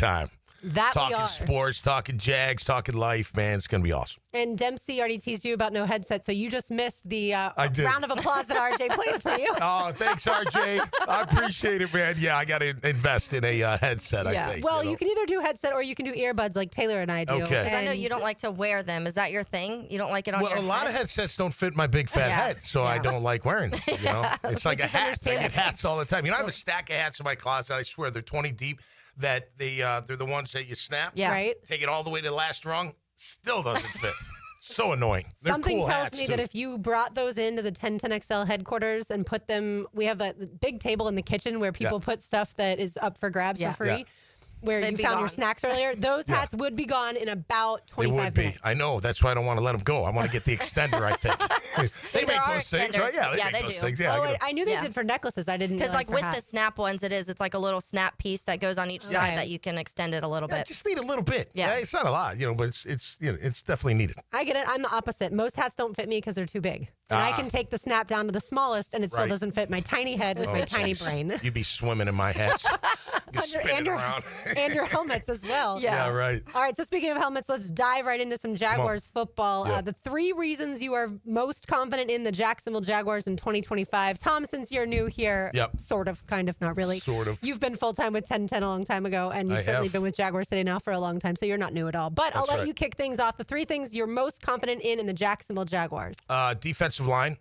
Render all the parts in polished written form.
time. That we Talking are. sports, talking Jags, talking life, man. It's going to be awesome. And Dempsey already teased you about no headset, so you just missed the did. round of applause that RJ played for you. Oh, thanks, RJ. I appreciate it, man. Yeah, I got to invest in a headset, I think. Well, you can either do headset or you can do earbuds like Taylor and I do. Okay. Because I know you don't like to wear them. Is that your thing? You don't like it on your head? Well, a lot of headsets don't fit my big fat head, so I don't like wearing them. You know? It's like a hat. I get hats all the time. You know, I have a stack of hats in my closet. I swear, they're 20 deep. That they're the ones that you snap. Yeah. Right. Take it all the way to the last rung. Still doesn't fit. So annoying. They're Something cool tells hats, me too. that if you brought those into the 1010XL headquarters and put them, we have a big table in the kitchen where people put stuff that is up for grabs for free. Yeah. Where They'd you be found your gone. snacks earlier, those hats would be gone in about 25 They would be. minutes. I know. That's why I don't want to let them go. I want to get the extender, I think. They There make are those things, right? extenders. Yeah, Yeah, make they those do. things. Yeah, Oh, I I knew they did for necklaces. I didn't Because realize like for with the hats. snap ones, it's like a little snap piece that goes on each side that you can extend it a little yeah, bit. just need a little bit. Yeah. It's not a lot, but it's it's definitely needed. I get it. I'm the opposite. Most hats don't fit me because they're too big. And I can take the snap down to the smallest, and it still Right. doesn't fit my tiny head with my tiny jeez. brain. You'd be swimming in my hats. You're spinning around. and your helmets as well. Yeah, right. All right, so speaking of helmets, let's dive right into some Jaguars football. Yeah. The 3 reasons you are most confident in the Jacksonville Jaguars in 2025. Tom, since you're new here, sort of, kind of, not really. Sort of. You've been full-time with 1010 a long time ago, and you've I certainly have. been with Jaguars City now for a long time, so you're not new at all. But I'll That's let right. you kick things off. The 3 things you're most confident in the Jacksonville Jaguars. Defensive line,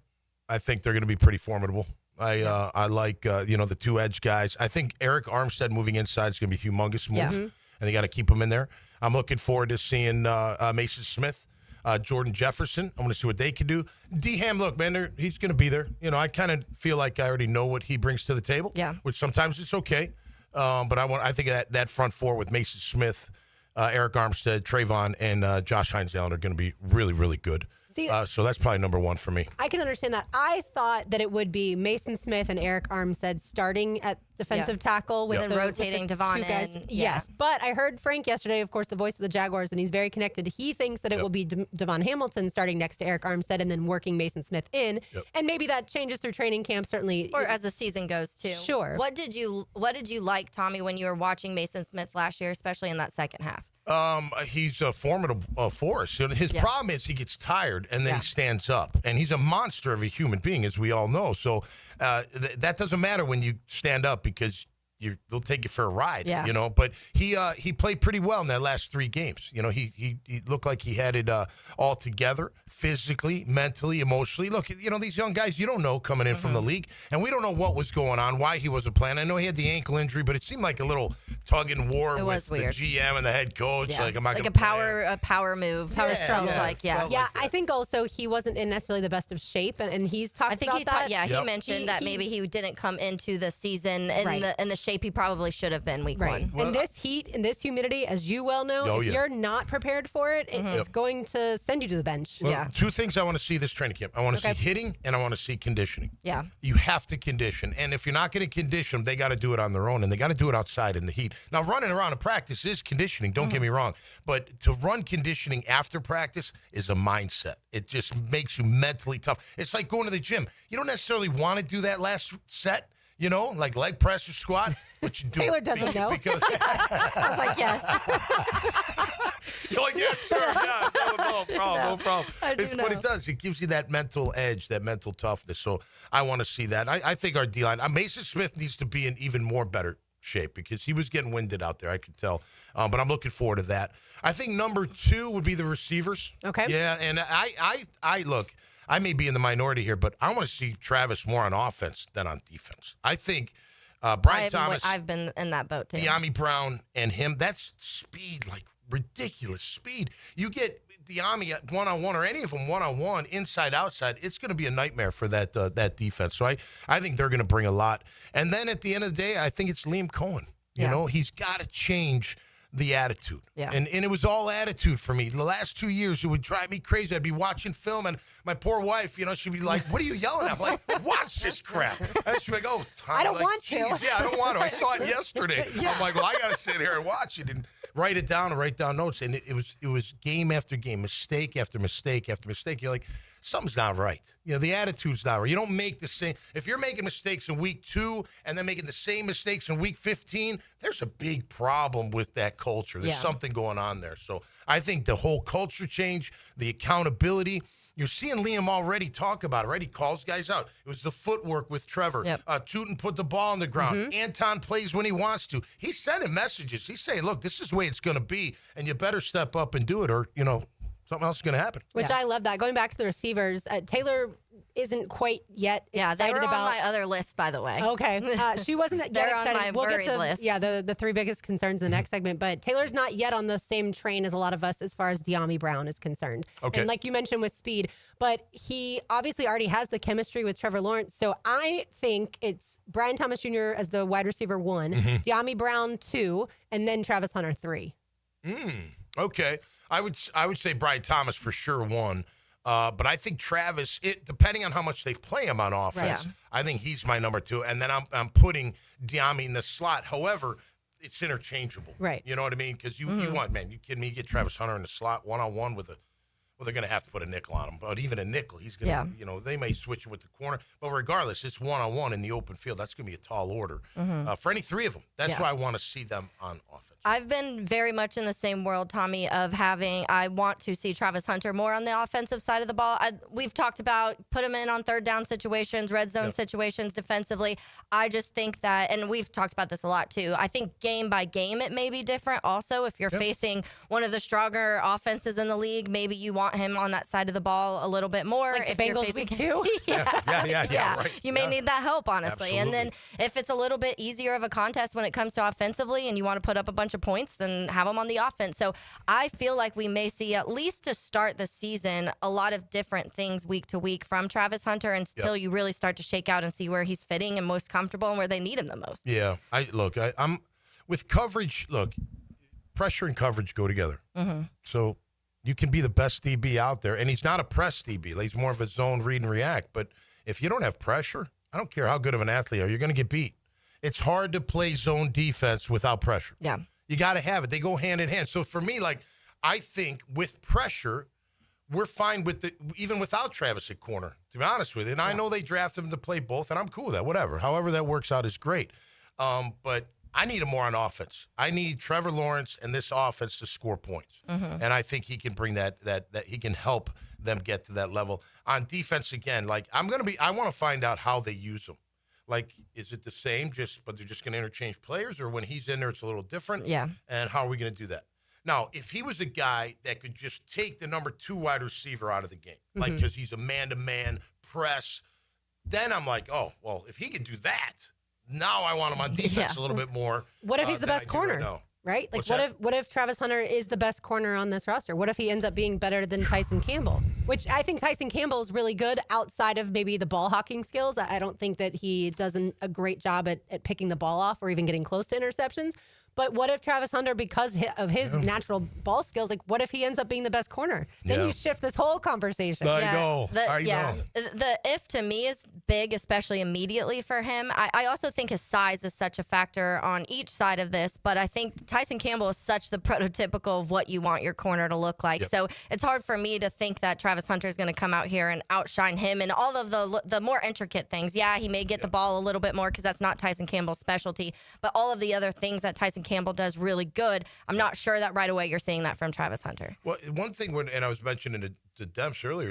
I think they're going to be pretty formidable. I like the 2 edge guys. I think Eric Armstead moving inside is going to be a humongous move, and they got to keep him in there. I'm looking forward to seeing Mason Smith, Jordan Jefferson. I want to see what they can do. D-Ham, look, man, he's going to be there. I kind of feel like I already know what he brings to the table, which sometimes it's okay. But I think that front 4 with Mason Smith, Eric Armstead, Trayvon, and Josh Hines-Allen are going to be really, really good. See, so that's probably number 1 for me. I can understand that. I thought that it would be Mason Smith and Eric Armstead starting at defensive tackle with Then the rotating with the Devon 2 guys. in. Yes, but I heard Frank yesterday, of course, the voice of the Jaguars, and he's very connected. He thinks that it will be Devon Hamilton starting next to Eric Armstead and then working Mason Smith in. And maybe that changes through training camp, certainly. Or as the season goes, too. Sure. What did you like, Tommy, when you were watching Mason Smith last year, especially in that second half? He's a formidable force. His problem is he gets tired and then he stands up. And he's a monster of a human being, as we all know. So that doesn't matter when you stand up because they'll take you for a ride, But he played pretty well in that last 3 games. He looked like he had it all together, physically, mentally, emotionally. Look, these young guys, you don't know coming in from the league, and we don't know what was going on, why he wasn't playing. I know he had the ankle injury, but it seemed like a little tug and war with the GM and the head coach. Yeah. Like, am I like gonna a power move. Power stroke. I think also he wasn't in necessarily the best of shape, and he's talked about that. He mentioned that maybe he didn't come into the season in the shape he probably should have been week 1. Well, in this heat and this humidity, as you well know, if you're not prepared for it, it's going to send you to the bench. Well, 2 things I want to see this training camp. I want to see hitting and I want to see conditioning. Yeah. You have to condition. And if you're not going to condition, they got to do it on their own, and they got to do it outside in the heat. Now, running around in practice is conditioning. Don't get me wrong. But to run conditioning after practice is a mindset. It just makes you mentally tough. It's like going to the gym. You don't necessarily want to do that last set. Like leg press or squat, but you do Taylor it. doesn't know. Because I was like, yes. You're like, yeah, sure, yeah, no problem. I do But know. it does. It gives you that mental edge, that mental toughness. So I want to see that. I think our D-line, Mason Smith needs to be in even more better shape because he was getting winded out there, I could tell. But I'm looking forward to that. I think number 2 would be the receivers. Okay. Yeah, and I look, I may be in the minority here, but I want to see Travis more on offense than on defense. I think Brian Thomas. I've been in that boat, too. De'Ami Brown and him, that's speed, like ridiculous speed. You get De'Ami one-on-one or any of them one-on-one, inside, outside, it's going to be a nightmare for that defense. So I think they're going to bring a lot. And then at the end of the day, I think it's Liam Cohen. He's got to change the attitude. Yeah. And it was all attitude for me. The last 2 years, it would drive me crazy. I'd be watching film, and my poor wife, she'd be like, what are you yelling at? I'm like, watch this crap. And she'd be like, oh, Tom. I don't want to. Yeah, I don't want to. I saw it yesterday. I'm like, well, I got to sit here and watch it and write it down and write down notes. And it was game after game, mistake after mistake after mistake. You're like, something's not right. The attitude's not right. You don't make the same. If you're making mistakes in week 2 and then making the same mistakes in week 15, there's a big problem with that culture. There's something going on there. So I think the whole culture change, the accountability. You're seeing Liam already talk about it, right? He calls guys out. It was the footwork with Trevor. Yep. Tootin put the ball on the ground. Anton plays when he wants to. He's sending messages. He's saying, look, this is the way it's going to be, and you better step up and do it, or, something else is going to happen. Which I love that. Going back to the receivers, Taylor isn't quite yet excited they were about. on my other list, by the way. Okay. She wasn't yet They're excited. on my we'll get to list. the 3 biggest concerns in the next segment, but Taylor's not yet on the same train as a lot of us as far as De'Ami Brown is concerned. Okay. And like you mentioned with speed, but he obviously already has the chemistry with Trevor Lawrence. So I think it's Brian Thomas Jr. as the wide receiver 1, De'Ami Brown 2, and then Travis Hunter 3. Okay. I would say Brian Thomas for sure 1. But I think Travis, depending on how much they play him on offense, I think he's my number 2. And then I'm putting De'Ami in the slot. However, it's interchangeable. Right. You know what I mean? Because you want, man, you kidding me? You get Travis Hunter in the slot one-on-one with they're going to have to put a nickel on him. But even a nickel, he's going to, they may switch it with the corner. But regardless, it's one-on-one in the open field. That's going to be a tall order for any 3 of them. That's why I want to see them on offense. I've been very much in the same world, Tommy, of I want to see Travis Hunter more on the offensive side of the ball. We've talked about put him in on third down situations, red zone situations defensively. I just think that, and we've talked about this a lot too, I think game by game it may be different also. If you're facing one of the stronger offenses in the league, maybe you want him on that side of the ball a little bit more. Like if the you're Bengals facing week 2? Yeah, right. You may need that help, honestly. Absolutely. And then if it's a little bit easier of a contest when it comes to offensively and you want to put up a bunch of points, then have them on the offense. So I feel like we may see, at least to start the season, a lot of different things week to week from Travis Hunter until you really start to shake out and see where he's fitting and most comfortable and where they need him the most. Yeah. I'm with coverage. Look, pressure and coverage go together. So you can be the best DB out there, and he's not a press DB. He's more of a zone read and react. But if you don't have pressure, I don't care how good of an athlete you are, you're going to get beat. It's hard to play zone defense without pressure. Yeah. You got to have it. They go hand in hand. So for me, I think with pressure, we're fine with even without Travis at corner, to be honest with you. And I know they drafted him to play both, and I'm cool with that. Whatever. However that works out is great. But I need him more on offense. I need Trevor Lawrence and this offense to score points. And I think he can bring that he can help them get to that level. On defense, again, I want to find out how they use him. Is it the same, but they're just going to interchange players, or when he's in there, it's a little different? Yeah. And how are we going to do that? Now, if he was a guy that could just take the number 2 wide receiver out of the game, because he's a man-to-man press, then I'm like, oh, well, if he could do that, now I want him on defense a little bit more. What if he's the best corner? Right? What if Travis Hunter is the best corner on this roster? What if he ends up being better than Tyson Campbell? Which I think Tyson Campbell is really good outside of maybe the ball hawking skills. I don't think that he does a great job at picking the ball off or even getting close to interceptions. But what if Travis Hunter, because of his natural ball skills, what if he ends up being the best corner? Then you shift this whole conversation. I know. The if to me is big, especially immediately for him. I also think his size is such a factor on each side of this, but I think Tyson Campbell is such the prototypical of what you want your corner to look like. So it's hard for me to think that Travis Hunter is going to come out here and outshine him in all of the more intricate things. Yeah, he may get the ball a little bit more because that's not Tyson Campbell's specialty, but all of the other things that Tyson Campbell does really good, I'm not sure that right away you're seeing that from Travis Hunter. Well, one thing, and I was mentioning to Demps earlier,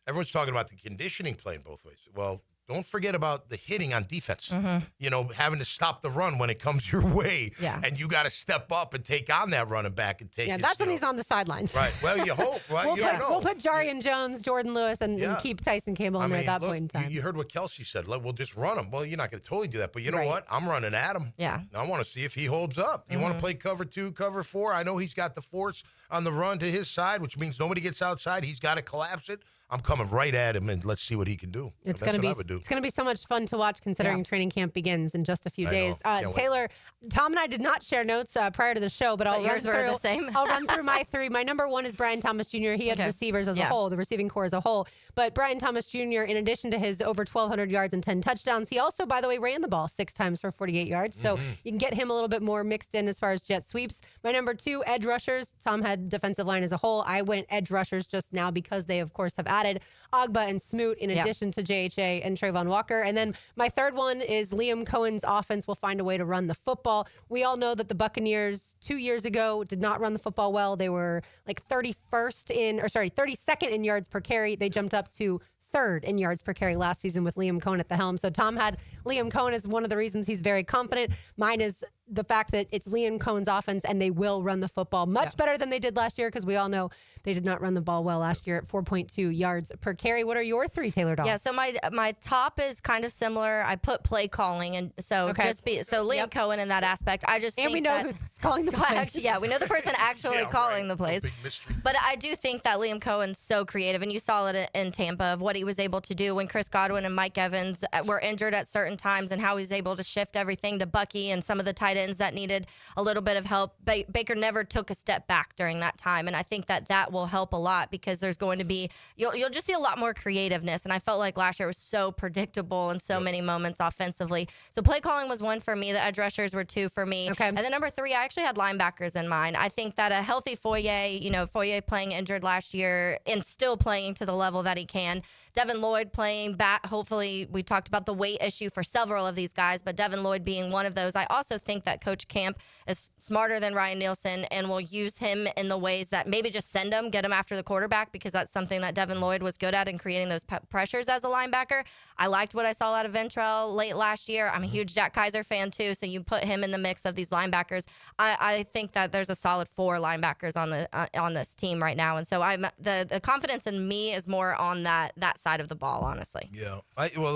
everyone's talking about the conditioning playing both ways. Well, don't forget about the hitting on defense. Having to stop the run when it comes your way. Yeah. And you got to step up and take on that running back and take that's when he's on the sidelines. Right. Well, you hope. Well, we'll put Jarian Jones, Jordan Lewis, and keep Tyson Campbell in there at that point in time. You heard what Kelsey said. We'll just run him. Well, you're not going to totally do that. But you know what? I'm running at him. Yeah. I want to see if he holds up. You want to play cover 2, cover 4. I know he's got the force on the run to his side, which means nobody gets outside. He's got to collapse it. I'm coming right at him, and let's see what he can do. It's going to be so much fun to watch, considering training camp begins in just a few days. Taylor, Tom and I did not share notes prior to the show, but yours were the same. I'll run through my 3. My number 1 is Brian Thomas Jr. He had receivers as a whole, the receiving core as a whole. But Brian Thomas Jr., in addition to his over 1,200 yards and 10 touchdowns, he also, by the way, ran the ball 6 times for 48 yards. So you can get him a little bit more mixed in as far as jet sweeps. My number 2, edge rushers. Tom had defensive line as a whole. I went edge rushers just now because they, of course, have added added Agba and Smoot in addition to JHA and Trayvon Walker. And then my third one is Liam Cohen's offense will find a way to run the football. We all know that the Buccaneers 2 years ago did not run the football well. They were like 32nd in yards per carry. They jumped up to third in yards per carry last season with Liam Cohen at the helm. So Tom had Liam Cohen as one of the reasons he's very confident. Mine is the fact that it's Liam Cohen's offense and they will run the football much better than they did last year, because we all know they did not run the ball well last year at 4.2 yards per carry. What are your three, Taylor Dahl? Yeah, so my top is kind of similar. I put play calling, and so Liam Cohen in that aspect. I just think we know who's calling the plays. Yeah, we know the person actually calling the plays. Big mystery. But I do think that Liam Cohen's so creative, and you saw it in Tampa of what he was able to do when Chris Godwin and Mike Evans were injured at certain times, and how he's able to shift everything to Bucky and some of the tight ends that needed a little bit of help. Baker never took a step back during that time, and I think that will help a lot, because there's going to be you'll just see a lot more creativeness. And I felt like last year was so predictable in so many moments offensively. So play calling was one for me. The edge rushers were two for me. Okay. And then number three, I actually had linebackers in mind. I think that a healthy Foye playing injured last year and still playing to the level that he can. Devin Lloyd playing back. Hopefully, we talked about the weight issue for several of these guys, but Devin Lloyd being one of those. I also think that Coach Camp is smarter than Ryan Nielsen and will use him in the ways that maybe just send him, get him after the quarterback, because that's something that Devin Lloyd was good at in creating those pressures as a linebacker. I liked what I saw out of Ventrell late last year. I'm a huge Jack Kaiser fan too, so you put him in the mix of these linebackers. I think that there's a solid 4 linebackers on this team right now, and so I'm the confidence in me is more on that side of the ball, honestly. Yeah.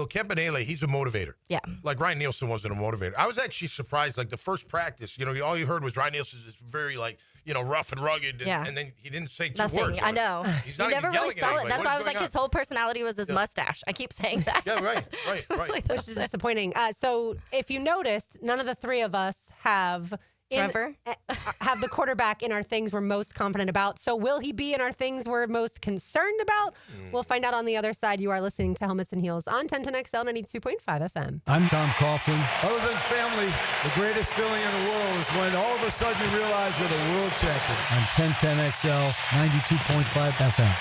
Campanile, he's a motivator. Yeah. Like Ryan Nielsen wasn't a motivator. I was actually surprised. Like the first practice, all you heard was Ryan Nielsen is very rough and rugged, and then he didn't say two Nothing. words. I know. He's you not never even really yelling at saw it. anybody. That's What why is I was like, going his whole personality was his mustache. I keep saying that. Yeah, right. Which is disappointing. So if you noticed, none of the three of us have Trevor? Have the quarterback in our things we're most confident about. So will he be in our things we're most concerned about? We'll find out on the other side. You are listening to Helmets and Heels on 1010XL 92.5 FM. I'm Tom Coughlin. Other than family, the greatest feeling in the world is when all of a sudden you realize you're the world champion. On 1010XL 92.5 FM.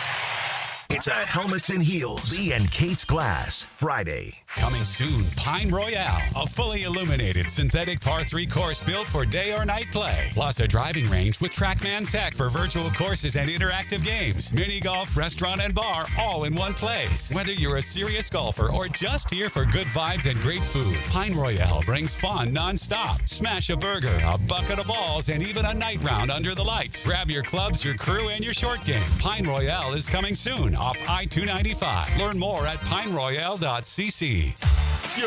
It's a Helmets and Heels. Lee and Kate's Glass, Friday. Coming soon, Pine Royale, a fully illuminated synthetic par 3 course built for day or night play. Plus a driving range with TrackMan Tech for virtual courses and interactive games. Mini golf, restaurant, and bar all in one place. Whether you're a serious golfer or just here for good vibes and great food, Pine Royale brings fun nonstop. Smash a burger, a bucket of balls, and even a night round under the lights. Grab your clubs, your crew, and your short game. Pine Royale is coming soon off I-295. Learn more at pineroyale.cc. Yo,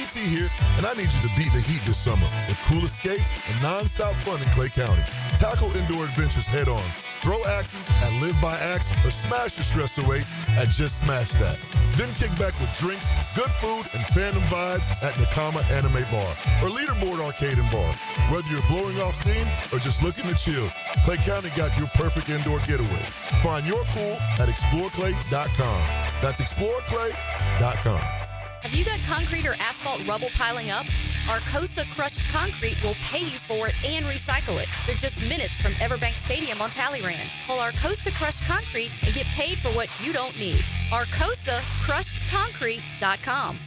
E.T. here, and I need you to beat the heat this summer with cool escapes and non-stop fun in Clay County. Tackle indoor adventures head on. Throw axes at Live by Axe or smash your stress away at Just Smash That. Then kick back with drinks, good food, and fandom vibes at Nakama Anime Bar or Leaderboard Arcade and Bar. Whether you're blowing off steam or just looking to chill, Clay County got your perfect indoor getaway. Find your cool at exploreclay.com. That's exploreclay.com. Have you got concrete or asphalt rubble piling up? Arcosa Crushed Concrete will pay you for it and recycle it. They're just minutes from Everbank Stadium on Talleyrand. Call Arcosa Crushed Concrete and get paid for what you don't need. ArcosaCrushedConcrete.com.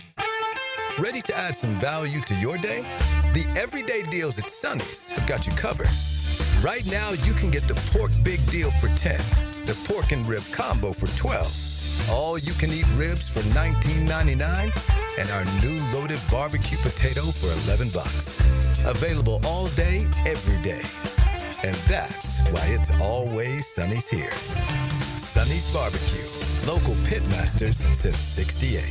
Ready to add some value to your day? The everyday deals at Sonny's have got you covered. Right now, you can get the pork big deal for $10, the pork and rib combo for $12, all you can eat ribs for $19.99, and our new loaded barbecue potato for $11. Available all day, every day. And that's why it's always Sonny's here. Sonny's Barbecue, local pitmasters since '68.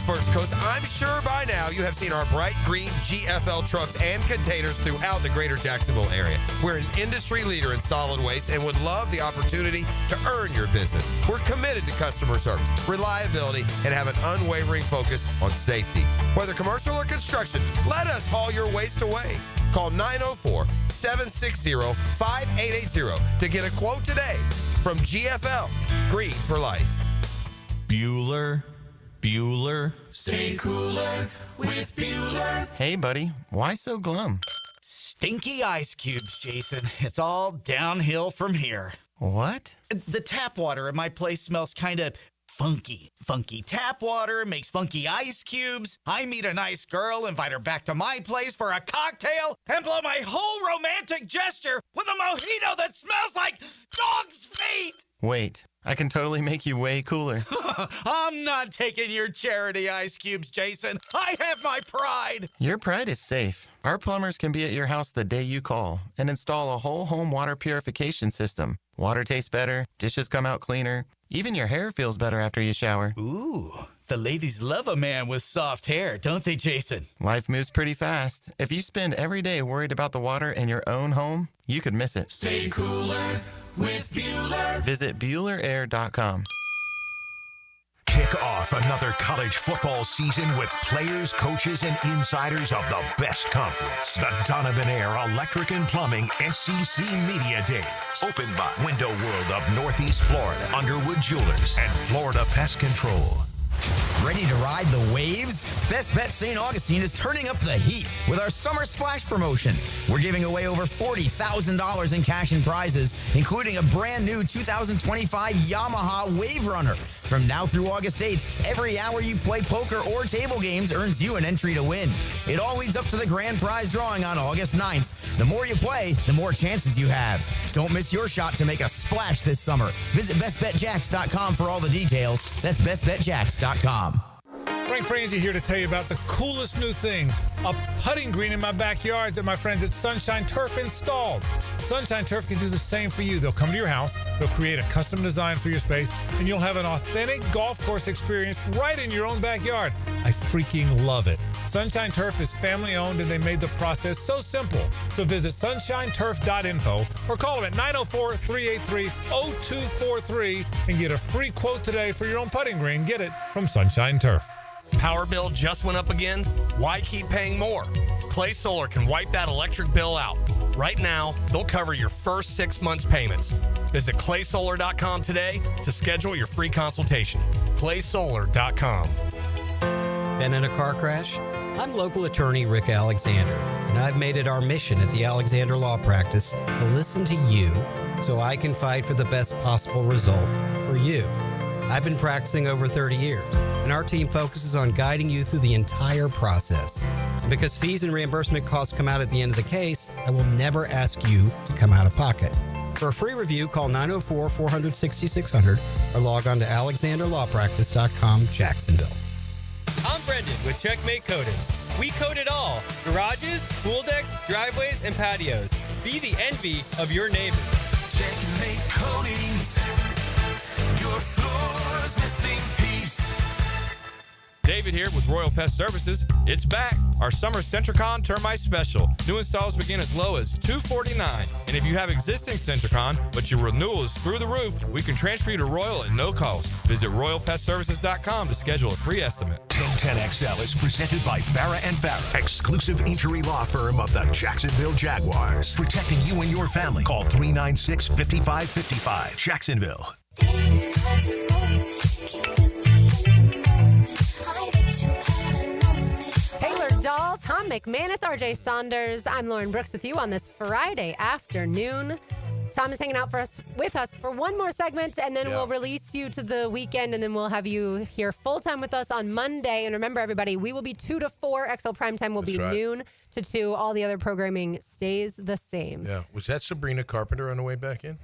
First Coast, I'm sure by now you have seen our bright green GFL trucks and containers throughout the greater Jacksonville area. We're an industry leader in solid waste and would love the opportunity to earn your business. We're committed to customer service, reliability, and have an unwavering focus on safety. Whether commercial or construction, let us haul your waste away. Call 904-760-5880 to get a quote today from GFL, Green for Life. Bueller. Stay cooler with Bueller. Hey, buddy. Why so glum? Stinky ice cubes, Jason. It's all downhill from here. What? The tap water at my place smells kind of funky. Funky tap water makes funky ice cubes. I meet a nice girl, invite her back to my place for a cocktail, and blow my whole romantic gesture with a mojito that smells like dog's feet. Wait, I can totally make you way cooler. I'm not taking your charity ice cubes, Jason. I have my pride. Your pride is safe. Our plumbers can be at your house the day you call and install a whole home water purification system. Water tastes better, dishes come out cleaner, even your hair feels better after you shower. Ooh, the ladies love a man with soft hair, don't they, Jason? Life moves pretty fast. If you spend every day worried about the water in your own home, you could miss it. Stay cooler with Bueller. Visit BuellerAir.com. Kick off another college football season with players, coaches, and insiders of the best conference. The Donovan Air Electric and Plumbing SEC Media Days. Opened by Window World of Northeast Florida, Underwood Jewelers, and Florida Pest Control. Ready to ride the waves? Best Bet St. Augustine is turning up the heat with our Summer Splash promotion. We're giving away over $40,000 in cash and prizes, including a brand new 2025 Yamaha Wave Runner. From now through August 8th, every hour you play poker or table games earns you an entry to win. It all leads up to the grand prize drawing on August 9th. The more you play, the more chances you have. Don't miss your shot to make a splash this summer. Visit bestbetjacks.com for all the details. That's bestbetjacks.com. Frank Frangie here to tell you about the coolest new thing, a putting green in my backyard that my friends at Sunshine Turf installed. Sunshine Turf can do the same for you. They'll come to your house, they'll create a custom design for your space, and you'll have an authentic golf course experience right in your own backyard. I freaking love it. Sunshine Turf is family owned and they made the process so simple. So visit sunshineturf.info or call them at 904-383-0243 and get a free quote today for your own putting green. Get it from Sunshine Turf. Power bill just went up again? Why keep paying more? Clay Solar can wipe that electric bill out. Right now, they'll cover your first 6 months' payments. Visit claysolar.com today to schedule your free consultation. claysolar.com. Been in a car crash? I'm local attorney Rick Alexander, and I've made it our mission at the Alexander Law Practice to listen to you so I can fight for the best possible result for you. I've been practicing over 30 years, and our team focuses on guiding you through the entire process. And because fees and reimbursement costs come out at the end of the case, I will never ask you to come out of pocket. For a free review, call 904-400-6600 or log on to alexanderlawpractice.com, Jacksonville. I'm Brendan with Checkmate Coatings. We coat it all: garages, pool decks, driveways, and patios. Be the envy of your neighbors. Checkmate Coatings. Your floor's missing piece. David here with Royal Pest Services. It's back. Our summer Centricon Termite Special. New installs begin as low as $249. And if you have existing Centricon, but your renewal is through the roof, we can transfer you to Royal at no cost. Visit RoyalPestServices.com to schedule a free estimate. 1010XL is presented by Farrah & Farrah, exclusive injury law firm of the Jacksonville Jaguars. Protecting you and your family. Call 396-5555. Jacksonville. Taylor Dahl, Tom McManus, RJ Saunders. I'm Lauren Brooks with you on this Friday afternoon. Tom is hanging out with us for one more segment, and then we'll release you to the weekend, and then we'll have you here full-time with us on Monday. And remember, everybody, we will be 2 to 4. XL Primetime will be noon to 2. All the other programming stays the same. Yeah. Was that Sabrina Carpenter on the way back in?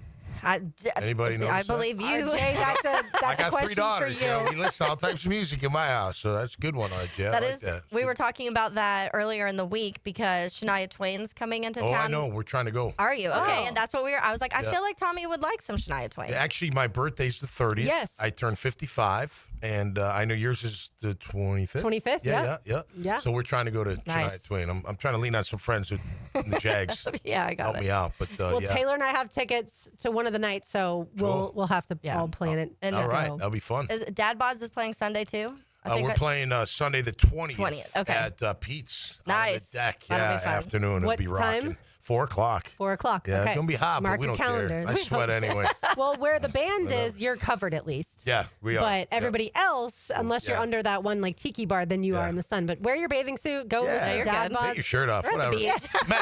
Anybody know? I believe you. RJ, that's I a got question 3 daughters. for you. Listen, all types of music in my house, so that's a good one, RJ. That is. We were talking about that earlier in the week because Shania Twain's coming into town. Oh, I know. We're trying to go. Are you? Okay, and that's what I was like, I feel like Tommy would like some Shania Twain. Actually, my birthday's the 30th. Yes. I turned 55, and I know yours is the 25th. 25th, yeah. So we're trying to go to Shania Twain. I'm trying to lean on some friends in the Jags. Yeah, I got help me out. But Taylor and I have tickets to one of the nights, so we'll have to all plan it. All right, that'll be fun. Dad Bods is playing Sunday too? We're playing Sunday the 20th, okay. at Pete's. Nice. On the deck. That'll be fun. Afternoon. What It'll be time? rocking. 4 o'clock. 4 o'clock. Yeah, okay. it's going to be hot, Mark but we your don't calendars. care. I sweat anyway. Well, where the band is, you're covered at least. Yeah, we are. But everybody else, unless you're under that one like tiki bar, then you are in the sun. But wear your bathing suit. Go with your dad bod. Take your shirt off. We're at the Whatever. beach. Meg,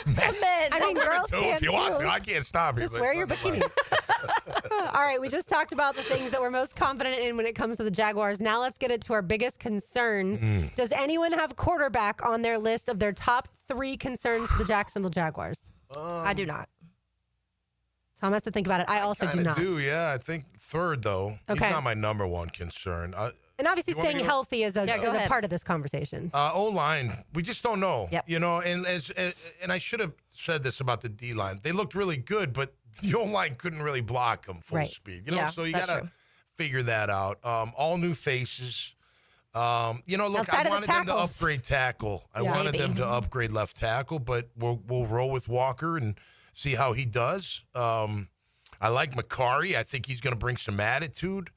Men. I mean, girls too, can if you want too. to. I can't stop you. Just but wear your nonetheless. bikini. All right, we just talked about the things that we're most confident in when it comes to the Jaguars. Now let's get into our biggest concerns. Does anyone have quarterback on their list of their top 3 concerns for the Jacksonville Jaguars? I do not. Tom has to think about it. I also do not. Yeah. I think third, though. Okay. He's not my number one concern. And obviously You want me staying to go? healthy is go a ahead. part of this conversation. O-line, we just don't know. Yep. You know, and I should have said this about the D-line. They looked really good, but the O-line couldn't really block them full Right. speed. You know, Yeah, so you that's got to true. figure that out. All new faces. You know, look, Outside I of the wanted them to tackles. upgrade tackle. I Yeah. wanted Maybe. them to upgrade left tackle, but we'll roll with Walker and see how he does. I like Macari. I think he's going to bring some attitude.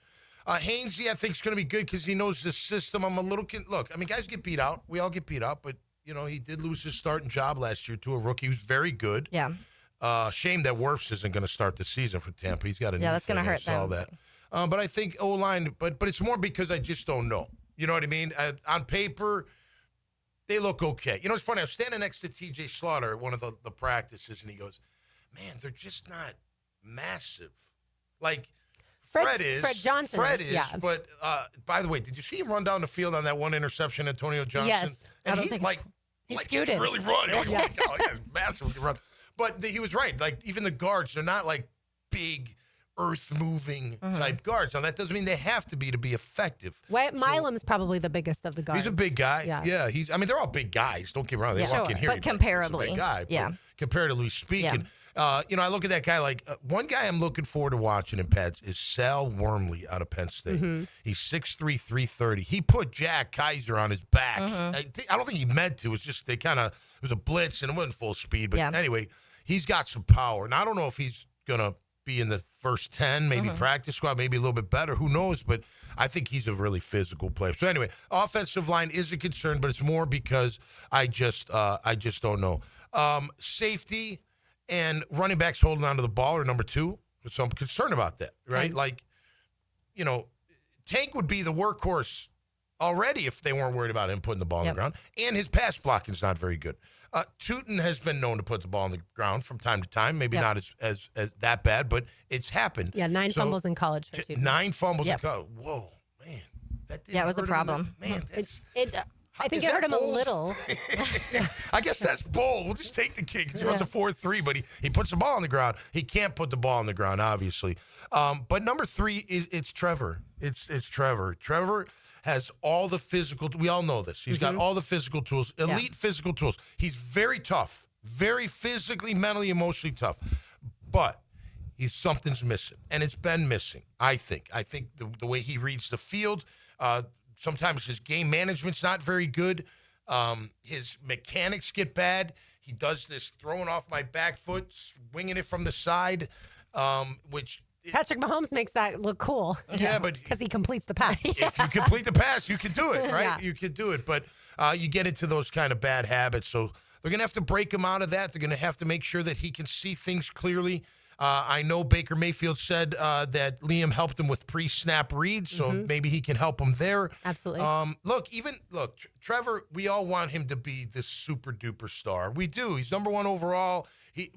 Hainsey, I think, is going to be good because he knows the system. I'm a little look. I mean, guys get beat out. We all get beat out, but you know he did lose his starting job last year to a rookie who's very good. Yeah. Shame that Wirfs isn't going to start the season for Tampa. He's got a knee that's going to thing. hurt I saw them. that. But I think O-line, but it's more because I just don't know. You know what I mean? On paper, they look okay. You know, it's funny. I was standing next to TJ Slaughter at one of the practices, and he goes, man, they're just not massive. Like, Fred Johnson is, yeah. But by the way, did you see him run down the field on that one interception, Antonio Johnson? Yes. And I don't he, think like, he he scooted. can really run. You're like, Yeah. oh my God, yeah, massive run. But he was right. Like, even the guards, they're not like big, earth-moving type guards. Now, that doesn't mean they have to be effective. Milam's probably the biggest of the guards. He's a big guy. Yeah. I mean, they're all big guys. Don't get me wrong. They Yeah. walk in here. But you'd be like, "This is a comparably, big guy." But yeah. Comparatively speaking, you know, I look at that guy like one guy I'm looking forward to watching in Pets is Sal Wormley out of Penn State. He's 6'3", 330. He put Jack Kaiser on his back. I don't think he meant to. It was just it was a blitz and it wasn't full speed. But anyway, he's got some power. And I don't know if he's gonna be in the first 10, maybe practice squad, maybe a little bit better. Who knows? But I think he's a really physical player. So anyway, offensive line is a concern, but it's more because I just don't know. Safety and running backs holding onto the ball are number 2. So I'm concerned about that, right? Like, you know, Tank would be the workhorse already if they weren't worried about him putting the ball on the ground. And his pass blocking is not very good. Tootin has been known to put the ball on the ground from time to time. Maybe not as that bad, but it's happened. Yeah, 9 fumbles in college for Tootin. 9 fumbles in college. Whoa, man. That didn't Yeah, it was a hurt him. problem. Man, that's... I think Is it hurt that him a bold? little. I guess that's bold. We'll just take the kid because he runs a 4.3, but he puts the ball on the ground. He can't put the ball on the ground, obviously. But number 3 it's Trevor. It's Trevor. Trevor has all the physical. We all know this. He's got all the physical tools, elite physical tools. He's very tough, very physically, mentally, emotionally tough. But something's missing, and it's been missing. I think the way he reads the field. Sometimes his game management's not very good. His mechanics get bad. He does this throwing off my back foot, swinging it from the side, which... Patrick Mahomes makes that look cool. Yeah, but... Because he completes the pass. If you complete the pass, you can do it, right? Yeah. You can do it. But you get into those kind of bad habits. So they're going to have to break him out of that. They're going to have to make sure that he can see things clearly. I know Baker Mayfield said that Liam helped him with pre-snap reads, so maybe he can help him there. Absolutely. Look, Trevor, we all want him to be this super-duper star. We do. He's number 1 overall.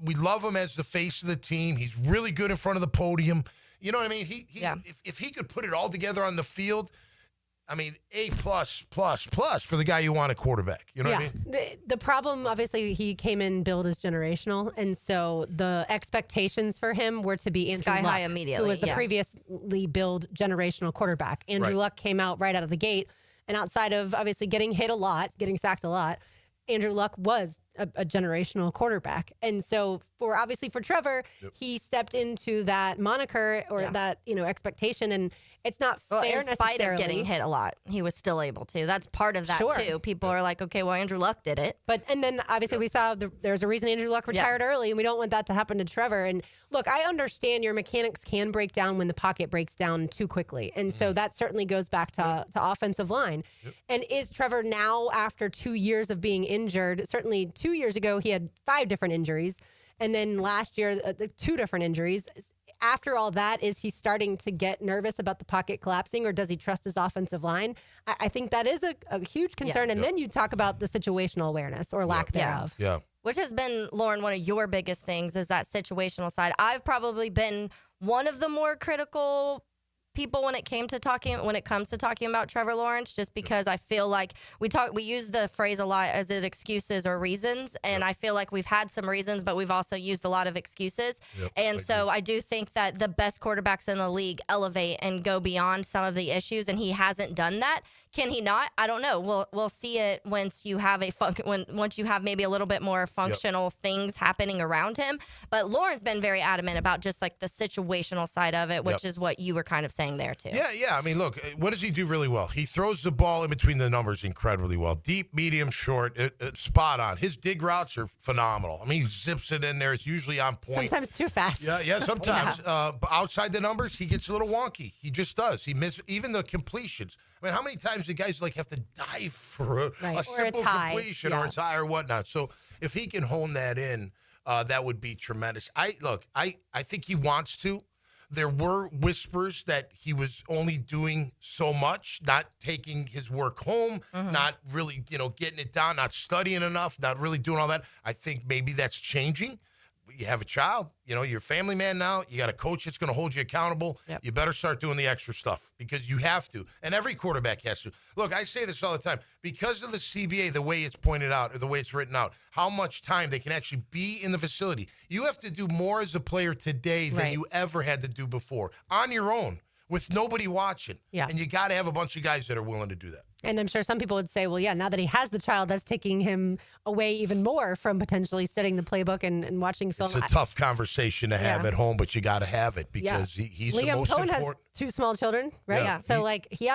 We love him as the face of the team. He's really good in front of the podium. You know what I mean? If he could put it all together on the field, I mean, A+++ for the guy you want at quarterback. You know what I mean? The problem, obviously, he came in billed as generational, and so the expectations for him were to be Andrew Sky Luck, high immediately, who was the yeah. previously billed generational quarterback. Andrew Right. Luck came out right out of the gate, and outside of obviously getting hit a lot, getting sacked a lot, Andrew Luck was a generational quarterback. And so for Trevor, he stepped into that moniker or that, expectation, and it's not fair in spite necessarily. of getting hit a lot, he was still able to. That's part of that Sure. too. People are like, okay, well, Andrew Luck did it. And then obviously we saw there's a reason Andrew Luck retired early, and we don't want that to happen to Trevor. And look, I understand your mechanics can break down when the pocket breaks down too quickly. And so that certainly goes back to offensive line. And is Trevor now, after 2 years of being injured, certainly 2 years ago he had 5 different injuries, and then last year 2 different injuries. After all that, is he starting to get nervous about the pocket collapsing, or does he trust his offensive line? I think that is a huge concern. And then you talk about the situational awareness or lack thereof. Yeah. Which has been, Lauren, one of your biggest things is that situational side. I've probably been one of the more critical people when it comes to talking about Trevor Lawrence, just because I feel like we use the phrase a lot as it excuses or reasons, and I feel like we've had some reasons, but we've also used a lot of excuses. And so I do think that the best quarterbacks in the league elevate and go beyond some of the issues, and he hasn't done that. Can he not? I don't know. We'll see it once you have once you have maybe a little bit more functional things happening around him. But Lauren's been very adamant about just like the situational side of it, which is what you were kind of saying there too. Yeah. I mean, look, what does he do really well? He throws the ball in between the numbers incredibly well. Deep, medium, short, spot on. His dig routes are phenomenal. I mean, he zips it in there. It's usually on point. Sometimes too fast. Yeah, sometimes. But outside the numbers, he gets a little wonky. He just does. He misses even the completions. I mean, how many times do guys like have to dive for a simple completion or it's high or whatnot? So if he can hone that in, that would be tremendous. I think he wants to. There were whispers that he was only doing so much, not taking his work home, not really, getting it down, not studying enough, not really doing all that. I think maybe that's changing. You have a child, you're a family man now. You got a coach that's going to hold you accountable. Yep. You better start doing the extra stuff because you have to. And every quarterback has to. Look, I say this all the time. Because of the CBA, the way it's pointed out or the way it's written out, how much time they can actually be in the facility. You have to do more as a player today than you ever had to do before on your own with nobody watching. Yeah. And you got to have a bunch of guys that are willing to do that. And I'm sure some people would say, well, yeah, now that he has the child, that's taking him away even more from potentially studying the playbook and watching film. It's a tough conversation to have at home, but you got to have it because he's Liam the most Cohen important. Has 2 small children, right? Yeah. So, he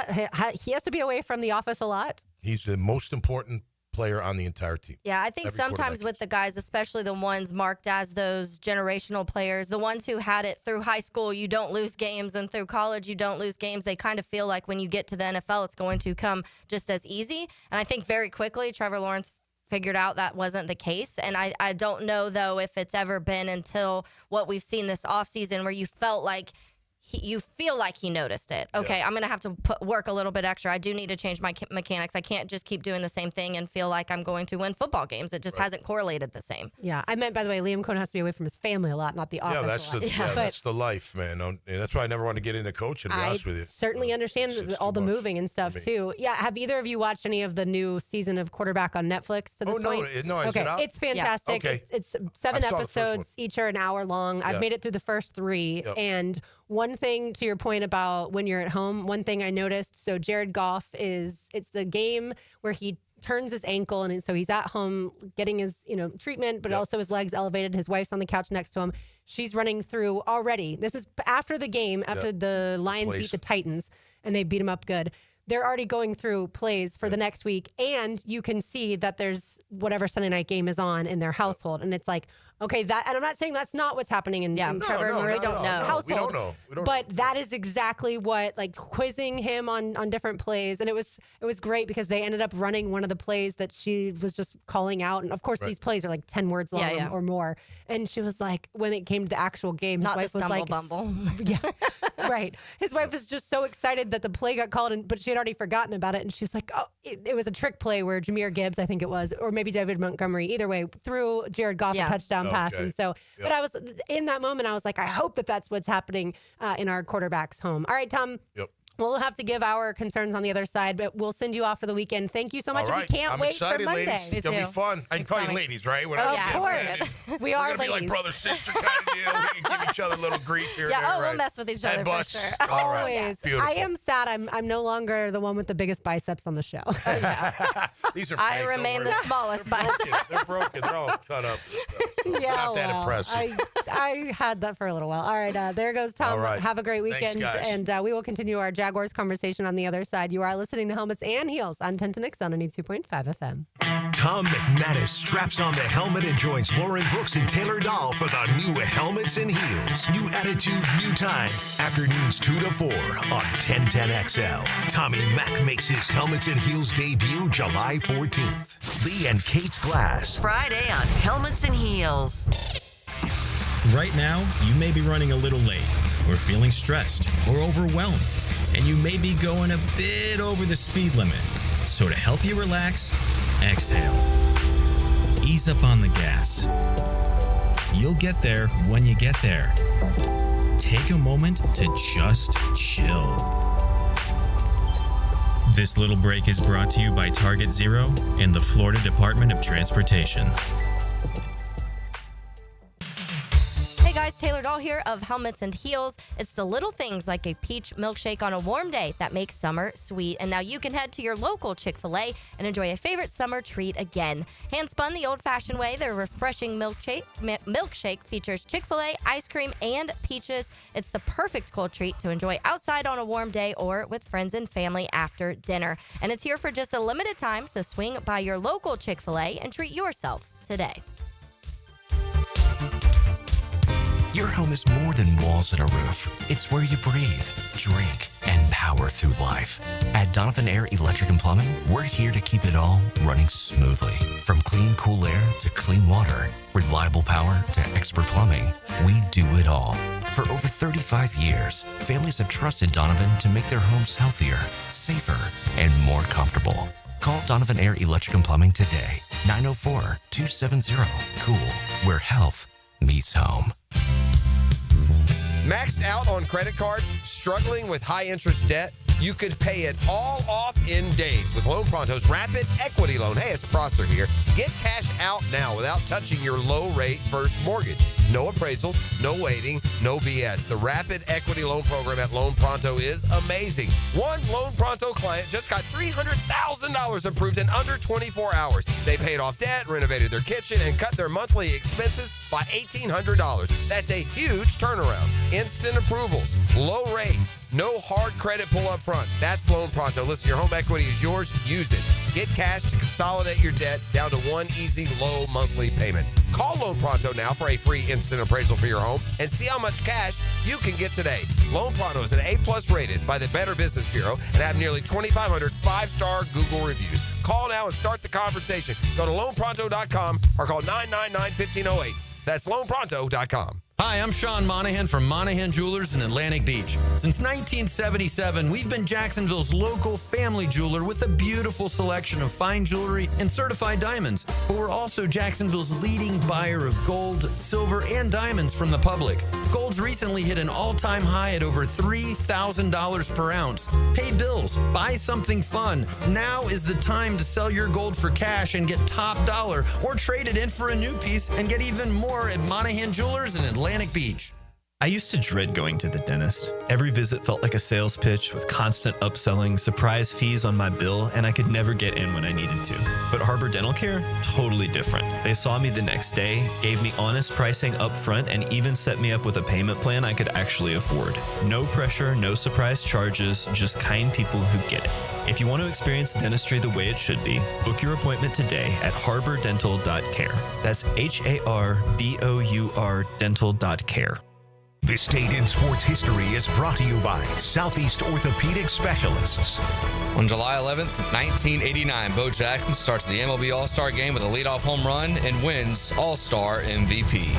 has to be away from the office a lot. He's the most important player on the entire team. Yeah, I think sometimes with the guys, especially the ones marked as those generational players, the ones who had it through high school, you don't lose games, and through college, you don't lose games. They kind of feel like when you get to the NFL, it's going to come just as easy. And I think very quickly, Trevor Lawrence figured out that wasn't the case. And I don't know, though, if it's ever been until what we've seen this offseason where you felt like you feel like he noticed it. Okay, I'm going to have to work a little bit extra. I do need to change my mechanics. I can't just keep doing the same thing and feel like I'm going to win football games. It just hasn't correlated the same. Yeah, I meant, by the way, Liam Cohen has to be away from his family a lot, not the office a lot. That's the life, man. And that's why I never want to get into coaching, to be honest with you. Certainly understand all the moving and stuff, too. Yeah, have either of you watched any of the new season of Quarterback on Netflix to this point? No, is it out? It's fantastic. Yeah. Okay. It's 7 episodes. Each are an hour long. I've made it through the first 3. And one thing to your point about when you're at home, one thing I noticed, so Jared Goff it's the game where he turns his ankle, and so he's at home getting his treatment, but also his legs elevated. His wife's on the couch next to him. She's running through already. This is after the game, after the Lions beat the Titans, and they beat them up good. They're already going through plays for the next week, and you can see that there's whatever Sunday night game is on in their household, and it's like, okay, and I'm not saying that's not what's happening in Trevor and Maria's household. We don't know. But that is exactly what, quizzing him on different plays, and it was great because they ended up running one of the plays that she was just calling out, and of course these plays are like 10 words long or more, and she was like, when it came to the actual game, his wife was like, right. His wife was just so excited that the play got called, but she had already forgotten about it, and she was like, oh, it was a trick play where Jahmyr Gibbs, I think it was, or maybe David Montgomery, either way, threw Jared Goff a touchdown pass. And so, but I was in that moment, I was like, I hope that's what's happening in our quarterback's home. All right, Tom. Yep. We'll have to give our concerns on the other side, but we'll send you off for the weekend. Thank you so much. All right. We can't wait excited, for Monday. Ladies. It's going to be fun. I can call you ladies, right? We're of course. We are ladies. We're going to be like brother-sister kind of deal. We can give each other a little grief here and there, we'll mess with each other for sure. All right. Always. Beautiful. I am sad. I'm no longer the one with the biggest biceps on the show. These are fake. I remain the smallest bicep. They're broken. They're all cut up. Yeah, not that impressive. I had that for a little while. All right, there goes Tom. All right. Have a great weekend. Thanks, guys. And we will continue our Jaguars conversation on the other side. You are listening to Helmets and Heels on 10 to Nix on 92.5 FM. Tom McManus straps on the helmet and joins Lauren Brooks and Taylor Dahl for the new Helmets and Heels. New attitude, new time. Afternoons 2 to 4 on 1010XL. Tommy Mack makes his Helmets and Heels debut July 14th. Lee and Kate's Glass. Friday on Helmets and Heels. Right now, you may be running a little late, or feeling stressed, or overwhelmed, and you may be going a bit over the speed limit. So to help you relax, exhale. ease up on the gas. You'll get there when you get there. Take a moment to just chill. This little break is brought to you by Target Zero and the Florida Department of Transportation. Hey guys, Taylor Dahl here of Helmets and Heels. It's the little things like a peach milkshake on a warm day that makes summer sweet. And now you can head to your local Chick-fil-A and enjoy a favorite summer treat again. Hand-spun the old-fashioned way, their refreshing milkshake features Chick-fil-A, ice cream, and peaches. It's the perfect cold treat to enjoy outside on a warm day or with friends and family after dinner. And it's here for just a limited time, so swing by your local Chick-fil-A and treat yourself today. Your home is more than walls and a roof. It's where you breathe, drink, and power through life. At Donovan Air Electric and Plumbing, we're here to keep it all running smoothly. From clean, cool air to clean water, reliable power to expert plumbing, we do it all. For over 35 years, families have trusted Donovan to make their homes healthier, safer, and more comfortable. Call Donovan Air Electric and Plumbing today, 904-270-COOL, where health meets home. Maxed out on credit card, struggling with high interest debt? You could pay it all off in days with Loan Pronto's Rapid Equity Loan. Hey, it's Prosser here. Get cash out now without touching your low-rate first mortgage. No appraisals, no waiting, no BS. The Rapid Equity Loan Program at Loan Pronto is amazing. One Loan Pronto client just got $300,000 approved in under 24 hours. They paid off debt, renovated their kitchen, and cut their monthly expenses by $1,800. That's a huge turnaround. Instant approvals, low rates, no hard credit pull up front. That's Loan Pronto. Listen, your home equity is yours. Use it. Get cash to consolidate your debt down to one easy, low monthly payment. Call Loan Pronto now for a free instant appraisal for your home and see how much cash you can get today. Loan Pronto is an A+ rated by the Better Business Bureau and have nearly 2,500 5-star Google reviews. Call now and start the conversation. Go to loanpronto.com or call 999-1508. That's loanpronto.com. Hi, I'm Sean Monahan from Monahan Jewelers in Atlantic Beach. Since 1977, we've been Jacksonville's local family jeweler with a beautiful selection of fine jewelry and certified diamonds. But we're also Jacksonville's leading buyer of gold, silver, and diamonds from the public. Gold's recently hit an all-time high at over $3,000 per ounce. Pay bills, buy something fun. Now is the time to sell your gold for cash and get top dollar, or trade it in for a new piece and get even more at Monahan Jewelers in Atlantic Beach. I used to dread going to the dentist. Every visit felt like a sales pitch with constant upselling, surprise fees on my bill, and I could never get in when I needed to. But Harbor Dental Care? Totally different. They saw me the next day, gave me honest pricing up front, and even set me up with a payment plan I could actually afford. No pressure, no surprise charges, just kind people who get it. If you want to experience dentistry the way it should be, book your appointment today at harbordental.care. That's HARBOUR dental.care. This date in sports history is brought to you by Southeast Orthopedic Specialists. On July 11th, 1989, Bo Jackson starts the MLB All-Star Game with a leadoff home run and wins All-Star MVP.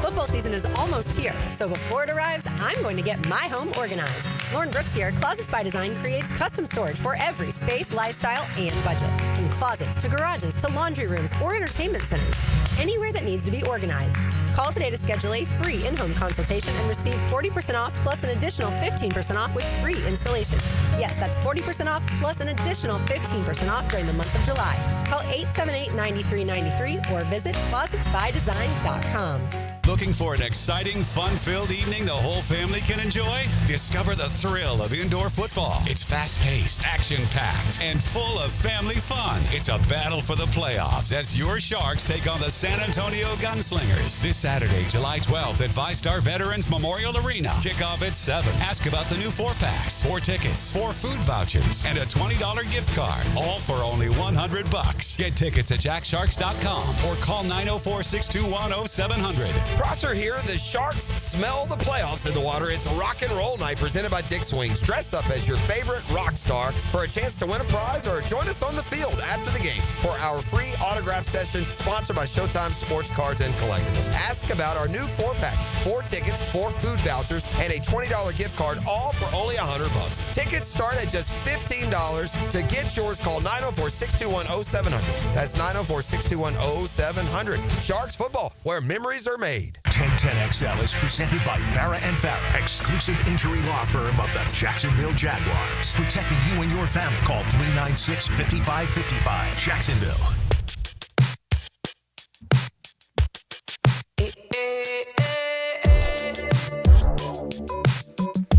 Football season is almost here, so before it arrives, I'm going to get my home organized. Lauren Brooks here. Closets by Design creates custom storage for every space, lifestyle, and budget. From closets to garages to laundry rooms or entertainment centers. Anywhere that needs to be organized. Call today to schedule a free in-home consultation and receive 40% off plus an additional 15% off with free installation. Yes, that's 40% off plus an additional 15% off during the month of July. Call 878-9393 or visit closetsbydesign.com. Looking for an exciting, fun-filled evening the whole family can enjoy? Discover the thrill of indoor football. It's fast-paced, action-packed, and full of family fun. It's a battle for the playoffs as your Sharks take on the San Antonio Gunslingers. This Saturday, July 12th at 5-Star Veterans Memorial Arena. Kickoff at 7. Ask about the new 4-packs, 4 tickets, 4 food vouchers, and a $20 gift card. All for only $100. Get tickets at jacksharks.com or call 904-621-0700. Prosser here. The Sharks smell the playoffs in the water. It's rock and roll night presented by Dick's Wings. Dress up as your favorite rock star for a chance to win a prize or join us on the field after the game for our free autograph session sponsored by Showtime Sports Cards and Collectibles. Ask about our new 4-pack, 4 tickets, 4 food vouchers, and a $20 gift card, all for only $100. Tickets start at just $15. To get yours, call 904-621-0700. That's 904-621-0700. Sharks football, where memories are made. 1010XL is presented by Farah & Farah, exclusive injury law firm of the Jacksonville Jaguars. Protecting you and your family. Call 396-5555. Jacksonville.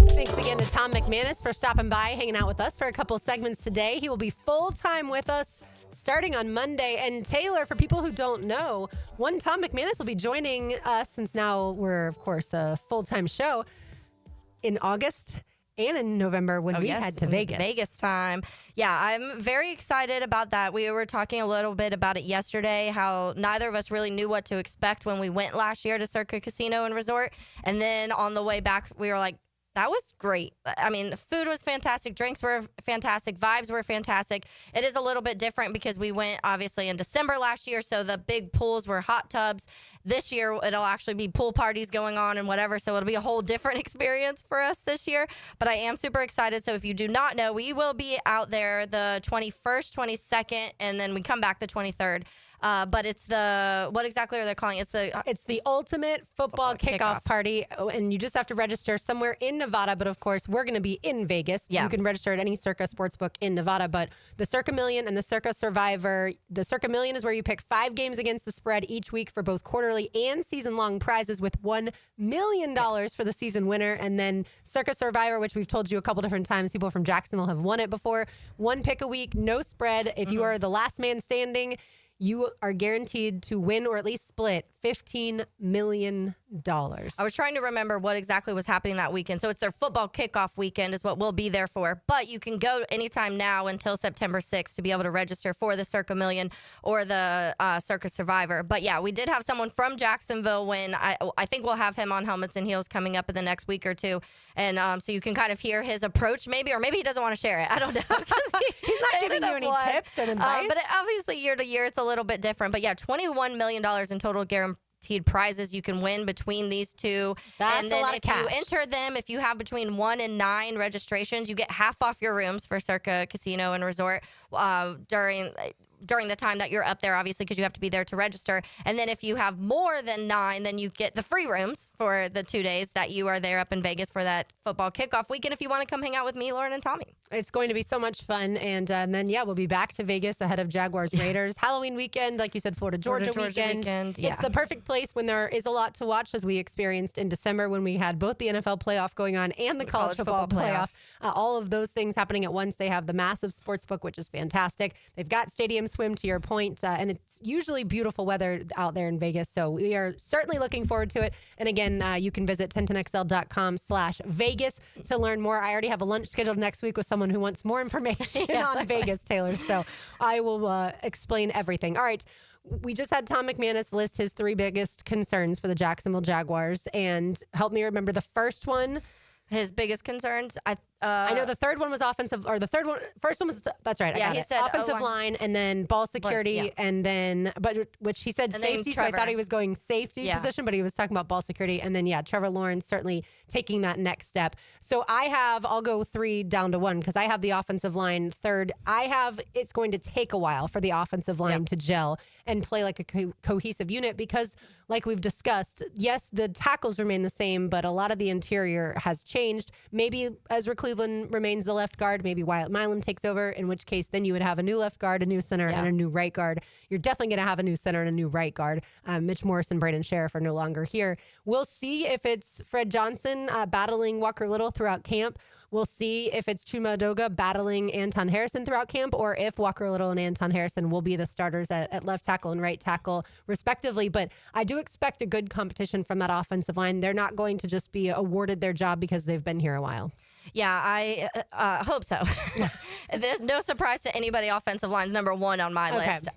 Thanks again to Tom McManus for stopping by, hanging out with us for a couple segments today. He will be full-time with us starting on Monday. And Taylor, for people who don't know, one Tom McManus will be joining us, since now we're, of course, a full-time show, in August and in November when we head to Vegas. Vegas time. Yeah, I'm very excited about that. We were talking a little bit about it yesterday, how neither of us really knew what to expect when we went last year to Circa Casino and Resort. And then on the way back, we were like, that was great. I mean, the food was fantastic. Drinks were fantastic. Vibes were fantastic. It is a little bit different because we went, obviously, in December last year, so the big pools were hot tubs. This year, it'll actually be pool parties going on and whatever, so it'll be a whole different experience for us this year. But I am super excited. So if you do not know, we will be out there the 21st, 22nd, and then we come back the 23rd. But it's what exactly are they calling it? It's the ultimate football kickoff party, and you just have to register somewhere in Nevada. But of course, we're going to be in Vegas. Yeah. You can register at any Circa Sportsbook in Nevada. But the Circa Million and the Circa Survivor, the Circa Million is where you pick 5 games against the spread each week for both quarterly and season-long prizes, with $1 million for the season winner. And then Circa Survivor, which we've told you a couple different times, people from Jacksonville have won it before. 1 pick a week, no spread. If you are the last man standing, you are guaranteed to win or at least split $15 million. I was trying to remember what exactly was happening that weekend. So it's their football kickoff weekend is what we'll be there for. But you can go anytime now until September 6th to be able to register for the Circa Million or the Circa Survivor. But yeah, we did have someone from Jacksonville when I think we'll have him on Helmets and Heels coming up in the next week or two. And so you can kind of hear his approach maybe, or maybe he doesn't want to share it. I don't know. He's not giving you any tips and advice. But obviously year to year, it's a little bit different. But yeah, $21 million in total guaranteed prizes you can win between these two. That's and then a lot if of cash. you enter them, if you have between 1 and 9 registrations, you get half off your rooms for Circa Casino and Resort during the time that you're up there, obviously, because you have to be there to register. And then if you have more than 9, then you get the free rooms for the 2 days that you are there up in Vegas for that football kickoff weekend if you want to come hang out with me, Lauren, and Tommy. It's going to be so much fun. And then, we'll be back to Vegas ahead of Jaguars Raiders. Halloween weekend, like you said, Florida-Georgia weekend. Yeah. It's the perfect place when there is a lot to watch, as we experienced in December when we had both the NFL playoff going on and the college football playoff. All of those things happening at once. They have the massive sports book, which is fantastic. They've got Stadium Swim, to your point, and it's usually beautiful weather out there in Vegas. So we are certainly looking forward to it. And again, you can visit 1010xl.com/Vegas to learn more. I already have a lunch scheduled next week with someone who wants more information on Vegas, Taylor. So I will explain everything. All right. We just had Tom McManus list his 3 biggest concerns for the Jacksonville Jaguars, and help me remember the first one. His biggest concerns, I know the third one was offensive, or first one was, that's right. Yeah, I got he it. said offensive line, and then ball security, and then, which he said and safety, so I thought he was going safety position, but he was talking about ball security. And then, Trevor Lawrence certainly taking that next step. So I'll go 3 down to 1 because I have the offensive line third. It's going to take a while for the offensive line to gel and play like a cohesive unit because, like we've discussed, yes, the tackles remain the same, but a lot of the interior has changed. Maybe Ezra Cleveland remains the left guard. Maybe Wyatt Milam takes over, in which case then you would have a new left guard, a new center, and a new right guard. You're definitely going to have a new center and a new right guard. Mitch Morris and Braden Sheriff are no longer here. We'll see if it's Fred Johnson battling Walker Little throughout camp. We'll see if it's Chuma Adoga battling Anton Harrison throughout camp, or if Walker Little and Anton Harrison will be the starters at left tackle and right tackle, respectively. But I do expect a good competition from that offensive line. They're not going to just be awarded their job because they've been here a while. Yeah, I hope so. There's no surprise to anybody. Offensive line's number 1 on my list.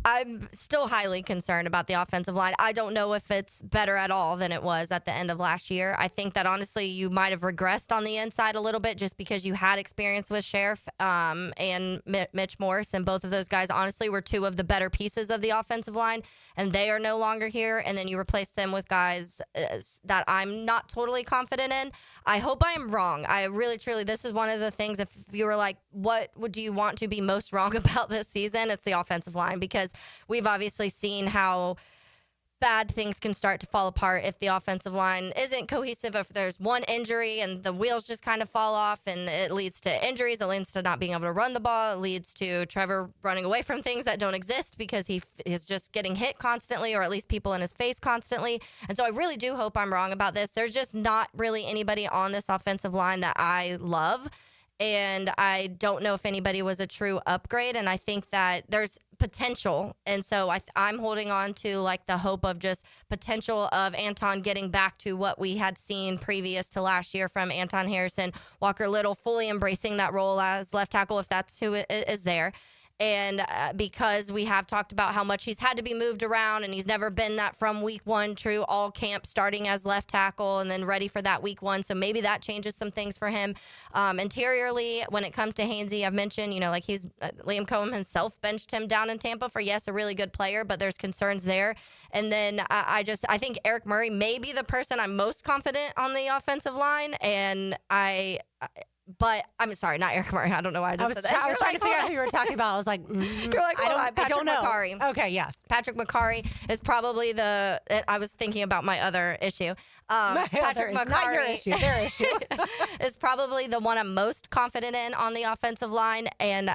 I'm still highly concerned about the offensive line. I don't know if it's better at all than it was at the end of last year. I think that honestly you might have regressed on the inside a little bit just because you had experience with Sheriff and Mitch Morris, and both of those guys honestly were two of the better pieces of the offensive line, and they are no longer here. And then you replace them with guys that I'm not totally confident in. I hope I am wrong. I really, truly, this is one of the things, if you were like, what would you want to be most wrong about this season? It's the offensive line, because we've obviously seen how bad things can start to fall apart if the offensive line isn't cohesive, if there's one injury and the wheels just kind of fall off, and it leads to injuries, it leads to not being able to run the ball, it leads to Trevor running away from things that don't exist because he is just getting hit constantly, or at least people in his face constantly. And so I really do hope I'm wrong about this. There's just not really anybody on this offensive line that I love, and I don't know if anybody was a true upgrade, and I think that there's potential. And so I'm holding on to like the hope of just potential of Anton getting back to what we had seen previous to last year from Anton Harrison, Walker Little fully embracing that role as left tackle if that's who is there. And because we have talked about how much he's had to be moved around, and he's never been that from week one true all camp starting as left tackle and then ready for that week one. So maybe that changes some things for him. Interiorly, when it comes to Hainsey, I've mentioned, like he's Liam Cohen himself benched him down in Tampa for, yes, a really good player, but there's concerns there. And then I think Eric Murray may be the person I'm most confident on the offensive line. And but I'm sorry, not Eric Murray. I don't know why I just said that. I was trying to figure out who you were talking about. I was like, you're like, I don't know. McCarry. Okay, yeah. Patrick McCarry is probably I was thinking about my other issue. Patrick McCarry. Not your issue, their issue. is probably the one I'm most confident in on the offensive line. And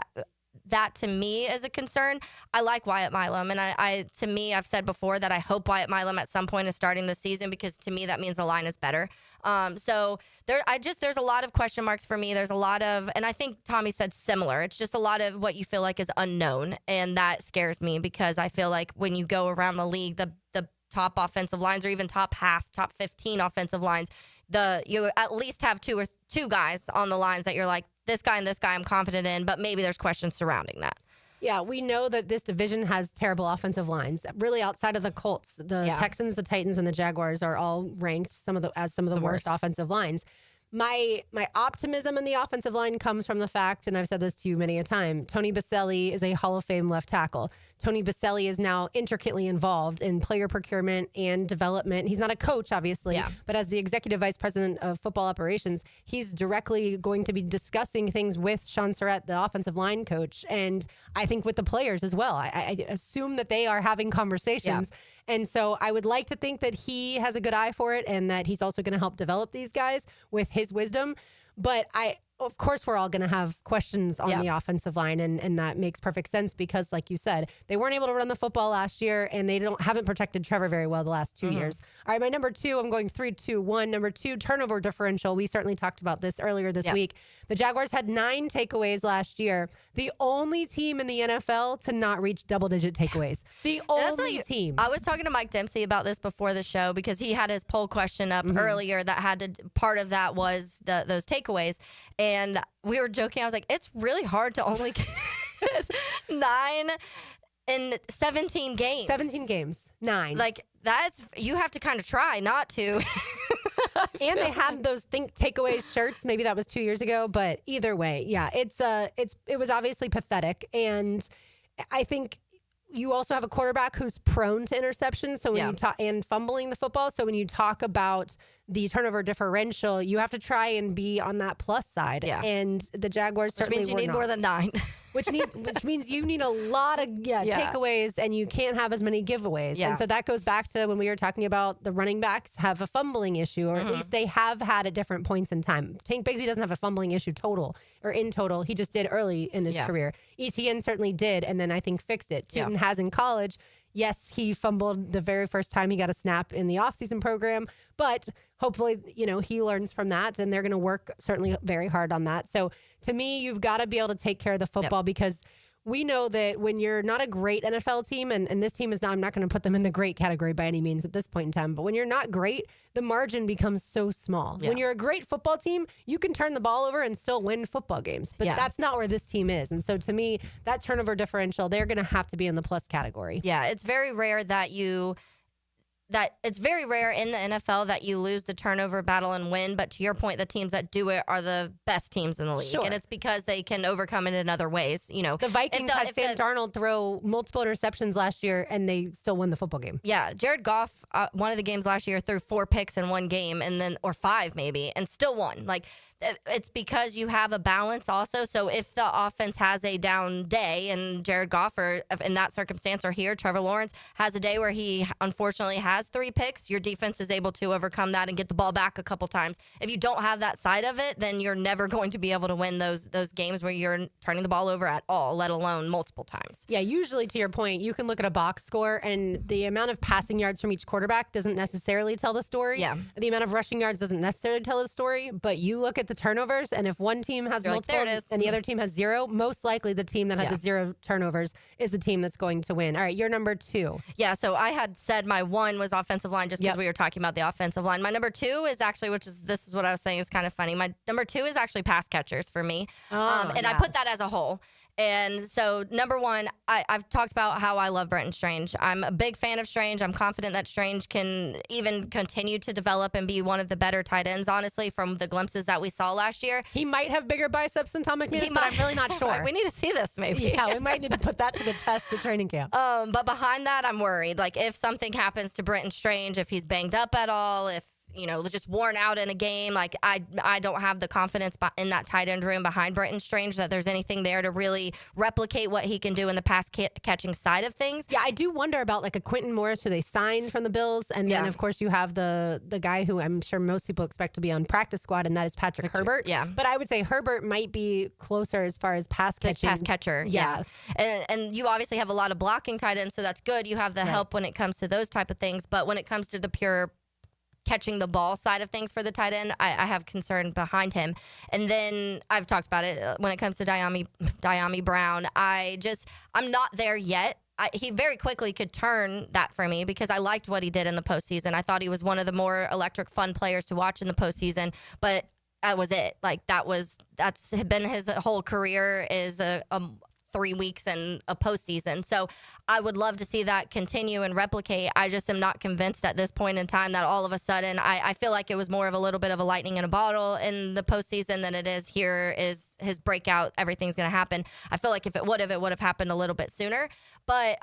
that to me is a concern. I like Wyatt Milam, and I've said before that I hope Wyatt Milam at some point is starting this season, because to me that means the line is better. So there's a lot of question marks for me. There's a lot of, and I think Tommy said similar. It's just a lot of what you feel like is unknown, and that scares me, because I feel like when you go around the league, the top offensive lines, or even top 15 offensive lines, you at least have two guys on the lines that you're like, this guy and this guy I'm confident in, but maybe there's questions surrounding that. Yeah, we know that this division has terrible offensive lines. Really, outside of the Colts, the Texans, the Titans, and the Jaguars are all ranked as some of the worst offensive lines. My optimism in the offensive line comes from the fact, and I've said this to you many a time, Tony Baselli is a Hall of Fame left tackle. Tony Baselli is now intricately involved in player procurement and development. He's not a coach, obviously, but as the executive vice president of football operations, he's directly going to be discussing things with Sean Surratt, the offensive line coach, and I think with the players as well. I assume that they are having conversations. And so I would like to think that he has a good eye for it, and that he's also going to help develop these guys with his wisdom. But of course, we're all going to have questions on the offensive line, and that makes perfect sense, because, like you said, they weren't able to run the football last year, and they haven't protected Trevor very well the last 2 years. All right, my number 2, I'm going 3, 2, 1. Number 2, turnover differential. We certainly talked about this earlier this week. The Jaguars had 9 takeaways last year. The only team in the NFL to not reach double-digit takeaways. The only team. I was talking to Mike Dempsey about this before the show, because he had his poll question up earlier that part of that was those takeaways. And we were joking. I was like, it's really hard to only get 9 in 17 games. 17 games. 9. Like, you have to kind of try not to. And they had those takeaway shirts. Maybe that was 2 years ago, but either way, it was obviously pathetic. And I think you also have a quarterback who's prone to interceptions. So when you and fumbling the football. So when you talk about the turnover differential, you have to try and be on that plus side. Yeah. And the Jaguars certainly means you need more than 9. Which means you need a lot of takeaways, and you can't have as many giveaways. Yeah. And so that goes back to when we were talking about the running backs have a fumbling issue, or at least they have had at different points in time. Tank Bigsby doesn't have a fumbling issue in total. He just did early in his career. ETN certainly did, and then I think fixed it. Tootin has in college. Yes, he fumbled the very first time he got a snap in the offseason program, but hopefully, he learns from that, and they're going to work certainly very hard on that. So to me, you've got to be able to take care of the football, because we know that when you're not a great NFL team, and this team is not, I'm not going to put them in the great category by any means at this point in time, but when you're not great, the margin becomes so small. Yeah. When you're a great football team, you can turn the ball over and still win football games. But that's not where this team is. And so to me, that turnover differential, they're going to have to be in the plus category. Yeah, it's very rare it's very rare in the NFL that you lose the turnover battle and win. But to your point, the teams that do it are the best teams in the league. Sure. And it's because they can overcome it in other ways. You know, The Vikings had Sam Darnold throw multiple interceptions last year, and they still won the football game. Yeah, Jared Goff, one of the games last year, threw 4 picks in one game, or 5 maybe, and still won. Like, it's because you have a balance also. So if the offense has a down day, and Jared Goff, or in that circumstance, or here, Trevor Lawrence has a day where he unfortunately has 3 picks, your defense is able to overcome that and get the ball back a couple times. If you don't have that side of it, then you're never going to be able to win those games where you're turning the ball over at all, let alone multiple times. Yeah, usually to your point, you can look at a box score, and the amount of passing yards from each quarterback doesn't necessarily tell the story. Yeah. The amount of rushing yards doesn't necessarily tell the story, but you look at the turnovers, and if one team has You're like, multiple there it is. and the other team has 0, most likely the team that had the 0 turnovers is the team that's going to win. All right, you're number 2. Yeah, so I had said my 1 was offensive line just because we were talking about the offensive line. My number 2 is actually, this is what I was saying is kind of funny. My number 2 is actually pass catchers for me. I put that as a whole. And so, number 1, I've talked about how I love Brenton Strange. I'm a big fan of Strange. I'm confident that Strange can even continue to develop and be one of the better tight ends, honestly, from the glimpses that we saw last year. He might have bigger biceps than Tom McManus, but I'm really not sure. We need to see this, maybe. Yeah, we might need to put that to the test at training camp. But behind that, I'm worried. Like, if something happens to Brenton Strange, if he's banged up at all, if just worn out in a game. Like, I don't have the confidence in that tight end room behind Brenton Strange that there's anything there to really replicate what he can do in the pass catching side of things. Yeah, I do wonder about like a Quentin Morris who they signed from the Bills. And then, of course, you have the guy who I'm sure most people expect to be on practice squad, and that is Patrick Herbert. Yeah. But I would say Herbert might be closer as far as pass catching. Pass catcher, yeah. And you obviously have a lot of blocking tight ends, so that's good. You have the help when it comes to those type of things. But when it comes to the pure catching the ball side of things for the tight end, I have concern behind him. And then I've talked about it when it comes to Diami Brown. I'm not there yet. He very quickly could turn that for me because I liked what he did in the postseason. I thought he was one of the more electric, fun players to watch in the postseason, but that was it. Like, that's been his whole career, is a 3 weeks and a postseason. So I would love to see that continue and replicate. I just am not convinced at this point in time that all of a sudden, I feel like it was more of a little bit of a lightning in a bottle in the postseason than it is here is his breakout. Everything's going to happen. I feel like if it would have happened a little bit sooner. But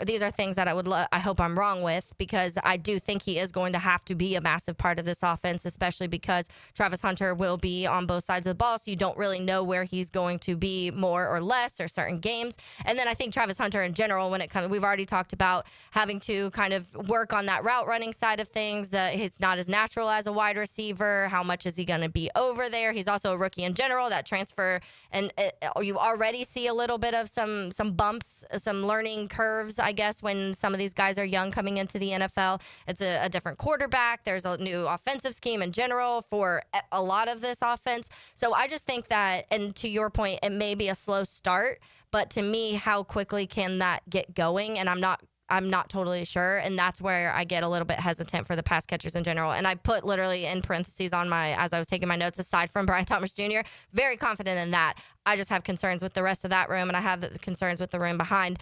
these are things that I hope I'm wrong with, because I do think he is going to have to be a massive part of this offense, especially because Travis Hunter will be on both sides of the ball. So you don't really know where he's going to be more or less, or certain games. And then I think Travis Hunter in general, when it comes, we've already talked about having to kind of work on that route running side of things, that he's not as natural as a wide receiver. How much is he going to be over there? He's also a rookie in general. That transfer, and you already see a little bit of some bumps, some learning curves, I guess, when some of these guys are young coming into the NFL. It's a different quarterback. There's a new offensive scheme in general for a lot of this offense. So I just think that, and to your point, it may be a slow start, but to me, how quickly can that get going? And I'm not totally sure, and that's where I get a little bit hesitant for the pass catchers in general. And I put literally in parentheses as I was taking my notes, aside from Brian Thomas Jr., very confident in that. I just have concerns with the rest of that room, and I have the concerns with the room behind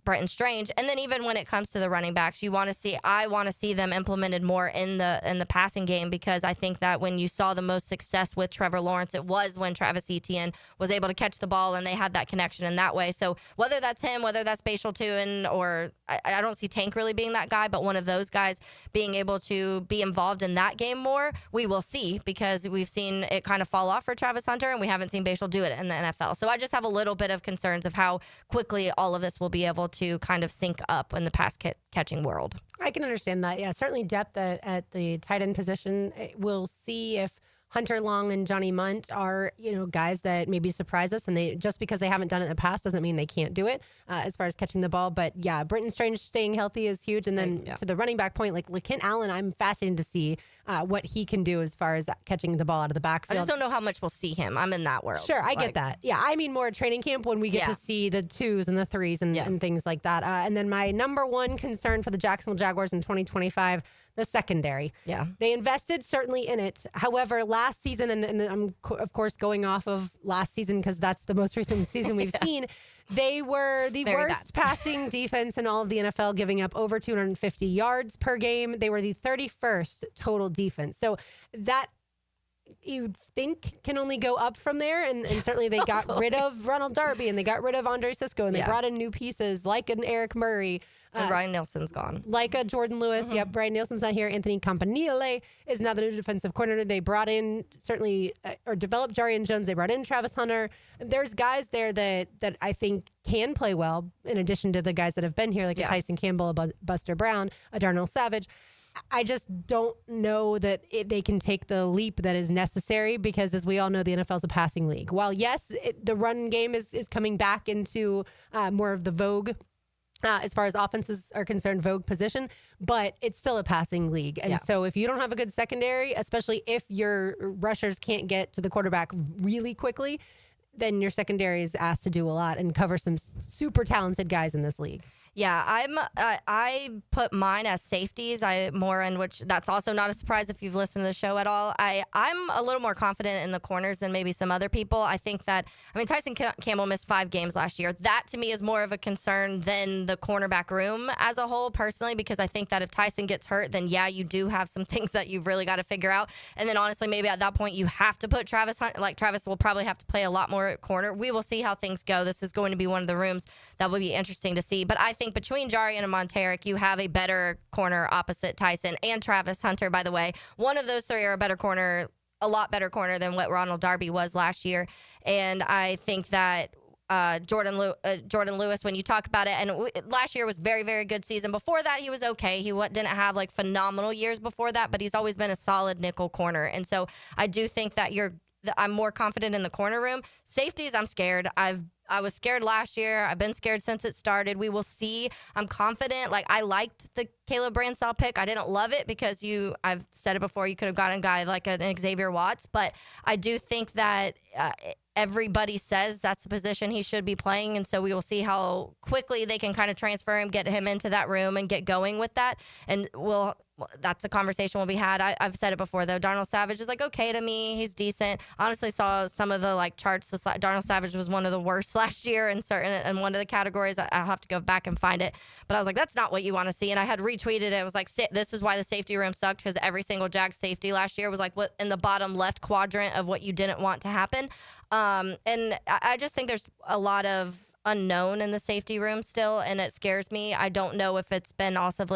Brenton Strange. And then even when it comes to the running backs, I want to see them implemented more in the passing game, because I think that when you saw the most success with Trevor Lawrence, it was when Travis Etienne was able to catch the ball and they had that connection in that way. So whether that's him, whether that's Bashal Tuin, or I don't see Tank really being that guy, but one of those guys being able to be involved in that game more, we will see, because we've seen it kind of fall off for Travis Hunter, and we haven't seen Bashal do it in the NFL. So I just have a little bit of concerns of how quickly all of this will be able to kind of sync up in the pass catching world. I can understand that. Yeah, certainly depth at the tight end position. We'll see if Hunter Long and Johnny Munt are, guys that maybe surprise us, and just because they haven't done it in the past doesn't mean they can't do it as far as catching the ball. But yeah, Britton Strange staying healthy is huge. And then to the running back point, like LaKent Allen, I'm fascinated to see what he can do as far as catching the ball out of the backfield. I just don't know how much we'll see him. I'm in that world. Sure, I get that. Yeah, I mean more training camp when we get to see the 2s and the 3s and things like that. And then my number one concern for the Jacksonville Jaguars in 2025, the secondary. Yeah. They invested certainly in it. However, last season, and I'm of course going off of last season because that's the most recent season we've seen, they were the worst passing defense in all of the NFL, giving up over 250 yards per game. They were the 31st total defense. So that you'd think can only go up from there. And certainly they got rid of Ronald Darby and they got rid of Andre Sisco and they brought in new pieces like an Eric Murray. And Brian Nielsen's gone. Like a Jordan Lewis. Yep, Brian Nielsen's not here. Anthony Campanile is now the new defensive coordinator. They brought in or developed Jarian Jones. They brought in Travis Hunter. There's guys there that I think can play well in addition to the guys that have been here, like a Tyson Campbell, a Buster Brown, a Darnell Savage. I just don't know that they can take the leap that is necessary because, as we all know, the NFL is a passing league. While, yes, the run game is coming back into more of the vogue as far as offenses are concerned, vogue position, but it's still a passing league. And so if you don't have a good secondary, especially if your rushers can't get to the quarterback really quickly, then your secondary is asked to do a lot and cover some super talented guys in this league. Yeah, I put mine as safeties. Which that's also not a surprise if you've listened to the show at all. I'm a little more confident in the corners than maybe some other people. I think that, Tyson Campbell missed 5 games last year. That to me is more of a concern than the cornerback room as a whole, personally, because I think that if Tyson gets hurt, then you do have some things that you've really got to figure out. And then honestly, maybe at that point you have to put Travis Hunt. Like Travis will probably have to play a lot more at corner. We will see how things go. This is going to be one of the rooms that will be interesting to see. But I think between Jarian and Monteric, you have a better corner opposite Tyson and Travis Hunter, by the way. One of those 3 are a lot better corner than what Ronald Darby was last year. And I think that Jordan Lewis, when you talk about it, and last year was very, very good season. Before that, he was okay. He didn't have phenomenal years before that, but he's always been a solid nickel corner. And so I do think that I'm more confident in the corner room. Safeties, I'm scared. I was scared last year. I've been scared since it started. We will see. I'm confident. I liked the Caleb Bransall pick. I didn't love it because I've said it before, you could have gotten a guy like an Xavier Watts, but I do think that everybody says that's the position he should be playing, and so we will see how quickly they can kind of transfer him, get him into that room, and get going with that. And that's a conversation will be had. I've said it before, though. Darnell Savage is okay to me. He's decent. Honestly, saw some of the charts. Darnell Savage was one of the worst last year in one of the categories. I'll have to go back and find it. But I was like, that's not what you want to see. And I had retweeted it. It was like, this is why the safety room sucked, because every single Jag safety last year was what in the bottom left quadrant of what you didn't want to happen. And I just think there's a lot of unknown in the safety room still, and it scares me. I don't know if it's been also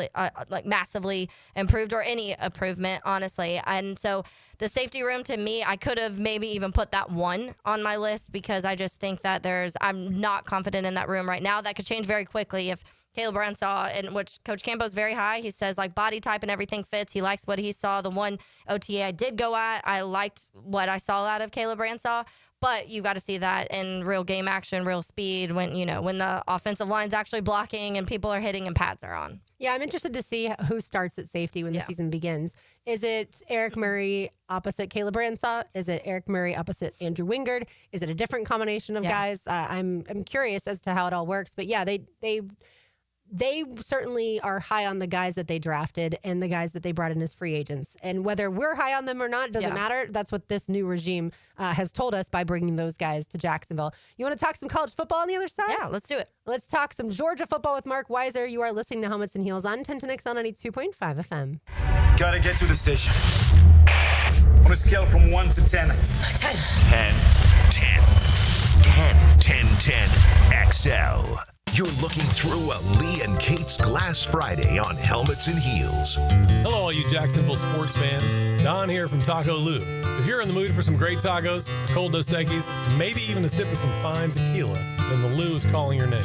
massively improved or any improvement, honestly. And so the safety room, to me, I could have maybe even put that 1 on my list, because I just think that I'm not confident in that room right now. That could change very quickly if Caleb Bransall, in which Coach Campbell's very high. He says body type and everything fits. He likes what he saw. The one OTA I did go at, I liked what I saw out of Caleb Bransall. But you got to see that in real game action, real speed, when the offensive line's actually blocking and people are hitting and pads are on. Yeah, I'm interested to see who starts at safety when the season begins. Is it Eric Murray opposite Caleb Bransall? Is it Eric Murray opposite Andrew Wingard? Is it a different combination of guys? I'm curious as to how it all works. But yeah, they certainly are high on the guys that they drafted and the guys that they brought in as free agents. And whether we're high on them or not, doesn't matter. That's what this new regime has told us by bringing those guys to Jacksonville. You want to talk some college football on the other side? Yeah, let's do it. Let's talk some Georgia football with Mark Weiser. You are listening to Helmets and Heels on Terminix on 92.5 FM. Gotta get to the station. On a scale from 1 to 10. 10. 10. 10. 10. 10. 10. XL. You're looking through a Lee and Kate's Glass Friday on Helmets and Heels. Hello, all you Jacksonville sports fans. Don here from Taco Lou. If you're in the mood for some great tacos, cold Dos Equis, and maybe even a sip of some fine tequila, then the Lou is calling your name.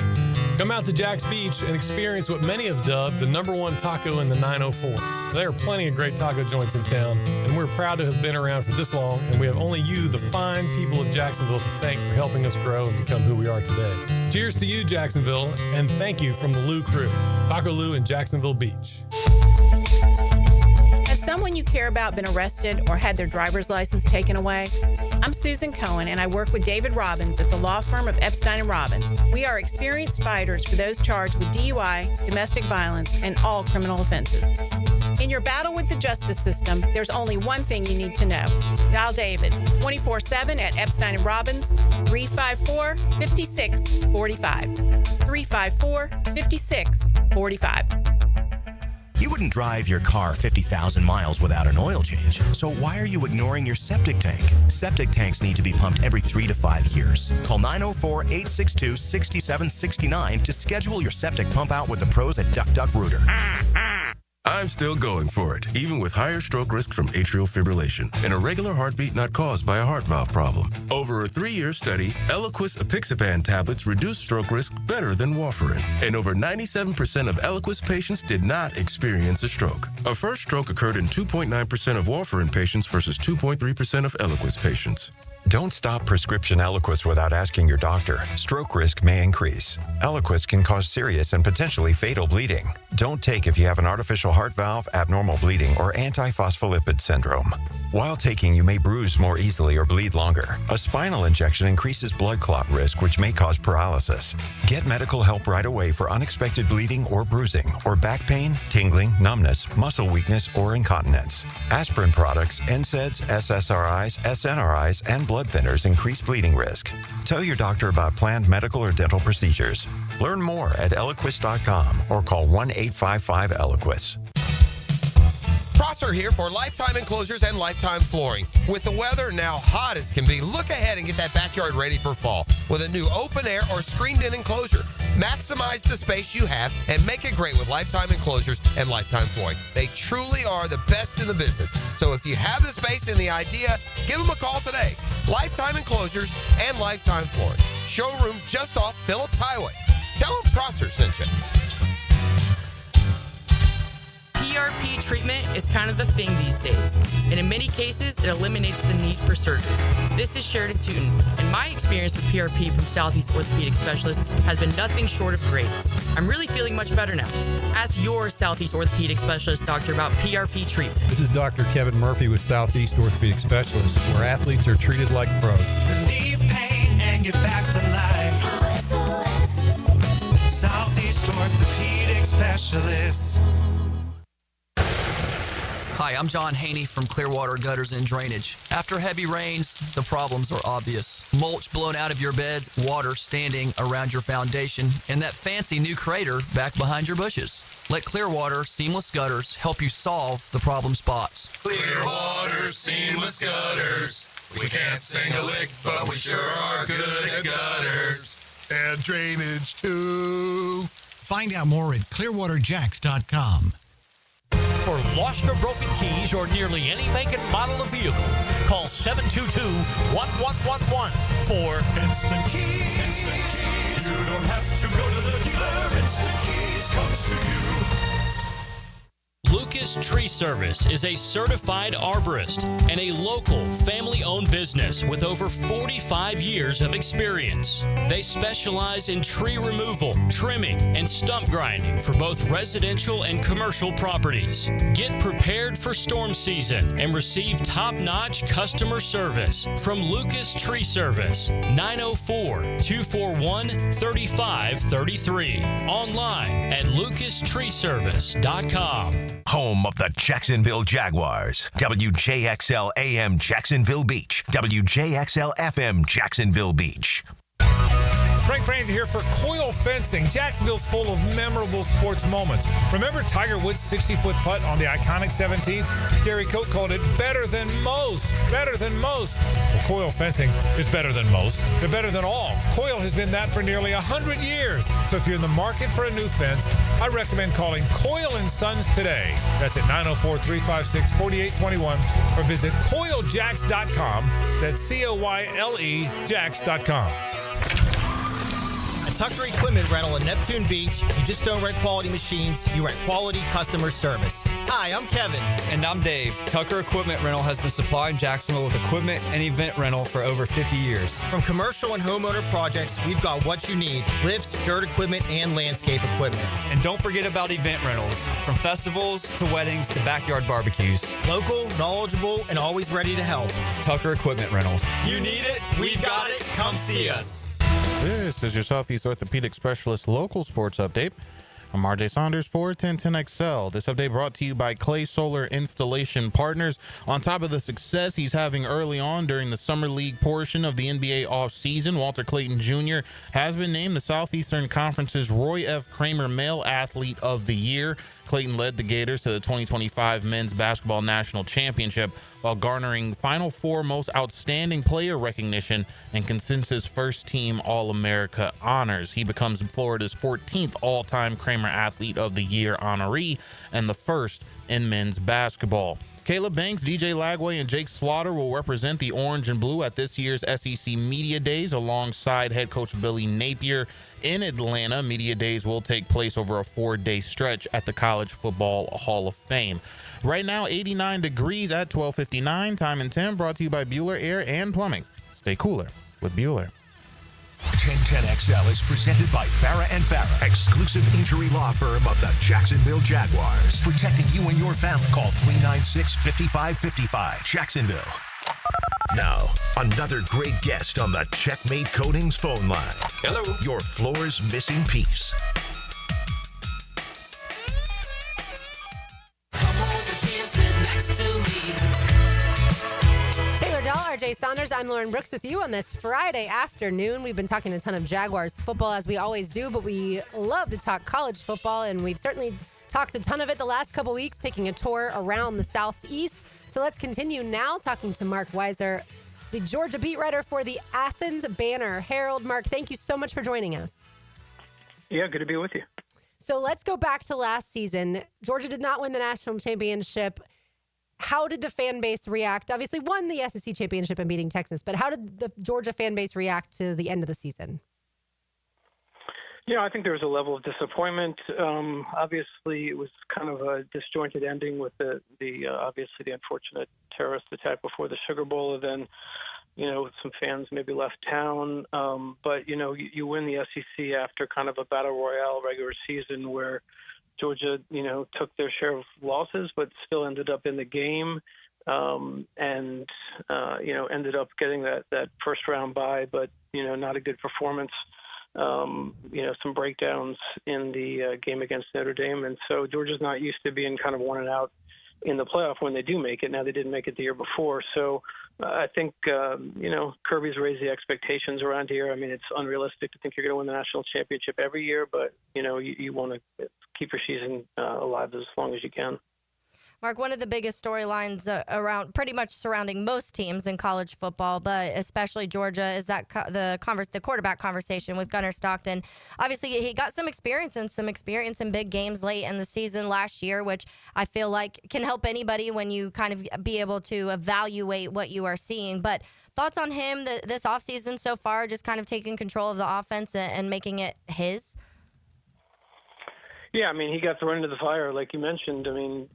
Come out to Jack's Beach and experience what many have dubbed the #1 taco in the 904. There are plenty of great taco joints in town, and we're proud to have been around for this long, and we have only you, the fine people of Jacksonville, to thank for helping us grow and become who we are today. Cheers to you, Jacksonville, and thank you from the Lou crew. Taco Lou in Jacksonville Beach. Has someone you care about been arrested or had their driver's license taken away? I'm Susan Cohen, and I work with David Robbins at the law firm of Epstein & Robbins. We are experienced fighters for those charged with DUI, domestic violence, and all criminal offenses. In your battle with the justice system, there's only one thing you need to know. Dial David 24/7 at Epstein & Robbins, 354-5645. 354-5645. You wouldn't drive your car 50,000 miles without an oil change. So why are you ignoring your septic tank? Septic tanks need to be pumped every 3 to 5 years. Call 904-862-6769 to schedule your septic pump out with the pros at Duck Duck Rooter. I'm still going for it, even with higher stroke risk from atrial fibrillation, an irregular heartbeat not caused by a heart valve problem. Over a 3-year study, Eliquis apixaban tablets reduce stroke risk better than warfarin, and over 97% of Eliquis patients did not experience a stroke. A first stroke occurred in 2.9% of warfarin patients versus 2.3% of Eliquis patients. Don't stop prescription Eliquis without asking your doctor. Stroke risk may increase. Eliquis can cause serious and potentially fatal bleeding. Don't take if you have an artificial heart valve, abnormal bleeding, or antiphospholipid syndrome. While taking, you may bruise more easily or bleed longer. A spinal injection increases blood clot risk, which may cause paralysis. Get medical help right away for unexpected bleeding or bruising, or back pain, tingling, numbness, muscle weakness, or incontinence. Aspirin products, NSAIDs, SSRIs, SNRIs, and blood thinners increase bleeding risk. Tell your doctor about planned medical or dental procedures. Learn more at Eliquis.com or call 1-855-ELIQUIS. Prosser here for Lifetime Enclosures and Lifetime Flooring. With the weather now hot as can be, look ahead and get that backyard ready for fall with a new open air or screened-in enclosure. Maximize the space you have and make it great with Lifetime Enclosures and Lifetime Flooring. They truly are the best in the business. So if you have the space and the idea, give them a call today. Lifetime Enclosures and Lifetime Flooring. Showroom just off Phillips Highway. Tell them Prosser sent you. PRP treatment is kind of the thing these days, and in many cases, it eliminates the need for surgery. This is Sheridan Tootin, and my experience with PRP from Southeast Orthopedic Specialist has been nothing short of great. I'm really feeling much better now. Ask your Southeast Orthopedic Specialist doctor about PRP treatment. This is Dr. Kevin Murphy with Southeast Orthopedic Specialists, where athletes are treated like pros. Relieve pain and get back to life. Southeast Orthopedic Specialists. Hi, I'm John Haney from Clearwater Gutters and Drainage. After heavy rains, the problems are obvious. Mulch blown out of your beds, water standing around your foundation, and that fancy new crater back behind your bushes. Let Clearwater Seamless Gutters help you solve the problem spots. Clearwater Seamless Gutters. We can't sing a lick, but we sure are good at gutters. And drainage, too. Find out more at clearwaterjacks.com. For lost or broken keys or nearly any make and model of vehicle, call 722-1111 for Instant Keys. Instant Keys. You don't have to go to the dealer. Instant Keys comes to you. Lucas Tree Service is a certified arborist and a local family-owned business with over 45 years of experience. They specialize in tree removal, trimming, and stump grinding for both residential and commercial properties. Get prepared for storm season and receive top-notch customer service from Lucas Tree Service, 904-241-3533. Online at lucastreeservice.com. Home of the Jacksonville Jaguars. WJXL AM Jacksonville Beach. WJXL FM Jacksonville Beach. Frank Franzi here for Coil Fencing. Jacksonville's full of memorable sports moments. Remember Tiger Woods' 60-foot putt on the iconic 17th? Gary Coate called it better than most. Better than most. Well, Coil Fencing is better than most. They're better than all. Coil has been that for nearly 100 years. So if you're in the market for a new fence, I recommend calling Coil & Sons today. That's at 904-356-4821 or visit coiljacks.com. That's COYLE Jacks.com. At Tucker Equipment Rental in Neptune Beach, you just don't rent quality machines, you rent quality customer service. Hi, I'm Kevin. And I'm Dave. Tucker Equipment Rental has been supplying Jacksonville with equipment and event rental for over 50 years. From commercial and homeowner projects, we've got what you need: lifts, dirt equipment, and landscape equipment. And don't forget about event rentals, from festivals to weddings to backyard barbecues. Local, knowledgeable, and always ready to help. Tucker Equipment Rentals. You need it, we've got it, come see us. This is your Southeast Orthopedic Specialist local sports update. I'm RJ Saunders for 1010XL. This update brought to you by Clay Solar Installation Partners. On top of the success he's having early on during the Summer League portion of the NBA offseason, Walter Clayton Jr. has been named the Southeastern Conference's Roy F. Kramer Male Athlete of the Year. Clayton led the Gators to the 2025 Men's Basketball National Championship while garnering Final Four Most Outstanding Player recognition and consensus First Team All-America honors. He becomes Florida's 14th all-time Kramer Athlete of the Year honoree and the first in men's basketball. Caleb Banks, DJ Lagway, and Jake Slaughter will represent the Orange and Blue at this year's SEC Media Days alongside head coach Billy Napier in Atlanta. Media Days will take place over a 4-day stretch at the College Football Hall of Fame. Right now, 89 degrees at 12:59. Time and 10 brought to you by Bueller Air and Plumbing. Stay cooler with Bueller. 1010XL is presented by Farah & Farah, exclusive injury law firm of the Jacksonville Jaguars. Protecting you and your family. Call 396-5555. Jacksonville. Now, another great guest on the Checkmate Coatings phone line. Hello. Your floor's missing piece. Come over here and sit next to me. Taylor Dahl, RJ Saunders. I'm Lauren Brooks with you on this Friday afternoon. We've been talking a ton of Jaguars football as we always do, but we love to talk college football, and we've certainly talked a ton of it the last couple weeks, taking a tour around the Southeast. So let's continue now talking to Mark Weiser, the Georgia beat writer for the Athens Banner Herald. Mark, thank you so much for joining us. Yeah, good to be with you. So let's go back to last season. Georgia did not win the national championship. How did the fan base react? Obviously won the SEC championship and beating Texas, but how did the Georgia fan base react to the end of the season? Yeah, I think there was a level of disappointment. Obviously, it was kind of a disjointed ending with the obviously the unfortunate terrorist attack before the Sugar Bowl, and then, some fans maybe left town. But, you win the SEC after kind of a battle royale regular season where Georgia, took their share of losses, but still ended up in the game, and ended up getting that first round bye, but, not a good performance. Some breakdowns in the game against Notre Dame. And so Georgia's not used to being kind of one and out in the playoff when they do make it. Now, they didn't make it the year before. So I think, Kirby's raised the expectations around here. I mean, it's unrealistic to think you're going to win the national championship every year, but, you want to keep your season alive as long as you can. Mark, one of the biggest storylines around pretty much surrounding most teams in college football, but especially Georgia, is that the quarterback conversation with Gunnar Stockton. Obviously, he got some experience in big games late in the season last year, which I feel like can help anybody when you kind of be able to evaluate what you are seeing. But thoughts on him this offseason so far, just kind of taking control of the offense and making it his? Yeah, I mean, he got thrown into the fire, like you mentioned. I mean,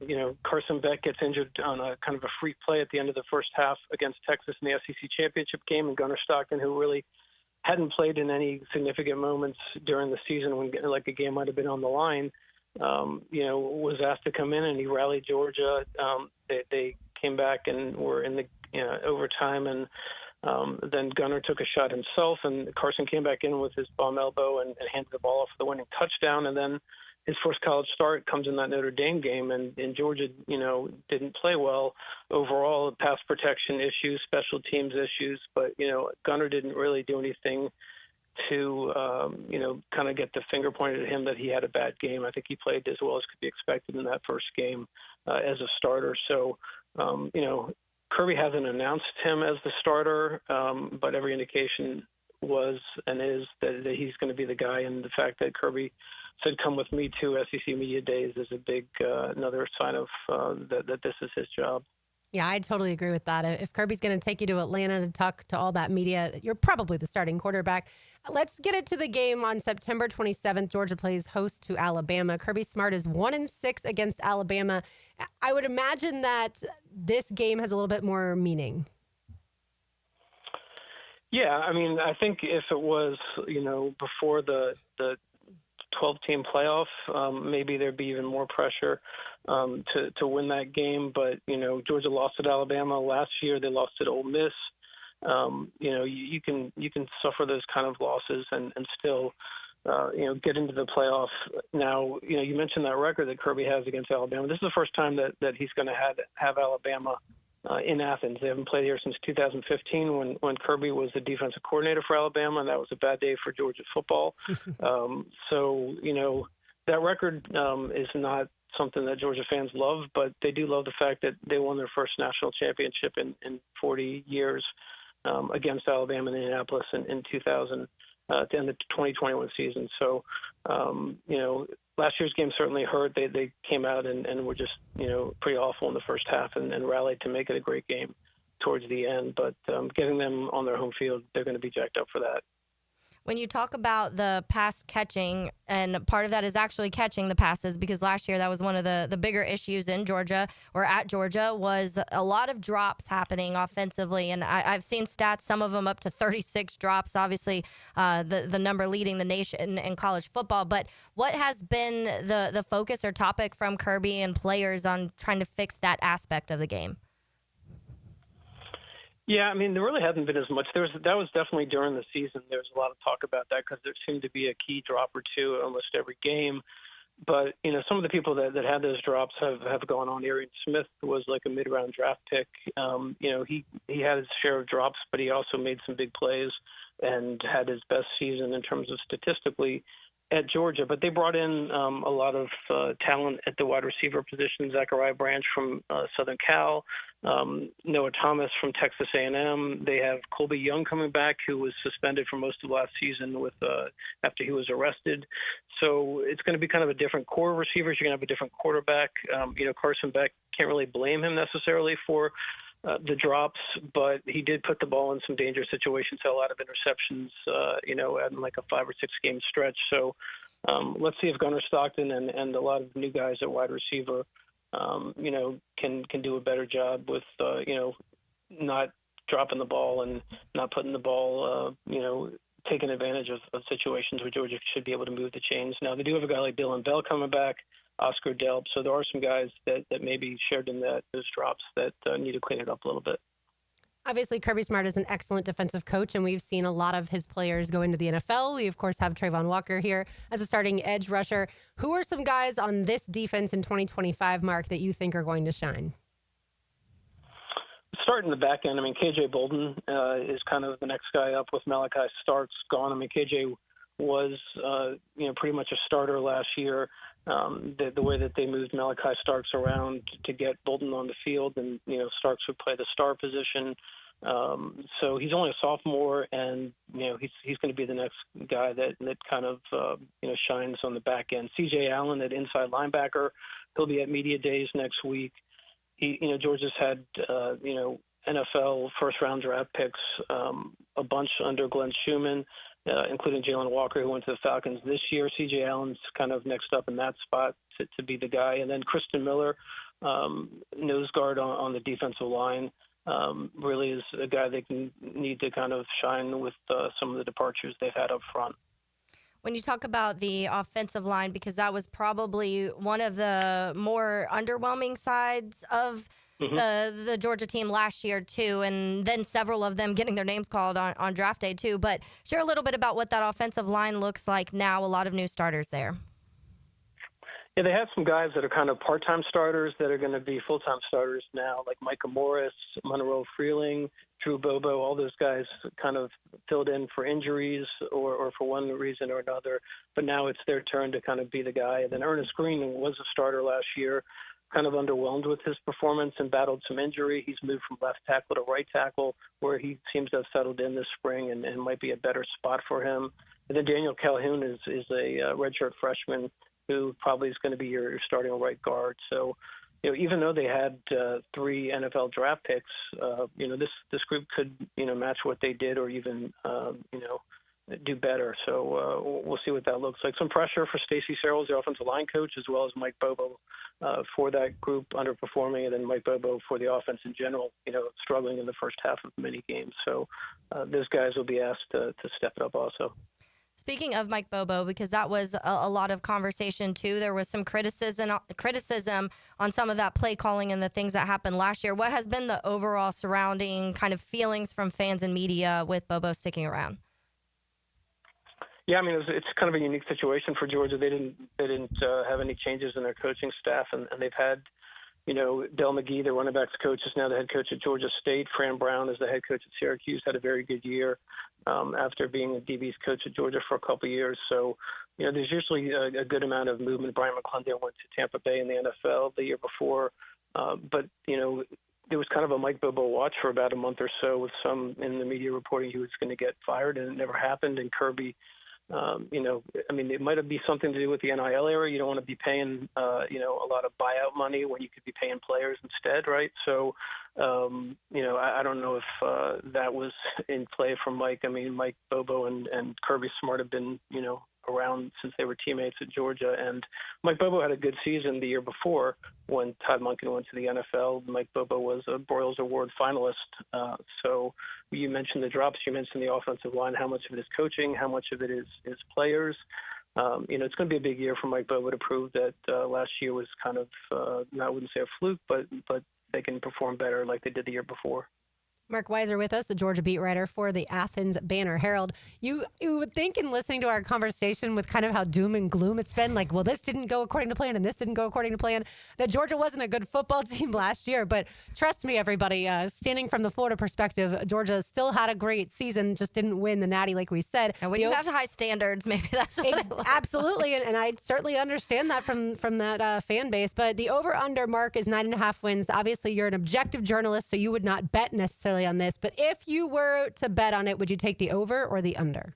Carson Beck gets injured on a kind of a freak play at the end of the first half against Texas in the SEC championship game, and Gunnar Stockton, who really hadn't played in any significant moments during the season when like a game might have been on the line, was asked to come in, and he rallied Georgia. They came back and were in the overtime, and then Gunnar took a shot himself, and Carson came back in with his bum elbow and handed the ball off for the winning touchdown, and then his first college start comes in that Notre Dame game, and Georgia, didn't play well overall. Pass protection issues, special teams issues, but Gunnar didn't really do anything to kind of get the finger pointed at him that he had a bad game. I think he played as well as could be expected in that first game as a starter. So Kirby hasn't announced him as the starter, but every indication was and is that he's going to be the guy, and the fact that Kirby said, "Come with me to SEC Media Days," is a big another sign of that this is his job. Yeah, I totally agree with that. If Kirby's going to take you to Atlanta to talk to all that media, you're probably the starting quarterback. Let's get it to the game on September 27th. Georgia plays host to Alabama. Kirby Smart is 1-6 against Alabama. I would imagine that this game has a little bit more meaning. Yeah, I mean, I think if it was, before the 12-team playoff, maybe there'd be even more pressure to win that game. But, Georgia lost at Alabama last year. They lost at Ole Miss. You can suffer those kind of losses and still, get into the playoff. Now, you mentioned that record that Kirby has against Alabama. This is the first time that he's going to have Alabama in Athens. They haven't played here since 2015 when Kirby was the defensive coordinator for Alabama, and that was a bad day for Georgia football. That record is not something that Georgia fans love, but they do love the fact that they won their first national championship in 40 years against Alabama in Indianapolis in 2000 at the end of the 2021 season. So, last year's game certainly hurt. They came out and were just, pretty awful in the first half and rallied to make it a great game towards the end. But getting them on their home field, they're going to be jacked up for that. When you talk about the pass catching, and part of that is actually catching the passes, because last year that was one of the bigger issues in Georgia or at Georgia, was a lot of drops happening offensively. And I've seen stats, some of them up to 36 drops, obviously the number leading the nation in college football. But what has been the focus or topic from Kirby and players on trying to fix that aspect of the game? Yeah, I mean, there really hasn't been as much. That was definitely during the season. There was a lot of talk about that because there seemed to be a key drop or two almost every game. But, some of the people that had those drops have gone on. Arian Smith was like a mid-round draft pick. He had his share of drops, but he also made some big plays and had his best season in terms of statistically at Georgia. But they brought in a lot of talent at the wide receiver position. Zachariah Branch from Southern Cal, Noah Thomas from Texas A&M. They have Colby Young coming back, who was suspended for most of last season after he was arrested. So it's going to be kind of a different core of receivers. You're going to have a different quarterback. Carson Beck, can't really blame him necessarily for the drops, but he did put the ball in some dangerous situations, had a lot of interceptions, in like a 5 or 6 game stretch. So let's see if Gunnar Stockton and a lot of new guys at wide receiver, can do a better job with, not dropping the ball and not putting the ball, taking advantage of situations where Georgia should be able to move the chains. Now, they do have a guy like Dylan Bell coming back, Oscar Delp. So there are some guys that maybe shared in those drops that need to clean it up a little bit. Obviously, Kirby Smart is an excellent defensive coach, and we've seen a lot of his players go into the NFL. We, of course, have Trayvon Walker here as a starting edge rusher. Who are some guys on this defense in 2025, Mark, that you think are going to shine? Starting the back end, I mean, KJ Bolden is kind of the next guy up with Malachi Starks gone. I mean, KJ was, pretty much a starter last year. The way that they moved Malachi Starks around to get Bolden on the field, and Starks would play the star position. So he's only a sophomore, and he's going to be the next guy that kind of shines on the back end. C.J. Allen at inside linebacker, he'll be at media days next week. Georgia's had NFL first round draft picks a bunch under Glenn Schumann, including Jalen Walker, who went to the Falcons this year. C.J. Allen's kind of next up in that spot to be the guy. And then Kristen Miller, nose guard on the defensive line, really is a guy they can need to kind of shine with some of the departures they've had up front. When you talk about the offensive line, because that was probably one of the more underwhelming sides of the Georgia team last year, too, and then several of them getting their names called on draft day, too. But share a little bit about what that offensive line looks like now, a lot of new starters there. Yeah, they have some guys that are kind of part-time starters that are going to be full-time starters now, like Micah Morris, Monroe Freeling, Drew Bobo. All those guys kind of filled in for injuries or for one reason or another. But now it's their turn to kind of be the guy. And then Ernest Green was a starter last year, kind of underwhelmed with his performance and battled some injury. He's moved from left tackle to right tackle, where he seems to have settled in this spring and might be a better spot for him. And then Daniel Calhoun is a redshirt freshman who probably is going to be your starting right guard. So, even though they had 3 NFL draft picks, this group could, match what they did or even, do better. So we'll see what that looks like. Some pressure for Stacey Searles, the offensive line coach, as well as Mike Bobo for that group underperforming, and then Mike Bobo for the offense in general, struggling in the first half of many games. So those guys will be asked to step it up also. Speaking of Mike Bobo, because that was a lot of conversation too, there was some criticism on some of that play calling and the things that happened last year. What has been the overall surrounding kind of feelings from fans and media with Bobo sticking around? Yeah, I mean, it's kind of a unique situation for Georgia. They didn't have any changes in their coaching staff, and they've had, Del McGee, the running backs coach, is now the head coach at Georgia State. Fran Brown is the head coach at Syracuse, had a very good year after being a DB's coach at Georgia for a couple of years. So, there's usually a good amount of movement. Brian McClendon went to Tampa Bay in the NFL the year before. But there was kind of a Mike Bobo watch for about a month or so, with some in the media reporting he was going to get fired, and it never happened. And Kirby, it might be something to do with the NIL era. You don't want to be paying, a lot of buyout money when you could be paying players instead, right? So, I don't know if that was in play for Mike. I mean, Mike Bobo and Kirby Smart have been, around since they were teammates at Georgia. And Mike Bobo had a good season the year before when Todd Monken went to the NFL. Mike Bobo was a Broyles Award finalist. So you mentioned the drops, you mentioned the offensive line. How much of it is coaching? How much of it is players? It's going to be a big year for Mike Bobo to prove that last year was kind of, I wouldn't say a fluke, but they can perform better like they did the year before. Mark Weiser with us, the Georgia beat writer for the Athens Banner Herald. You would think in listening to our conversation with kind of how doom and gloom it's been, like, well, this didn't go according to plan and this didn't go according to plan, that Georgia wasn't a good football team last year. But trust me, everybody, standing from the Florida perspective, Georgia still had a great season, just didn't win the Natty like we said. And when you have high standards, maybe that's what it looks absolutely, and I certainly understand that from that fan base. But the over-under mark is 9.5 wins. Obviously, you're an objective journalist, so you would not bet necessarily on this, but if you were to bet on it, would you take the over or the under?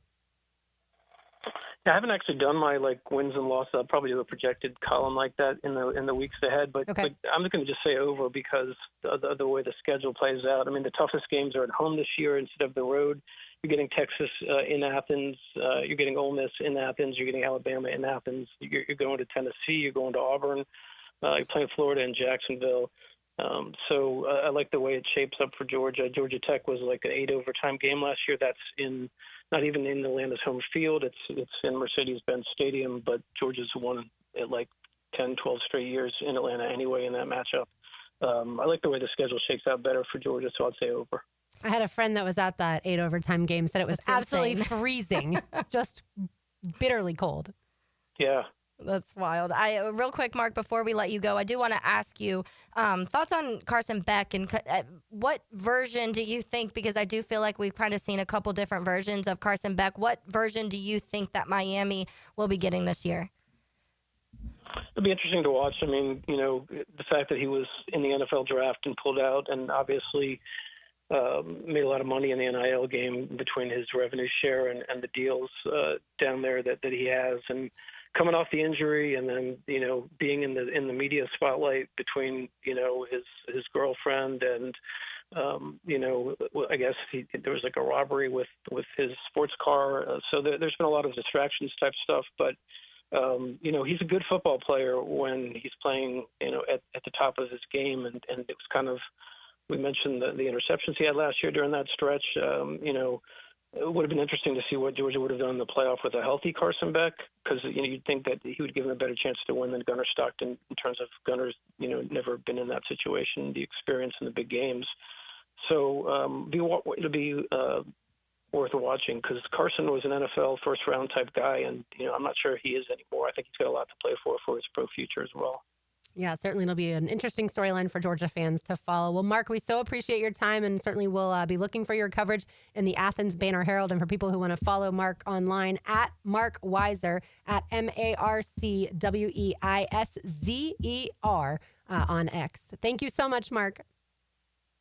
I haven't actually done my wins and losses. I'll probably do a projected column like that in the weeks ahead. But, okay. but I'm going to just say over because of the way the schedule plays out. I mean, the toughest games are at home this year instead of the road. You're getting Texas in Athens. You're getting Ole Miss in Athens. You're getting Alabama in Athens. You're going to Tennessee. You're going to Auburn. You're playing Florida and Jacksonville. So I like the way it shapes up for Georgia. Georgia Tech was like an 8 overtime game last year. That's not even in Atlanta's home field. It's in Mercedes-Benz Stadium, but Georgia's won it 10, 12 straight years in Atlanta anyway in that matchup. I like the way the schedule shakes out better for Georgia, so I'd say over. I had a friend that was at that 8 overtime game, said it was absolutely freezing, just bitterly cold. Yeah. That's wild. Real quick, Mark, before we let you go, I do want to ask you thoughts on Carson Beck and what version do you think, because I do feel like we've kind of seen a couple different versions of Carson Beck. What version do you think that Miami will be getting this year? It'll be interesting to watch. I mean, the fact that he was in the NFL draft and pulled out and obviously made a lot of money in the NIL game between his revenue share and the deals down there that he has, and coming off the injury and then, being in the media spotlight between, his girlfriend and, I guess there was a robbery with his sports car. So there's been a lot of distractions type stuff, but, he's a good football player when he's playing, at the top of his game. And it was kind of, we mentioned the interceptions he had last year during that stretch. It would have been interesting to see what Georgia would have done in the playoff with a healthy Carson Beck, because you'd think that he would give him a better chance to win than Gunnar Stockton in terms of Gunner's never been in that situation, the experience in the big games. So it'll be worth watching, because Carson was an NFL first round type guy, and I'm not sure he is anymore. I think he's got a lot to play for his pro future as well. Yeah, certainly it'll be an interesting storyline for Georgia fans to follow. Well, Mark, we so appreciate your time, and certainly we'll be looking for your coverage in the Athens Banner Herald. And for people who want to follow Mark online, at Mark Weiser, at MarkWeiser on X. Thank you so much, Mark.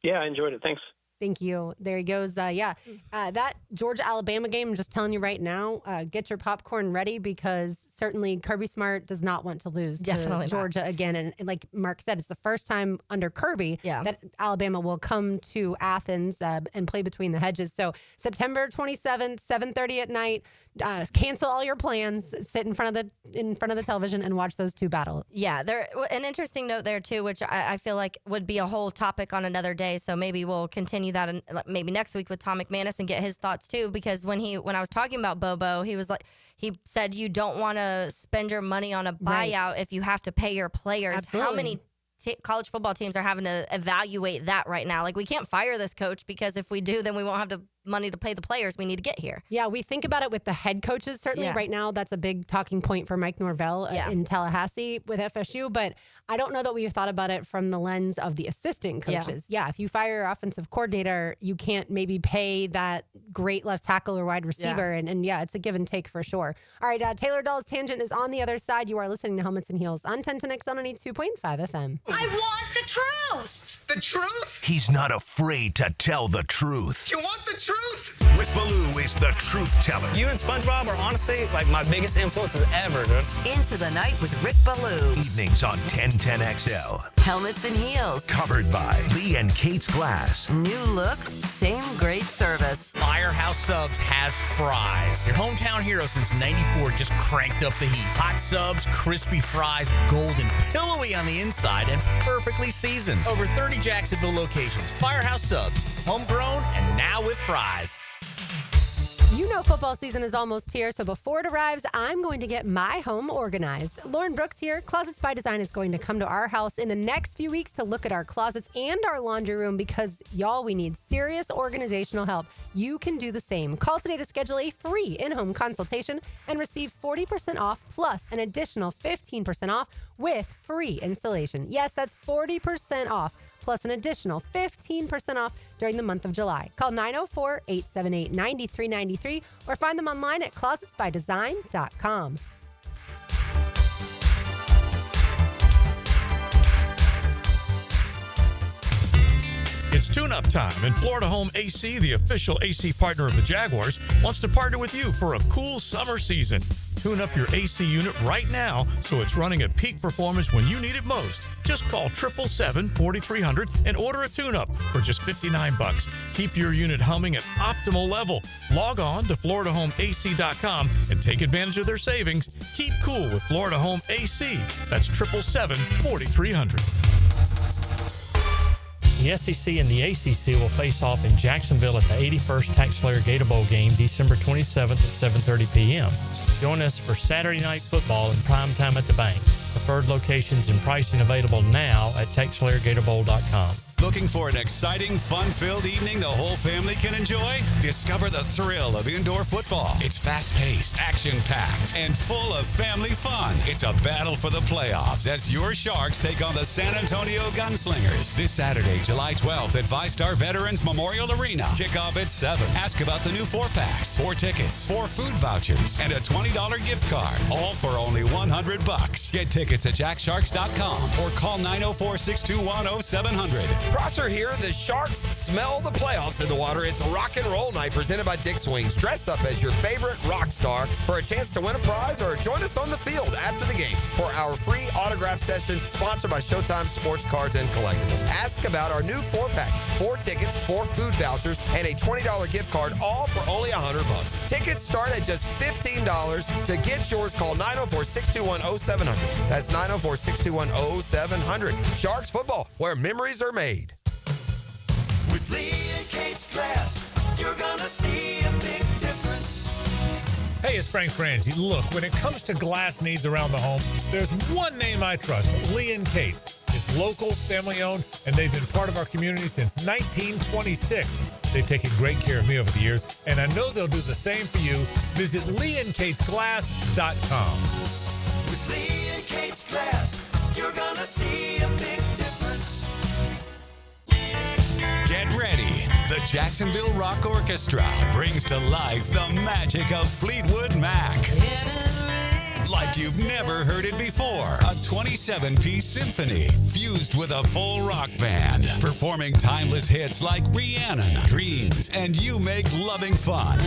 Yeah, I enjoyed it. Thanks. Thank you. There he goes. That Georgia-Alabama game, I'm just telling you right now, get your popcorn ready because certainly Kirby Smart does not want to lose to Georgia again. And like Mark said, it's the first time under Kirby that Alabama will come to Athens and play between the hedges. So September 27th, 7:30 at night, cancel all your plans, sit in front of the television and watch those two battle. Yeah, an interesting note there too, which I feel like would be a whole topic on another day. So maybe we'll continue that maybe next week with Tom McManus and get his thoughts too. Because when I was talking about Bobo, he said you don't want to spend your money on a buyout if you have to pay your players. Absolutely. How many college football teams are having to evaluate that right now? Like, we can't fire this coach because if we do, then we won't have the money to pay the players we need to get here. Yeah, we think about it with the head coaches. Certainly right now, that's a big talking point for Mike Norvell in Tallahassee with FSU. But I don't know that we've thought about it from the lens of the assistant coaches. Yeah, if you fire your offensive coordinator, you can't maybe pay that great left tackle or wide receiver. And it's a give and take for sure. All right, Taylor Dahl's Tangent is on the other side. You are listening to Helmets and Heels on 1010X on 2.5 FM. I want the truth. The truth? He's not afraid to tell the truth. You want the truth? Rick Ballou is the truth teller. You and SpongeBob are honestly like my biggest influences ever, dude. Into the Night with Rick Ballou. Evenings on 1010XL. Helmets and Heels. Covered by Lee and Kate's Glass. New look, same great service. Firehouse Subs has fries. Your hometown hero since '94 just cranked up the heat. Hot subs, crispy fries, golden, pillowy on the inside, and perfectly seasoned. Over 30 Jacksonville locations. Firehouse Subs, homegrown and now with fries. You know football season is almost here, so before it arrives, I'm going to get my home organized. Lauren Brooks here. Closets by Design is going to come to our house in the next few weeks to look at our closets and our laundry room because, y'all, we need serious organizational help. You can do the same. Call today to schedule a free in-home consultation and receive 40% off plus an additional 15% off with free installation. Yes, that's 40% off plus an additional 15% off during the month of July. Call 904-878-9393 or find them online at closetsbydesign.com. It's tune-up time, and Florida Home AC, the official AC partner of the Jaguars, wants to partner with you for a cool summer season. Tune up your AC unit right now so it's running at peak performance when you need it most. Just call 777-4300 and order a tune-up for just $59. Keep your unit humming at optimal level. Log on to FloridaHomeAC.com and take advantage of their savings. Keep cool with Florida Home AC. That's 777-4300. The SEC and the ACC will face off in Jacksonville at the 81st TaxSlayer Gator Bowl game December 27th at 7:30 p.m. Join us for Saturday Night Football in prime time at the bank. Preferred locations and pricing available now at TaxSlayerGatorBowl.com. Looking for an exciting, fun-filled evening the whole family can enjoy? Discover the thrill of indoor football. It's fast-paced, action-packed, and full of family fun. It's a battle for the playoffs as your Sharks take on the San Antonio Gunslingers. This Saturday, July 12th at VyStar Veterans Memorial Arena. Kickoff at 7. Ask about the new 4-packs, 4 tickets, 4 food vouchers, and a $20 gift card. All for only $100. Get tickets at JackSharks.com or call 904-621-0700. Prosser here. The Sharks smell the playoffs in the water. It's Rock and Roll Night presented by Dick's Wings. Dress up as your favorite rock star for a chance to win a prize or join us on the field after the game for our free autograph session sponsored by Showtime Sports Cards and Collectibles. Ask about our new 4-pack, 4 tickets, 4 food vouchers, and a $20 gift card, all for only $100. Tickets start at just $15. To get yours, call 904-621-0700. That's 904-621-0700. Sharks football, where memories are made. With Lee and Kate's Glass, you're gonna see a big difference. Hey, it's Frank Frangie. Look, when it comes to glass needs around the home, there's one name I trust, Lee and Kate's. It's local, family-owned, and they've been part of our community since 1926. They've taken great care of me over the years, and I know they'll do the same for you. Visit LeeandKatesGlass.com. With Lee and Kate's Glass, you're gonna see a big difference. Get ready. The Jacksonville Rock Orchestra brings to life the magic of Fleetwood Mac. like you've never heard it before. A 27-piece symphony fused with a full rock band, performing timeless hits like Rhiannon, Dreams, and You Make Loving Fun.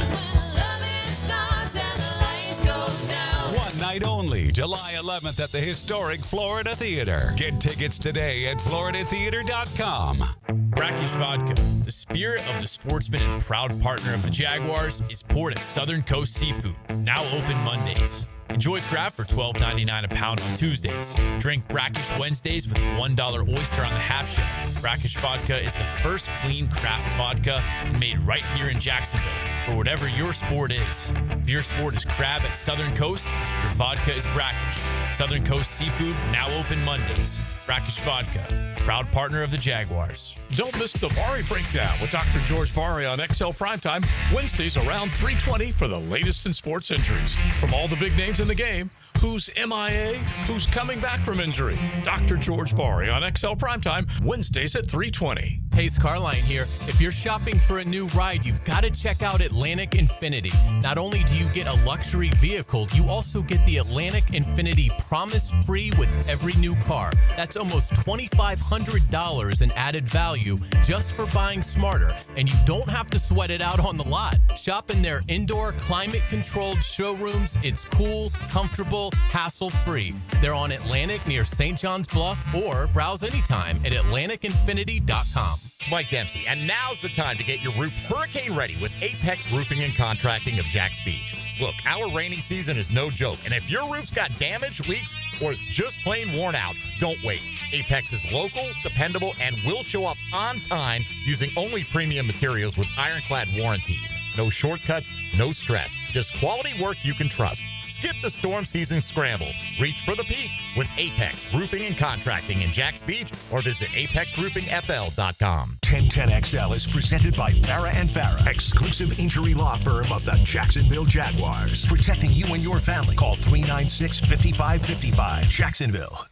One night only, July 11th at the historic Florida Theater. Get tickets today at floridatheater.com. Brackish Vodka, the spirit of the sportsman and proud partner of the Jaguars, is poured at Southern Coast Seafood, now open Mondays. Enjoy craft for $12.99 a pound on Tuesdays. Drink Brackish Wednesdays with $1 oyster on the half shell. Brackish Vodka is the first clean craft vodka made right here in Jacksonville for whatever your sport is. If your sport is crab at Southern Coast, your vodka is Brackish. Southern Coast Seafood, now open Mondays. Brackish Vodka, proud partner of the Jaguars. Don't miss the Bari Breakdown with Dr. George Bari on XL Primetime, Wednesdays around 3:20 for the latest in sports injuries. From all the big names in the game, who's MIA, who's coming back from injury. Dr. George Bari on XL Primetime, Wednesdays at 3:20. Hey, it's Carline here. If you're shopping for a new ride, you've got to check out Atlantic Infinity. Not only do you get a luxury vehicle, you also get the Atlantic Infinity Promise Free with every new car. That's almost $2,500 in added value just for buying smarter, and you don't have to sweat it out on the lot. Shop in their indoor climate-controlled showrooms. It's cool, comfortable, hassle-free. They're on Atlantic near St. John's Bluff, or browse anytime at atlanticinfinity.com. It's Mike Dempsey, and now's the time to get your roof hurricane ready with Apex Roofing and Contracting of Jacks Beach. Look, our rainy season is no joke, and if your roof's got damage, leaks, or it's just plain worn out, don't wait. Apex is local, dependable, and will show up on time using only premium materials with ironclad warranties. No shortcuts, no stress, just quality work you can trust. Skip the storm season scramble. Reach for the peak with Apex Roofing and Contracting in Jacks Beach, or visit apexroofingfl.com. 1010XL is presented by Farah & Farah, exclusive injury law firm of the Jacksonville Jaguars. Protecting you and your family. Call 396-5555. Jacksonville.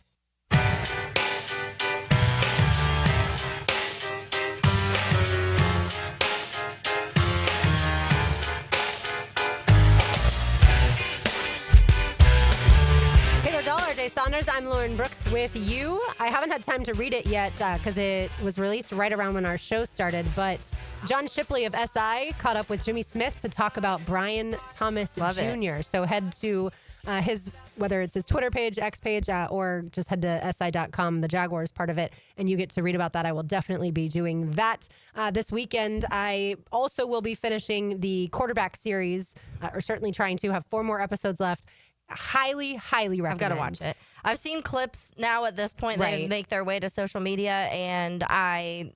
Saunders, I'm Lauren Brooks with you. I haven't had time to read it yet because it was released right around when our show started, but John Shipley of SI caught up with Jimmy Smith to talk about Brian Thomas Jr. So head to whether it's his Twitter page, X page, or just head to si.com, the Jaguars part of it, and you get to read about that. I will definitely be doing that this weekend. I also will be finishing the quarterback series, or certainly trying to have 4 more episodes left. Highly recommend. I've got to watch it. I've seen clips now at this point that make their way to social media, and I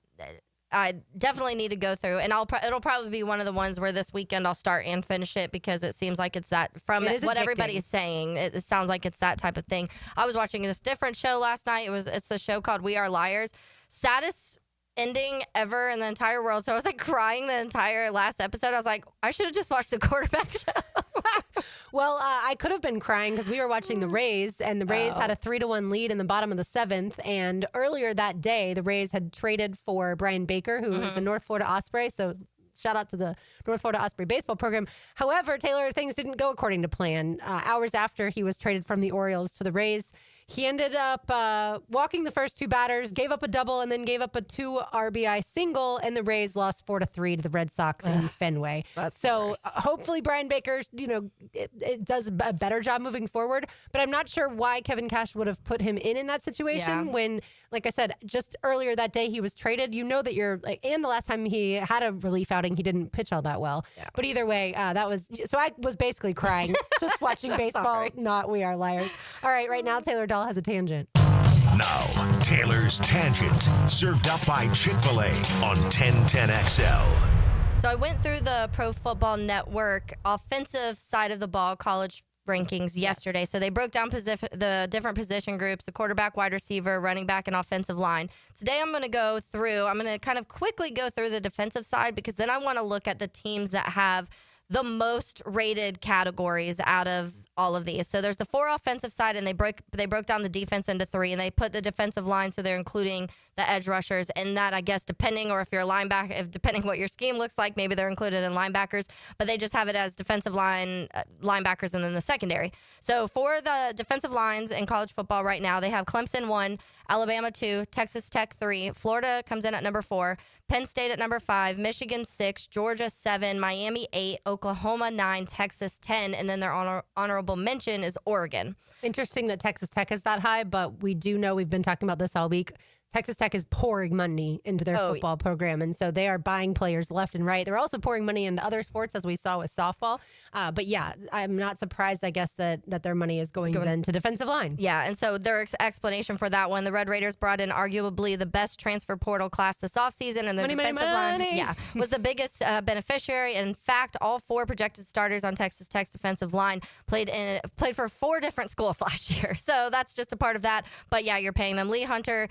definitely need to go through. And it'll probably be one of the ones where this weekend I'll start and finish it, because it seems like it's that from what everybody is saying. It sounds like it's that type of thing. I was watching this different show last night. It's a show called We Are Liars. Saddest ending ever in the entire world. So I was like crying the entire last episode. I was like, I should have just watched the quarterback show. Well, I could have been crying because we were watching the Rays, and the Rays had a 3-1 lead in the bottom of the 7th. And earlier that day, the Rays had traded for Brian Baker, who is a North Florida Osprey. So shout out to the North Florida Osprey baseball program. However, Taylor, things didn't go according to plan. Hours after he was traded from the Orioles to the Rays, he ended up walking the first 2 batters, gave up a double, and then gave up a 2 RBI single, and the Rays lost 4-3 to the Red Sox in Fenway. So hopefully Brian Baker, it does a better job moving forward. But I'm not sure why Kevin Cash would have put him in that situation when, like I said, just earlier that day he was traded. You know that and the last time he had a relief outing, he didn't pitch all that well. Yeah. But either way, so I was basically crying just watching baseball, not We Are Liars. All right, right now Taylor Dahl has a tangent. Now, Taylor's Tangent, served up by Chick-fil-A on 1010XL. So I went through the Pro Football Network offensive side of the ball college rankings yesterday. So they broke down the different position groups, the quarterback, wide receiver, running back, and offensive line. Today I'm going to kind of quickly go through the defensive side, because then I want to look at the teams that have the most rated categories out of all of these. So there's the 4 offensive side, and they broke down the defense into 3, and they put the defensive line, so they're including the edge rushers in that, I guess, depending what your scheme looks like, maybe they're included in linebackers, but they just have it as defensive line, linebackers, and then the secondary. So for the defensive lines in college football right now, they have Clemson 1, Alabama 2, Texas Tech 3, Florida comes in at number 4, Penn State at number 5, Michigan 6, Georgia 7, Miami 8, Oklahoma 9, Texas 10, and then their honorable mention is Oregon. Interesting that Texas Tech is that high, but we do know, we've been talking about this all week, Texas Tech is pouring money into their football program, and so they are buying players left and right. They're also pouring money into other sports, as we saw with softball. But yeah, I'm not surprised, I guess, that their money is going then to defensive line. Yeah, and so their explanation for that one, the Red Raiders brought in arguably the best transfer portal class this offseason, and their defensive line was the biggest beneficiary. In fact, all 4 projected starters on Texas Tech's defensive line played for 4 different schools last year. So that's just a part of that. But yeah, you're paying them. Lee Hunter,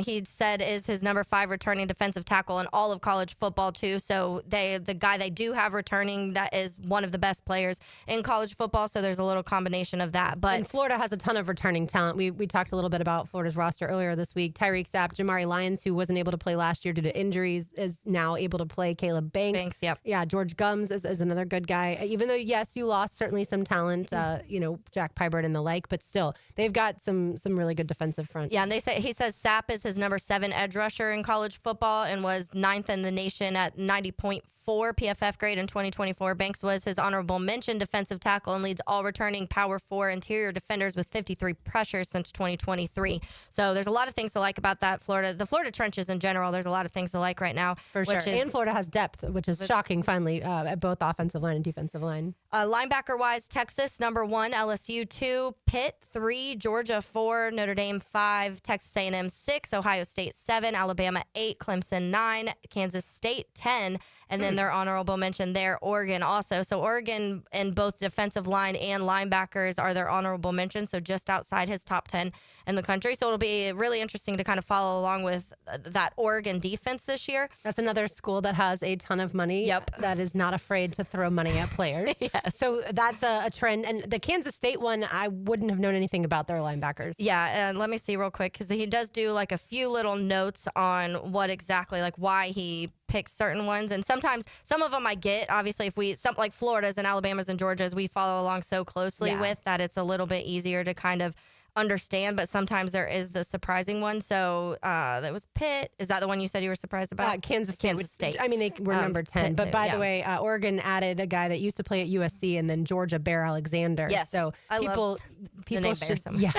he said, is his number 5 returning defensive tackle in all of college football too. So the guy they do have returning, that is one of the best players in college football. So there's a little combination of that. But and Florida has a ton of returning talent. We talked a little bit about Florida's roster earlier this week. Tyreek Sapp, Jamari Lyons, who wasn't able to play last year due to injuries, is now able to play. Caleb Banks. Yep. Yeah, George Gums is another good guy. Even though, yes, you lost certainly some talent, Jack Pybert and the like, but still, they've got some really good defensive front. Yeah, and he says Sapp is his number 7 edge rusher in college football and was 9th in the nation at 90.4 PFF grade in 2024. Banks was his honorable mention defensive tackle and leads all returning Power 4 interior defenders with 53 pressures since 2023. So there's a lot of things to like about that the Florida trenches in general. There's a lot of things to like right now. For sure. And Florida has depth, which is shocking finally at both offensive line and defensive line. Linebacker-wise, Texas, number 1, LSU 2, Pitt 3, Georgia 4, Notre Dame 5, Texas A&M 6, Ohio State 7, Alabama 8, Clemson 9, Kansas State 10, and then their honorable mention there, Oregon also. So Oregon in both defensive line and linebackers are their honorable mention, so just outside his top 10 in the country. So it'll be really interesting to kind of follow along with that Oregon defense this year. That's another school that has a ton of money. Yep. That is not afraid to throw money at players. Yes. So that's a trend. And the Kansas State one, I wouldn't have known anything about their linebackers. Yeah, and let me see real quick, because he does do like a few little notes on what exactly, like why he picks certain ones. And sometimes some of them I get, obviously, if like Florida's and Alabama's and Georgia's, we follow along so closely with that it's a little bit easier to kind of understand, but sometimes there is the surprising one. So that was Pitt. Is that the one you said you were surprised about? Kansas State. I mean, they were number 10. Pitt but too, by the way, Oregon added a guy that used to play at USC, and then Georgia, Bear Alexander. Yes. So people the name Bear so much. Yeah,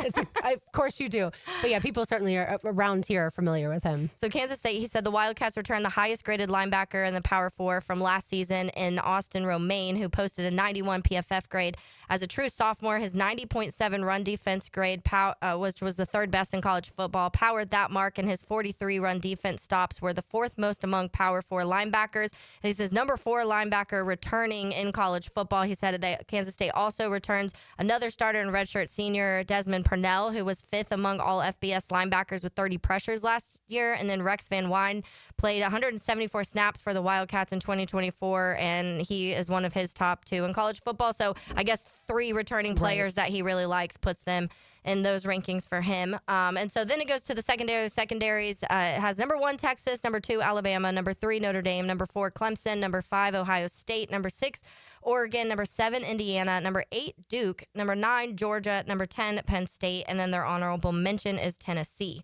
of course you do. But yeah, people certainly are around here are familiar with him. So Kansas State, he said the Wildcats returned the highest graded linebacker in the Power 4 from last season in Austin Romaine, who posted a 91 PFF grade. As a true sophomore, his 90.7 run defense grade was the 3rd best in college football, powered that mark, and his 43 run defense stops were the 4th most among Power 4 linebackers. He says number 4 linebacker returning in college football. He said that Kansas State also returns another starter and redshirt senior, Desmond Purnell, who was 5th among all FBS linebackers with 30 pressures last year. And then Rex Van Wyn played 174 snaps for the Wildcats in 2024, and he is one of his top 2 in college football. So I guess 3 returning players that he really likes puts them in those rankings for him. And so then it goes to the secondaries. It has number 1, Texas, number 2, Alabama, number 3, Notre Dame, number 4, Clemson, number 5, Ohio State, number 6, Oregon, number 7, Indiana, number 8, Duke, number 9, Georgia, number 10, Penn State, and then their honorable mention is Tennessee.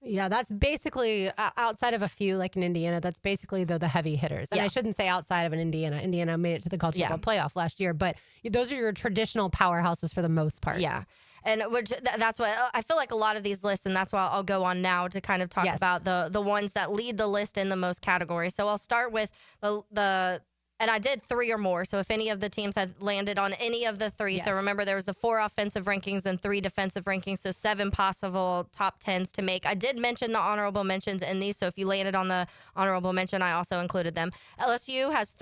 Yeah, that's basically outside of a few like in Indiana. That's basically the heavy hitters. And I shouldn't say outside of an Indiana. Indiana made it to the college football playoff last year, but those are your traditional powerhouses for the most part. Yeah. And that's what I feel like a lot of these lists, and that's why I'll go on now to kind of talk about the ones that lead the list in the most categories. So I'll start with and I did 3 or more. So if any of the teams had landed on any of the 3, so remember there was the 4 offensive rankings and 3 defensive rankings, so 7 possible top 10s to make. I did mention the honorable mentions in these, so if you landed on the honorable mention, I also included them. LSU has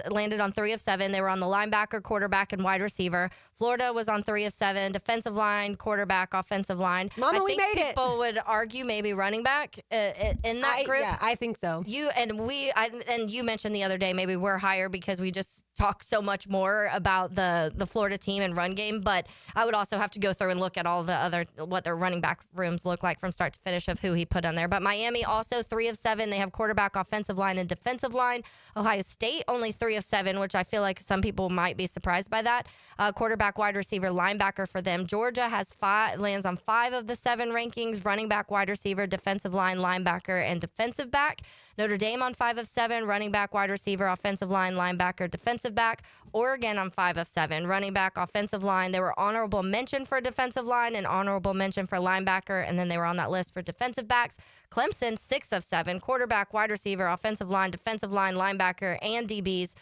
landed on 3 of 7. They were on the linebacker, quarterback, and wide receiver. Florida was on 3 of 7, defensive line, quarterback, offensive line. Mama, we made it. People would argue maybe running back in that group. Yeah, I think so. You mentioned the other day maybe we're higher because we just talk so much more about the Florida team and run game, but I would also have to go through and look at all the other, what their running back rooms look like from start to finish of who he put on there. But Miami also 3 of 7. They have quarterback, offensive line, and defensive line. Ohio State only 3 of 7, which I feel like some people might be surprised by that. Quarterback, wide receiver, linebacker for them. Georgia has lands on 5 of the 7 rankings, running back, wide receiver, defensive line, linebacker, and defensive back. Notre Dame on 5 of 7, running back, wide receiver, offensive line, linebacker, defensive back. Oregon on 5 of 7, running back, offensive line. They were honorable mention for defensive line and honorable mention for linebacker, and then they were on that list for defensive backs. Clemson, 6 of 7, quarterback, wide receiver, offensive line, linebacker, and DBs.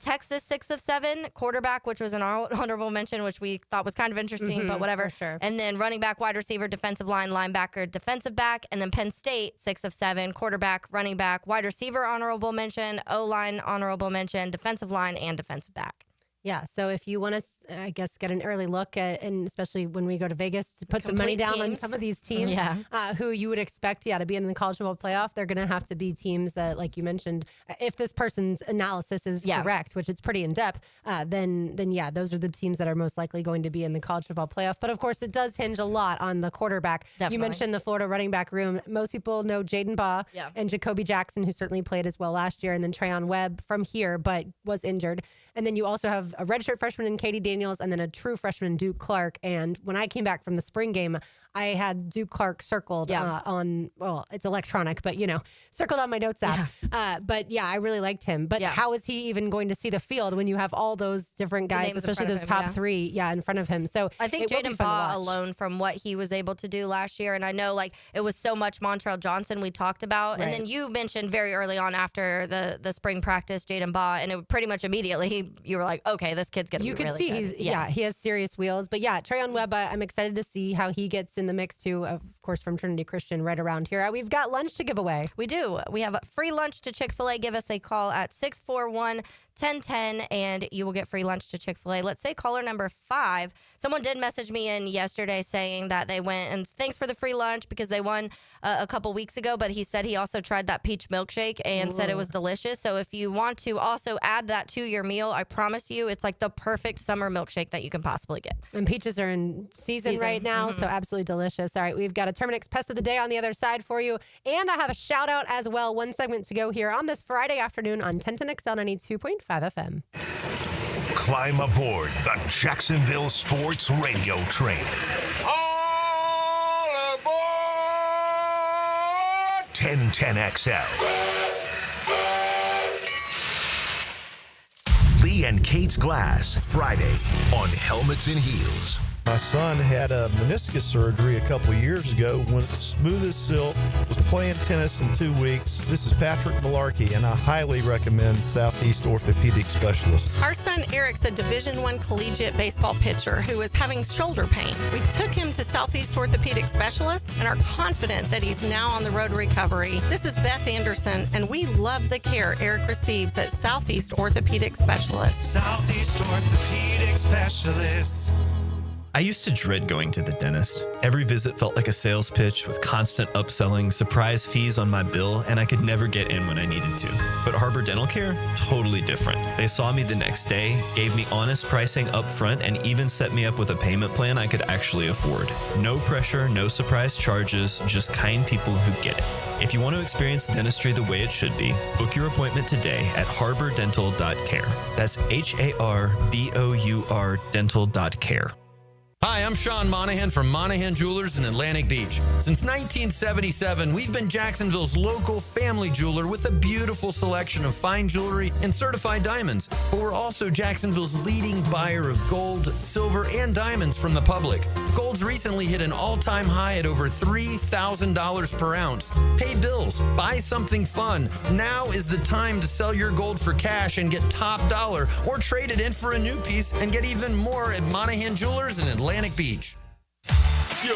Texas, 6 of 7, quarterback, which was an honorable mention, which we thought was kind of interesting, but whatever. For sure. And then running back, wide receiver, defensive line, linebacker, defensive back. And then Penn State, 6 of 7, quarterback, running back, wide receiver, honorable mention, O-line, honorable mention, defensive line, and defensive back. Yeah, so if you want to, I guess, get an early look at, and especially when we go to Vegas, to put some money down on some of these teams who you would expect, to be in the college football playoff, they're going to have to be teams that, like you mentioned, if this person's analysis is correct, which it's pretty in-depth, then those are the teams that are most likely going to be in the college football playoff. But, of course, it does hinge a lot on the quarterback. Definitely. You mentioned the Florida running back room. Most people know Jaden Baugh and Jacoby Jackson, who certainly played as well last year, and then Trayon Webb from here, but was injured. And then you also have a redshirt freshman in Katie Daniels and then a true freshman, Duke Clark. And when I came back from the spring game, I had Duke Clark circled on, well, it's electronic, but, circled on my notes app. But, I really liked him. But how is he even going to see the field when you have all those different guys, especially those top 3, in front of him? So I think Jaden Baugh alone, from what he was able to do last year, and I know, it was so much Montrell Johnson we talked about. Right. And then you mentioned very early on after the spring practice, Jaden Baugh, and it pretty much immediately you were like, okay, this kid's going to be really good. You could see he has serious wheels. But, Trayon Webb, I'm excited to see how he gets in the mix too, of course, from Trinity Christian right around here. We've got lunch to give away. We do. We have a free lunch to Chick-fil-A. Give us a call at 641-1010 and you will get free lunch to Chick-fil-A. Let's say caller number 5. Someone did message me in yesterday saying that they went, and thanks for the free lunch because they won a couple weeks ago, but he said he also tried that peach milkshake and said it was delicious. So if you want to also add that to your meal, I promise you it's like the perfect summer milkshake that you can possibly get. And peaches are in season right now, so absolutely delicious. All right, we've got a Terminix Pest of the Day on the other side for you. And I have a shout out as well. One segment to go here on this Friday afternoon on 1010XL 92.5 FM. Climb aboard the Jacksonville Sports Radio train. All aboard! 1010XL. Lee and Kate's Glass, Friday on Helmets and Heels. My son had a meniscus surgery a couple years ago. Went smooth as silk, was playing tennis in 2 weeks. This is Patrick Malarkey, and I highly recommend Southeast Orthopedic Specialist. Our son Eric's a Division I collegiate baseball pitcher who is having shoulder pain. We took him to Southeast Orthopedic Specialist and are confident that he's now on the road to recovery. This is Beth Anderson, and we love the care Eric receives at Southeast Orthopedic Specialist. Southeast Orthopedic Specialist. I used to dread going to the dentist. Every visit felt like a sales pitch with constant upselling, surprise fees on my bill, and I could never get in when I needed to. But Harbor Dental Care? Totally different. They saw me the next day, gave me honest pricing up front, and even set me up with a payment plan I could actually afford. No pressure, no surprise charges, just kind people who get it. If you want to experience dentistry the way it should be, book your appointment today at harbordental.care. That's HARBOUR dental.care. Hi, I'm Sean Monahan from Monahan Jewelers in Atlantic Beach. Since 1977, we've been Jacksonville's local family jeweler with a beautiful selection of fine jewelry and certified diamonds. But we're also Jacksonville's leading buyer of gold, silver, and diamonds from the public. Gold's recently hit an all-time high at over $3,000 per ounce. Pay bills, buy something fun. Now is the time to sell your gold for cash and get top dollar, or trade it in for a new piece and get even more at Monahan Jewelers in Atlantic Beach. Yo,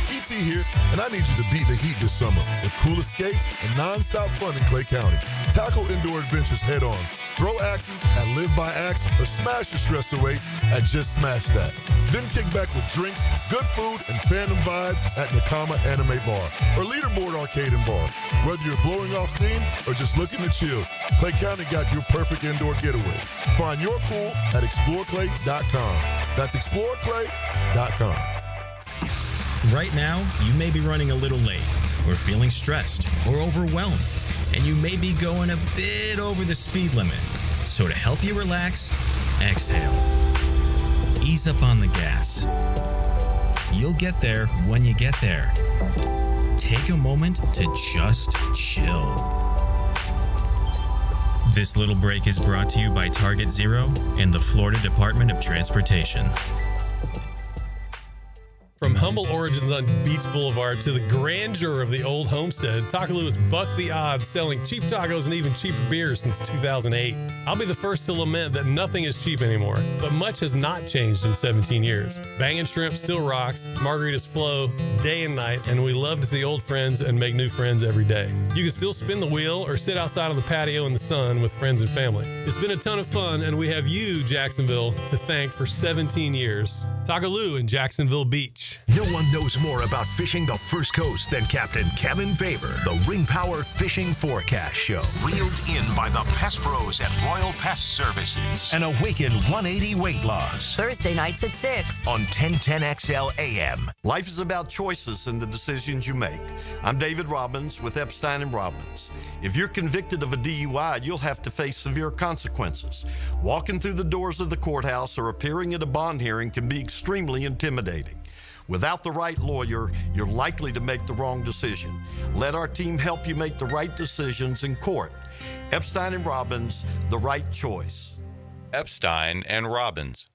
it's TNT here, and I need you to beat the heat this summer with cool escapes and non-stop fun in Clay County. Tackle indoor adventures head on. Throw axes at Live by Axe or smash your stress away at Just Smash That. Then kick back with drinks, good food, and fandom vibes at Nakama Anime Bar or Leaderboard Arcade and Bar. Whether you're blowing off steam or just looking to chill, Clay County got your perfect indoor getaway. Find your cool at exploreclay.com. That's exploreclay.com. Right now, you may be running a little late, or feeling stressed, or overwhelmed, and you may be going a bit over the speed limit. So to help you relax, exhale. Ease up on the gas. You'll get there when you get there. Take a moment to just chill. This little break is brought to you by Target Zero and the Florida Department of Transportation. From humble origins on Beach Boulevard to the grandeur of the old homestead, Takaloo has bucked the odds, selling cheap tacos and even cheaper beers since 2008. I'll be the first to lament that nothing is cheap anymore, but much has not changed in 17 years. Bangin' Shrimp still rocks, margaritas flow day and night, and we love to see old friends and make new friends every day. You can still spin the wheel or sit outside on the patio in the sun with friends and family. It's been a ton of fun, and we have you, Jacksonville, to thank for 17 years. Takaloo in Jacksonville Beach. No one knows more about fishing the First Coast than Captain Kevin Faber. The Ring Power Fishing Forecast Show. Reeled in by the Pest Pros at Royal Pest Services. And Awaken 180 Weight Loss. Thursday nights at 6 on 1010XL AM. Life is about choices and the decisions you make. I'm David Robbins with Epstein & Robbins. If you're convicted of a DUI, you'll have to face severe consequences. Walking through the doors of the courthouse or appearing at a bond hearing can be extremely intimidating. Without the right lawyer, you're likely to make the wrong decision. Let our team help you make the right decisions in court. Epstein & Robbins, the right choice. Epstein & Robbins,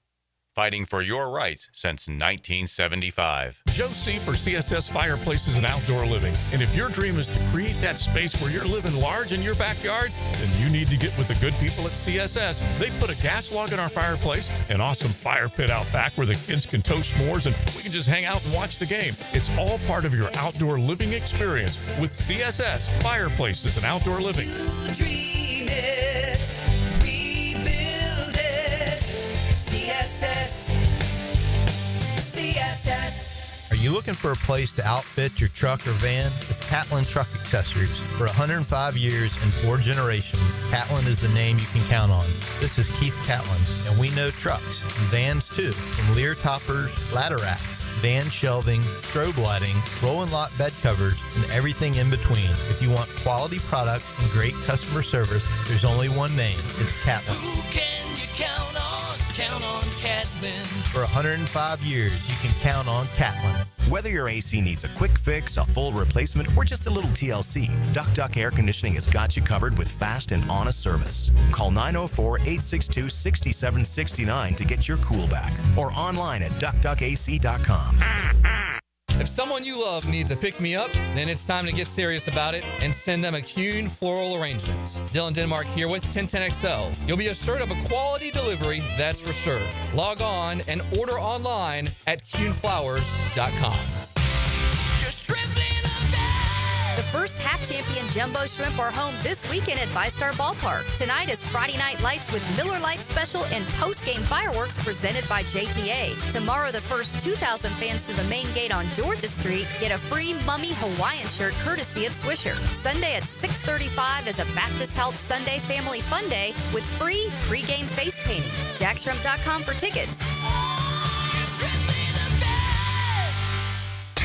fighting for your rights since 1975. Joe C. for CSS Fireplaces and Outdoor Living. And if your dream is to create that space where you're living large in your backyard, then you need to get with the good people at CSS. They put a gas log in our fireplace, an awesome fire pit out back where the kids can toast s'mores and we can just hang out and watch the game. It's all part of your outdoor living experience with CSS Fireplaces and Outdoor Living. You dream it, we build it. CSS. Are you looking for a place to outfit your truck or van? It's Catlin Truck Accessories. For 105 years and 4 generations, Catlin is the name you can count on. This is Keith Catlin, and we know trucks and vans too, from Lear toppers, ladder racks, van shelving, strobe lighting, rolling lot bed covers, and everything in between. If you want quality products and great customer service, there's only one name. It's Catlin. Who can you count on? Count on Catlin. For 105 years, you can count on Catlin. Whether your AC needs a quick fix, a full replacement, or just a little TLC, Duck Air Conditioning has got you covered with fast and honest service. Call 904-862-6769 to get your cool back, or online at duckac.com. If someone you love needs a pick-me-up, then it's time to get serious about it and send them a Kuhn Floral Arrangements. Dylan Denmark here with 1010XL. You'll be assured of a quality delivery, that's for sure. Log on and order online at kuhnflowers.com. Your shrimp in a The first half-champion jumbo shrimp are home this weekend at ViStar Ballpark. Tonight is Friday Night Lights with Miller Lite Special and post-game fireworks presented by JTA. Tomorrow, the first 2,000 fans to the main gate on Georgia Street get a free Mummy Hawaiian shirt courtesy of Swisher. Sunday at 6:35 is a Baptist Health Sunday Family Fun Day with free pre-game face painting. JackShrimp.com for tickets.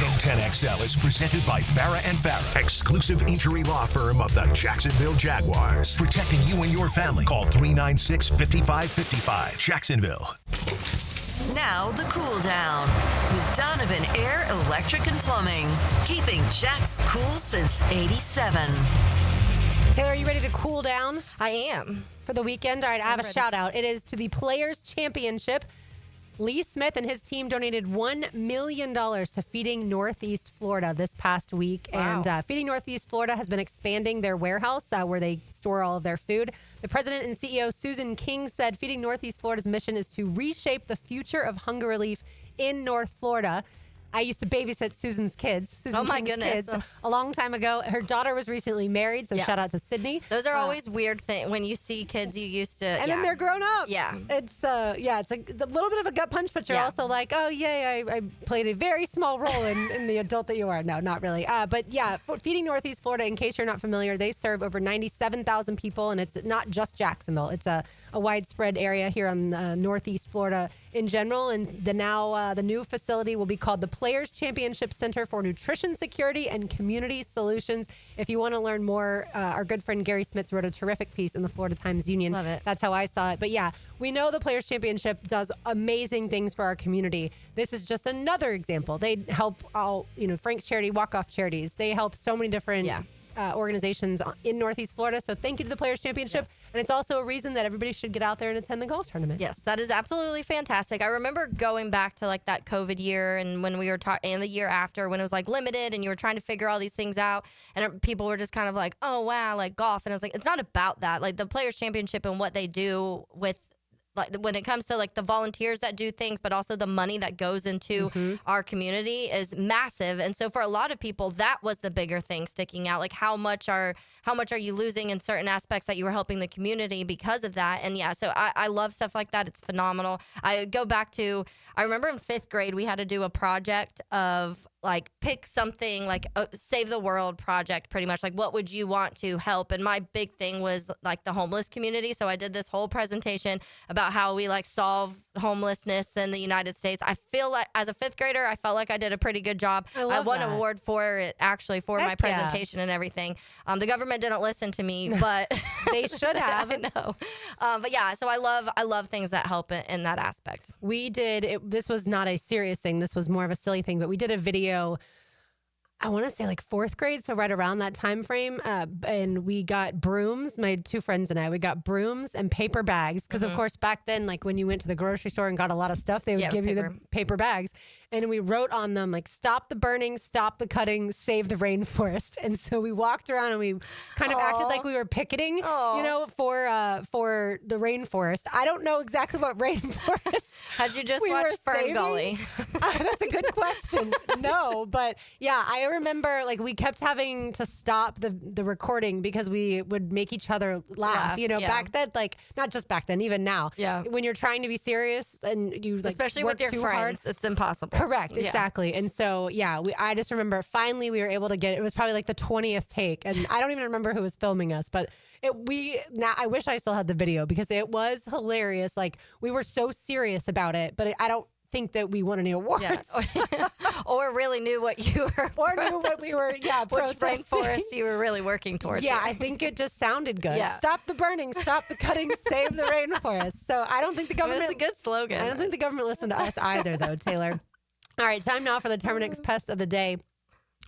1010XL is presented by Farah & Farah, exclusive injury law firm of the Jacksonville Jaguars. Protecting you and your family. Call 396-5555. Jacksonville. Now the cool down with Donovan Air Electric and Plumbing, keeping Jack's cool since '87. Taylor, are you ready to cool down? I am. For the weekend? All right, I have a shout out. It is to the Players Championship. Lee Smith and his team donated $1 million to Feeding Northeast Florida this past week. Wow. And Feeding Northeast Florida has been expanding their warehouse where they store all of their food. The president and CEO, Susan King, said Feeding Northeast Florida's mission is to reshape the future of hunger relief in North Florida. I used to babysit Susan's kids. Susan Oh, my King's goodness. kids a long time ago. Her daughter was recently married, so shout out to Sydney. Those are always weird things when you see kids you used to. And then they're grown up. Yeah. It's it's a little bit of a gut punch, but you're also like, oh, yay, I played a very small role in the adult that you are. No, not really. But yeah, Feeding Northeast Florida, in case you're not familiar, they serve over 97,000 people, and it's not just Jacksonville. It's a widespread area here on Northeast Florida in general. And the new facility will be called the Players Championship Center for Nutrition Security and Community Solutions. If you want to learn more, our good friend Gary Smits wrote a terrific piece in the Florida Times-Union. Love it. That's how I saw it. But yeah, we know the Players Championship does amazing things for our community. This is just another example. They help Frank's Charity, Walk-Off Charities. They help so many different organizations in Northeast Florida. So thank you to the Players Championship. Yes. And it's also a reason that everybody should get out there and attend the golf tournament. Yes, that is absolutely fantastic. I remember going back to like that COVID year and when we were and the year after when it was like limited and you were trying to figure all these things out and people were just kind of like, oh, wow, like golf. And I was like, it's not about that. Like the Players Championship and what they do with like when it comes to like the volunteers that do things, but also the money that goes into our community is massive. And so for a lot of people, that was the bigger thing sticking out. Like how much are you losing in certain aspects that you were helping the community because of that? And yeah, so I love stuff like that. It's phenomenal. I go back to, I remember in 5th grade, we had to do a project of like pick something like a save the world project, pretty much like what would you want to help? And my big thing was like the homeless community. So I did this whole presentation about how we like solve homelessness in the United States. I feel like as a 5th grader, I felt like I did a pretty good job. I won an award for it actually for my presentation and everything. The government didn't listen to me, but they should have. I know. But yeah, so I love things that help in that aspect. We did, this was not a serious thing. This was more of a silly thing, but we did a video, I want to say like 4th grade, so right around that time frame. And we got brooms, my 2 friends and I, we got brooms and paper bags. Because of course, back then, like when you went to the grocery store and got a lot of stuff, they would give you the paper bags. And we wrote on them like, stop the burning, stop the cutting, save the rainforest. And so we walked around and we kind of acted like we were picketing, for the rainforest. I don't know exactly what rainforest. Had you just watched Fern Gully? That's a good question. No, but yeah, I remember like we kept having to stop the recording because we would make each other laugh. Back then, like not just back then, even now. Yeah. When you're trying to be serious and you like especially work with your too friends, hard, it's impossiable. Correct, exactly. And so, I just remember finally we were able to get it was probably like the 20th take. And I don't even remember who was filming us, but I wish I still had the video because it was hilarious. Like we were so serious about it, but I don't think that we won any awards. Yeah. or really knew what you were or knew what we were which rainforest you were really working towards. Yeah, I think it just sounded good. Yeah. Stop the burning, stop the cutting, save the rainforest. So I don't think the government... It's a good slogan. I don't think the government listened to us either, though, Taylor. All right, time now for the Terminix Pest of the Day.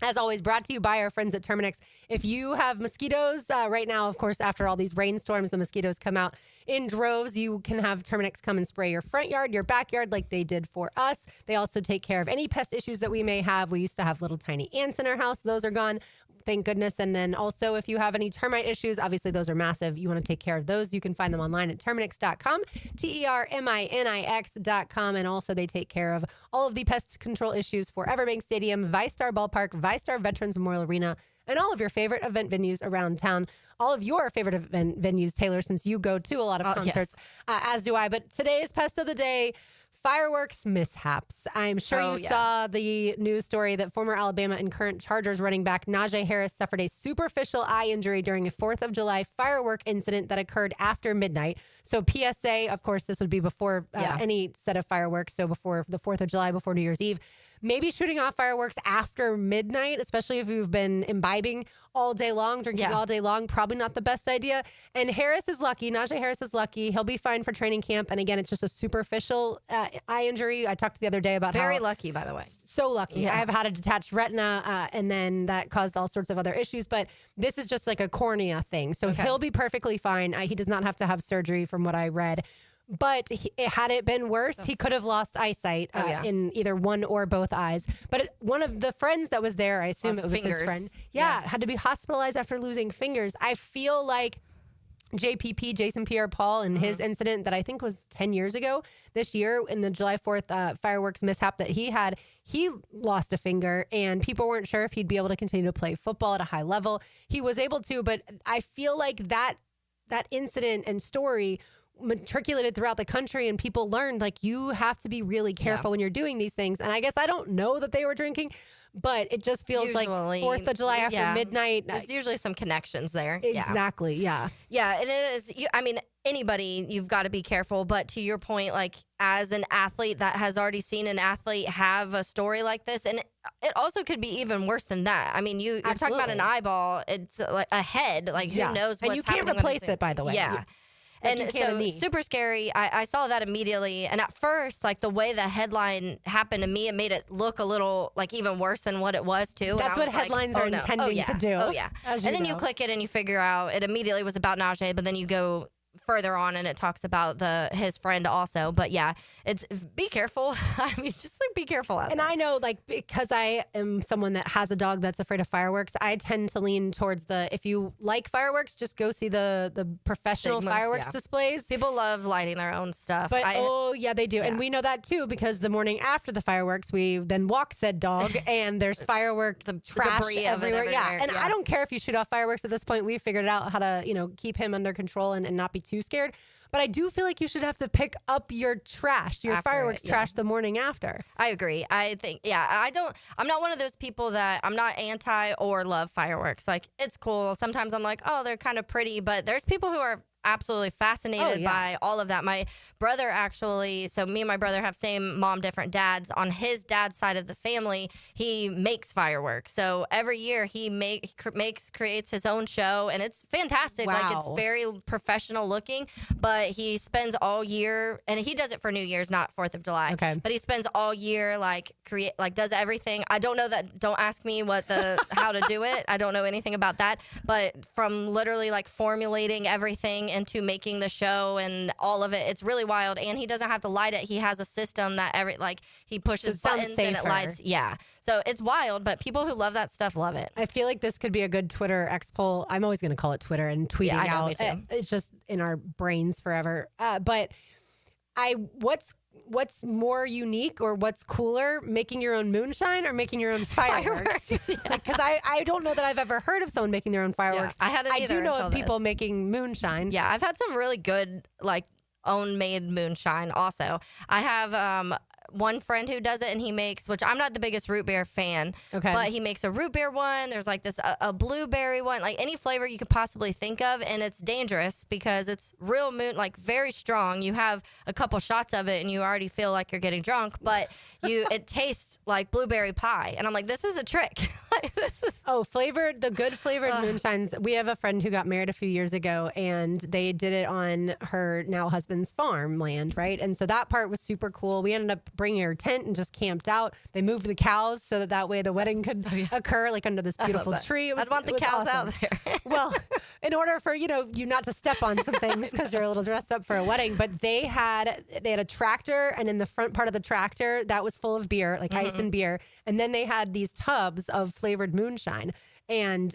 As always, brought to you by our friends at Terminix. If you have mosquitoes right now, of course, after all these rainstorms, the mosquitoes come out in droves. You can have Terminix come and spray your front yard, your backyard like they did for us. They also take care of any pest issues that we may have. We used to have little tiny ants in our house. Those are gone. Thank goodness. And then also if you have any termite issues, obviously those are massive. You want to take care of those. You can find them online at Terminix.com, Terminix.com. And also they take care of all of the pest control issues for Everbank Stadium, ViStar Ballpark, ViStar Veterans Memorial Arena, and all of your favorite event venues around town. All of your favorite event venues, Taylor, since you go to a lot of concerts, as do I. But today's Pest of the Day, fireworks mishaps. I'm sure you saw the news story that former Alabama and current Chargers running back Najee Harris suffered a superficial eye injury during a 4th of July firework incident that occurred after midnight. So PSA, of course, this would be before any set of fireworks. So before the 4th of July, before New Year's Eve. Maybe shooting off fireworks after midnight, especially if you've been imbibing all day long, drinking all day long, probably not the best idea. And Harris is lucky. Najee Harris is lucky. He'll be fine for training camp. And again, it's just a superficial eye injury. I talked the other day about Very lucky, by the way. So lucky. Yeah. I've had a detached retina, and then that caused all sorts of other issues. But this is just like a cornea thing. So he'll be perfectly fine. He does not have to have surgery from what I read. But had it been worse, he could have lost eyesight in either one or both eyes. But one of the friends that was there, I assume it was his friend, had to be hospitalized after losing fingers. I feel like JPP, Jason Pierre-Paul, and his incident that I think was 10 years ago this year in the July 4th fireworks mishap that he had, he lost a finger and people weren't sure if he'd be able to continue to play football at a high level. He was able to, but I feel like that incident and story matriculated throughout the country and people learned like you have to be really careful when you're doing these things. And I guess I don't know that they were drinking, but it just feels like 4th of July after midnight. There's usually some connections there. Exactly. Yeah. Yeah, it is. I mean, anybody, you've got to be careful. But to your point, like as an athlete that has already seen an athlete have a story like this, and it also could be even worse than that. I mean, you're talking about an eyeball. It's like a head. Like who knows what's happening. And you can't replace it, by the way. Yeah. And so super scary. I saw that immediately. And at first, like the way the headline happened to me, it made it look a little like even worse than what it was too. That's what headlines are intending to do. Oh yeah. And then you click it and you figure out it immediately was about Najee, but then you go further on and it talks about his friend also. But yeah, it's be careful. I mean, just like be careful out there. And I know like because I am someone that has a dog that's afraid of fireworks, I tend to lean towards if you like fireworks, just go see the professional fireworks displays. People love lighting their own stuff. But yeah, they do. Yeah. And we know that too because the morning after the fireworks, we then walk said dog and there's fireworks trash debris everywhere. Yeah. And I don't care if you shoot off fireworks at this point. We've figured out how to, keep him under control and not be too scared. But I do feel like you should have to pick up your trash, your fireworks trash the morning after. I agree. I think, I'm not one of those people that I'm not anti or love fireworks. Like it's cool. Sometimes I'm like, oh, they're kind of pretty, but there's people who are absolutely fascinated by all of that. My brother actually, so me and my brother have same mom, different dads. On his dad's side of the family, he makes fireworks. So every year he creates his own show and it's fantastic. Wow. Like it's very professional looking, but he spends all year, and he does it for New Year's, not 4th of July. Okay. But he spends all year does everything. I don't know that, don't ask me how to do it. I don't know anything about that, but from literally like formulating everything into making the show and all of it, it's really wild. And he doesn't have to light it. He has a system that he pushes buttons and it lights. Yeah. So it's wild, but people who love that stuff love it. I feel like this could be a good Twitter X poll. I'm always going to call it Twitter and tweeting out. Me too. It's just in our brains forever. But what's more unique or what's cooler, making your own moonshine or making your own fireworks? Because I don't know that I've ever heard of someone making their own fireworks. Yeah, I hadn't either. I do know of people making moonshine. Yeah, I've had some really good own made moonshine also. I have one friend who does it, and he makes, which I'm not the biggest root beer fan, but he makes a root beer one. There's like this a blueberry one, like any flavor you could possibly think of, and it's dangerous because it's real very strong. You have a couple shots of it and you already feel like you're getting drunk, but it tastes like blueberry pie, and I'm like, this is a trick. The good flavored moonshines. We have a friend who got married a few years ago, and they did it on her now husband's farmland, right? And so that part was super cool. We ended up bringing her tent and just camped out. They moved the cows so that way the wedding could occur under this beautiful tree. I'd want the cows awesome. out there. Well, in order for you not to step on some things because you're a little dressed up for a wedding, but they had a tractor, and in the front part of the tractor that was full of beer, like ice and beer, and then they had these tubs of flavored moonshine. And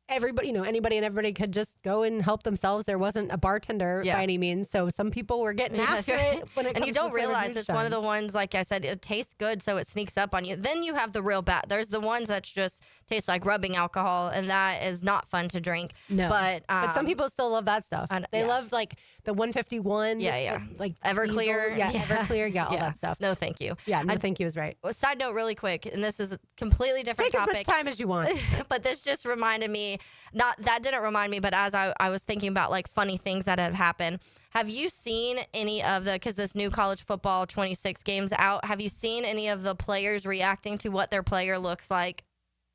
everybody, anybody and everybody could just go and help themselves. There wasn't a bartender by any means. So some people were getting after it when it comes and you don't to realize it's one of the ones, like I said, it tastes good, so it sneaks up on you. Then you have the real bad. There's the ones that just taste like rubbing alcohol, and that is not fun to drink. No. But some people still love that stuff. They love the 151. Yeah. Like Everclear. Diesel. Yeah, Everclear. All that stuff. No, thank you. Yeah, no, thank you is right. Side note really quick, and this is a completely different topic. topic. Take as much time as you want. But this just reminded me, that didn't remind me, but as I was thinking about funny things that have happened, have you seen any of because this new college football 26 games out, have you seen any of the players reacting to what their player looks like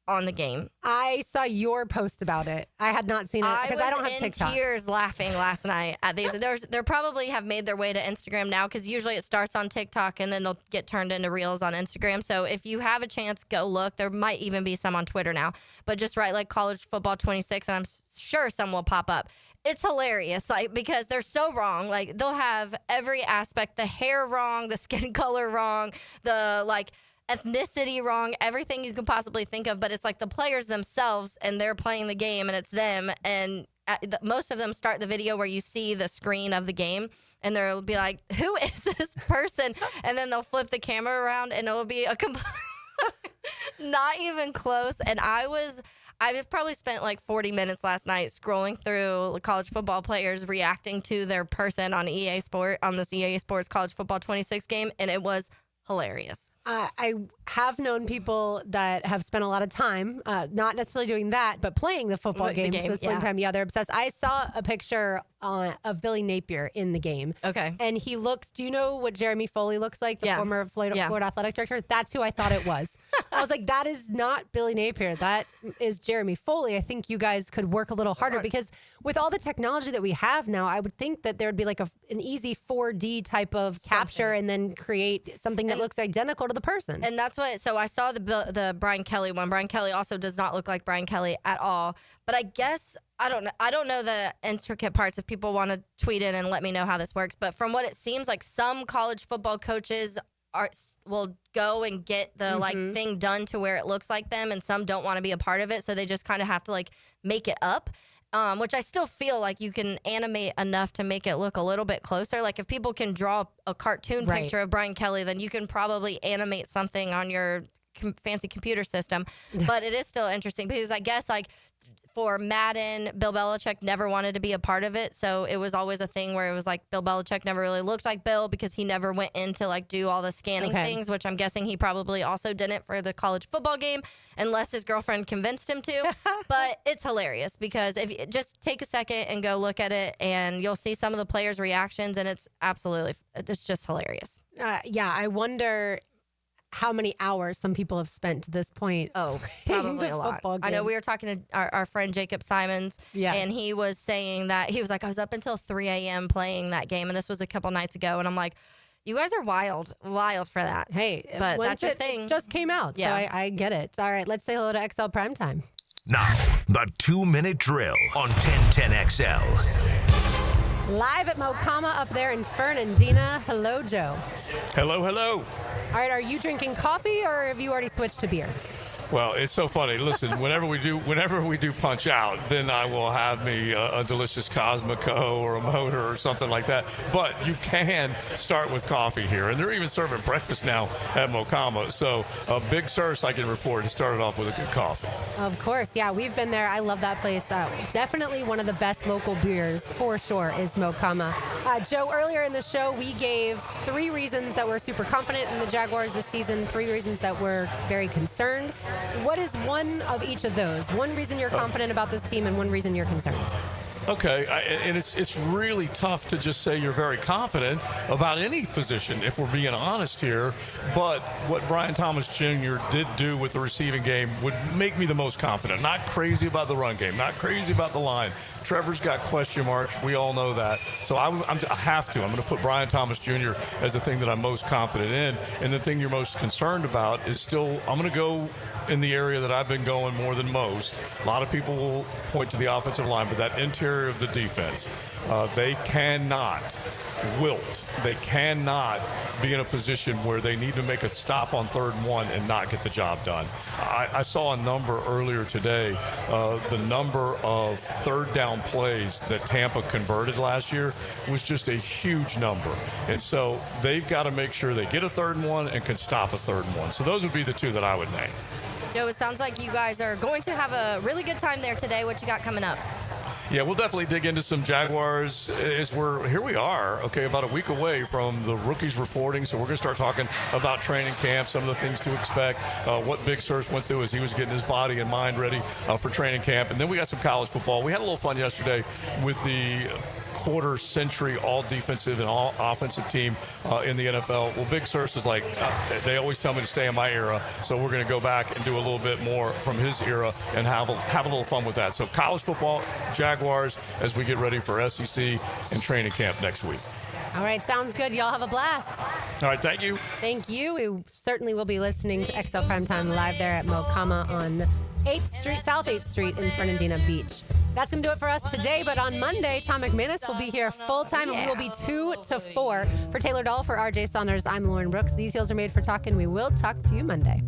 on the game? I saw your post about it. I had not seen it because I don't have TikTok. I was in tears laughing last night at these. They're probably have made their way to Instagram now because usually it starts on TikTok and then they'll get turned into reels on Instagram. So if you have a chance, go look. There might even be some on Twitter now. But just write college football 26 and I'm sure some will pop up. It's hilarious, because they're so wrong. They'll have every aspect, the hair wrong, the skin color wrong, the ethnicity wrong, everything you can possibly think of, but it's the players themselves and they're playing the game and it's them, and most of them start the video where you see the screen of the game, and they'll be like, "Who is this person?" And then they'll flip the camera around, and it'll be a complete, not even close. And I've probably spent like 40 minutes last night scrolling through college football players reacting to their person on this EA Sports College Football 26 game, and it was hilarious. I have known people that have spent a lot of time, not necessarily doing that, but playing the football games this one time. Yeah, they're obsessed. I saw a picture of Billy Napier in the game. Okay. And he looks, do you know what Jeremy Foley looks like, the former Florida athletic director? That's who I thought it was. I was like, that is not Billy Napier. That is Jeremy Foley. I think you guys could work a little harder because with all the technology that we have now, I would think that there would be like an easy 4D type of capture and then create something that looks identical to the person. And that's what, so I saw the Brian Kelly one. Brian Kelly also does not look like Brian Kelly at all. But I guess, I don't know the intricate parts. If people want to tweet in and let me know how this works. But from what it seems like, some college football coaches will go and get the thing done to where it looks like them, and some don't want to be a part of it, so they just kind of have to make it up. Which I still feel like you can animate enough to make it look a little bit closer. Like if people can draw a cartoon picture of Brian Kelly, then you can probably animate something on your fancy computer system. But it is still interesting because I guess for Madden, Bill Belichick never wanted to be a part of it. So it was always a thing where it was like Bill Belichick never really looked like Bill because he never went in to do all the scanning things, which I'm guessing he probably also didn't for the college football game unless his girlfriend convinced him to. But it's hilarious because if you just take a second and go look at it and you'll see some of the players' reactions, and it's just hilarious. Yeah, I wonder how many hours some people have spent to this point. Oh, probably a lot. I know we were talking to our friend Jacob Simons, and he was saying that he was like, I was up until 3 a.m. playing that game, and this was a couple nights ago, and I'm like, you guys are wild for that. Hey, but that's your thing. It just came out, so I get it. All right, let's say hello to XL Primetime. Now, the 2-minute drill on 1010XL. Live at Mocama up there in Fernandina. Hello, Joe. Hello, hello. All right, are you drinking coffee or have you already switched to beer? Well, it's so funny. Listen, whenever we do Punch Out, then I will have me a delicious Cosmico or a Motor or something like that. But you can start with coffee here, and they're even serving breakfast now at Mocama. So a Big Surf, I can report, has started off with a good coffee. Of course, yeah, we've been there. I love that place. Definitely one of the best local beers for sure is Mocama. Joe, earlier in the show, we gave 3 reasons that we're super confident in the Jaguars this season, 3 reasons that we're very concerned. What is one of each of those? One reason you're confident about this team and one reason you're concerned. Okay, and it's really tough to just say you're very confident about any position if we're being honest here. But what Brian Thomas Jr. did do with the receiving game would make me the most confident. Not crazy about the run game, not crazy about the line. Trevor's got question marks. We all know that. So I have to. I'm going to put Brian Thomas Jr. as the thing that I'm most confident in. And the thing you're most concerned about is still, I'm going to go in the area that I've been going more than most. A lot of people will point to the offensive line, but that interior of the defense, they cannot wilt. They cannot be in a position where they need to make a stop on 3rd and 1 and not get the job done. I saw a number earlier today, the number of 3rd down plays that Tampa converted last year was just a huge number. And so they've got to make sure they get a 3rd and 1 and can stop a 3rd and 1. So those would be the 2 that I would name. Joe, it sounds like you guys are going to have a really good time there today. What you got coming up? Yeah, we'll definitely dig into some Jaguars as here we are, about a week away from the rookies reporting. So we're going to start talking about training camp, some of the things to expect, what Big Surf went through as he was getting his body and mind ready for training camp. And then we got some college football. We had a little fun yesterday with the quarter century all defensive and all offensive team in the NFL. Well, Big Surf is like, they always tell me to stay in my era, so we're going to go back and do a little bit more from his era and have a little fun with that. So college football, Jaguars, as we get ready for SEC and training camp next week. All right, sounds good. Y'all have a blast. All right, thank you. Thank you. We certainly will be listening to XL Primetime live there at Mocama on 8th Street, South 8th Street in Fernandina Beach. That's going to do it for us today, but on Monday, Tom McManus will be here full-time, and we will be 2 to 4. For Taylor Dahl, for RJ Saunders, I'm Lauren Brooks. These heels are made for talking. We will talk to you Monday.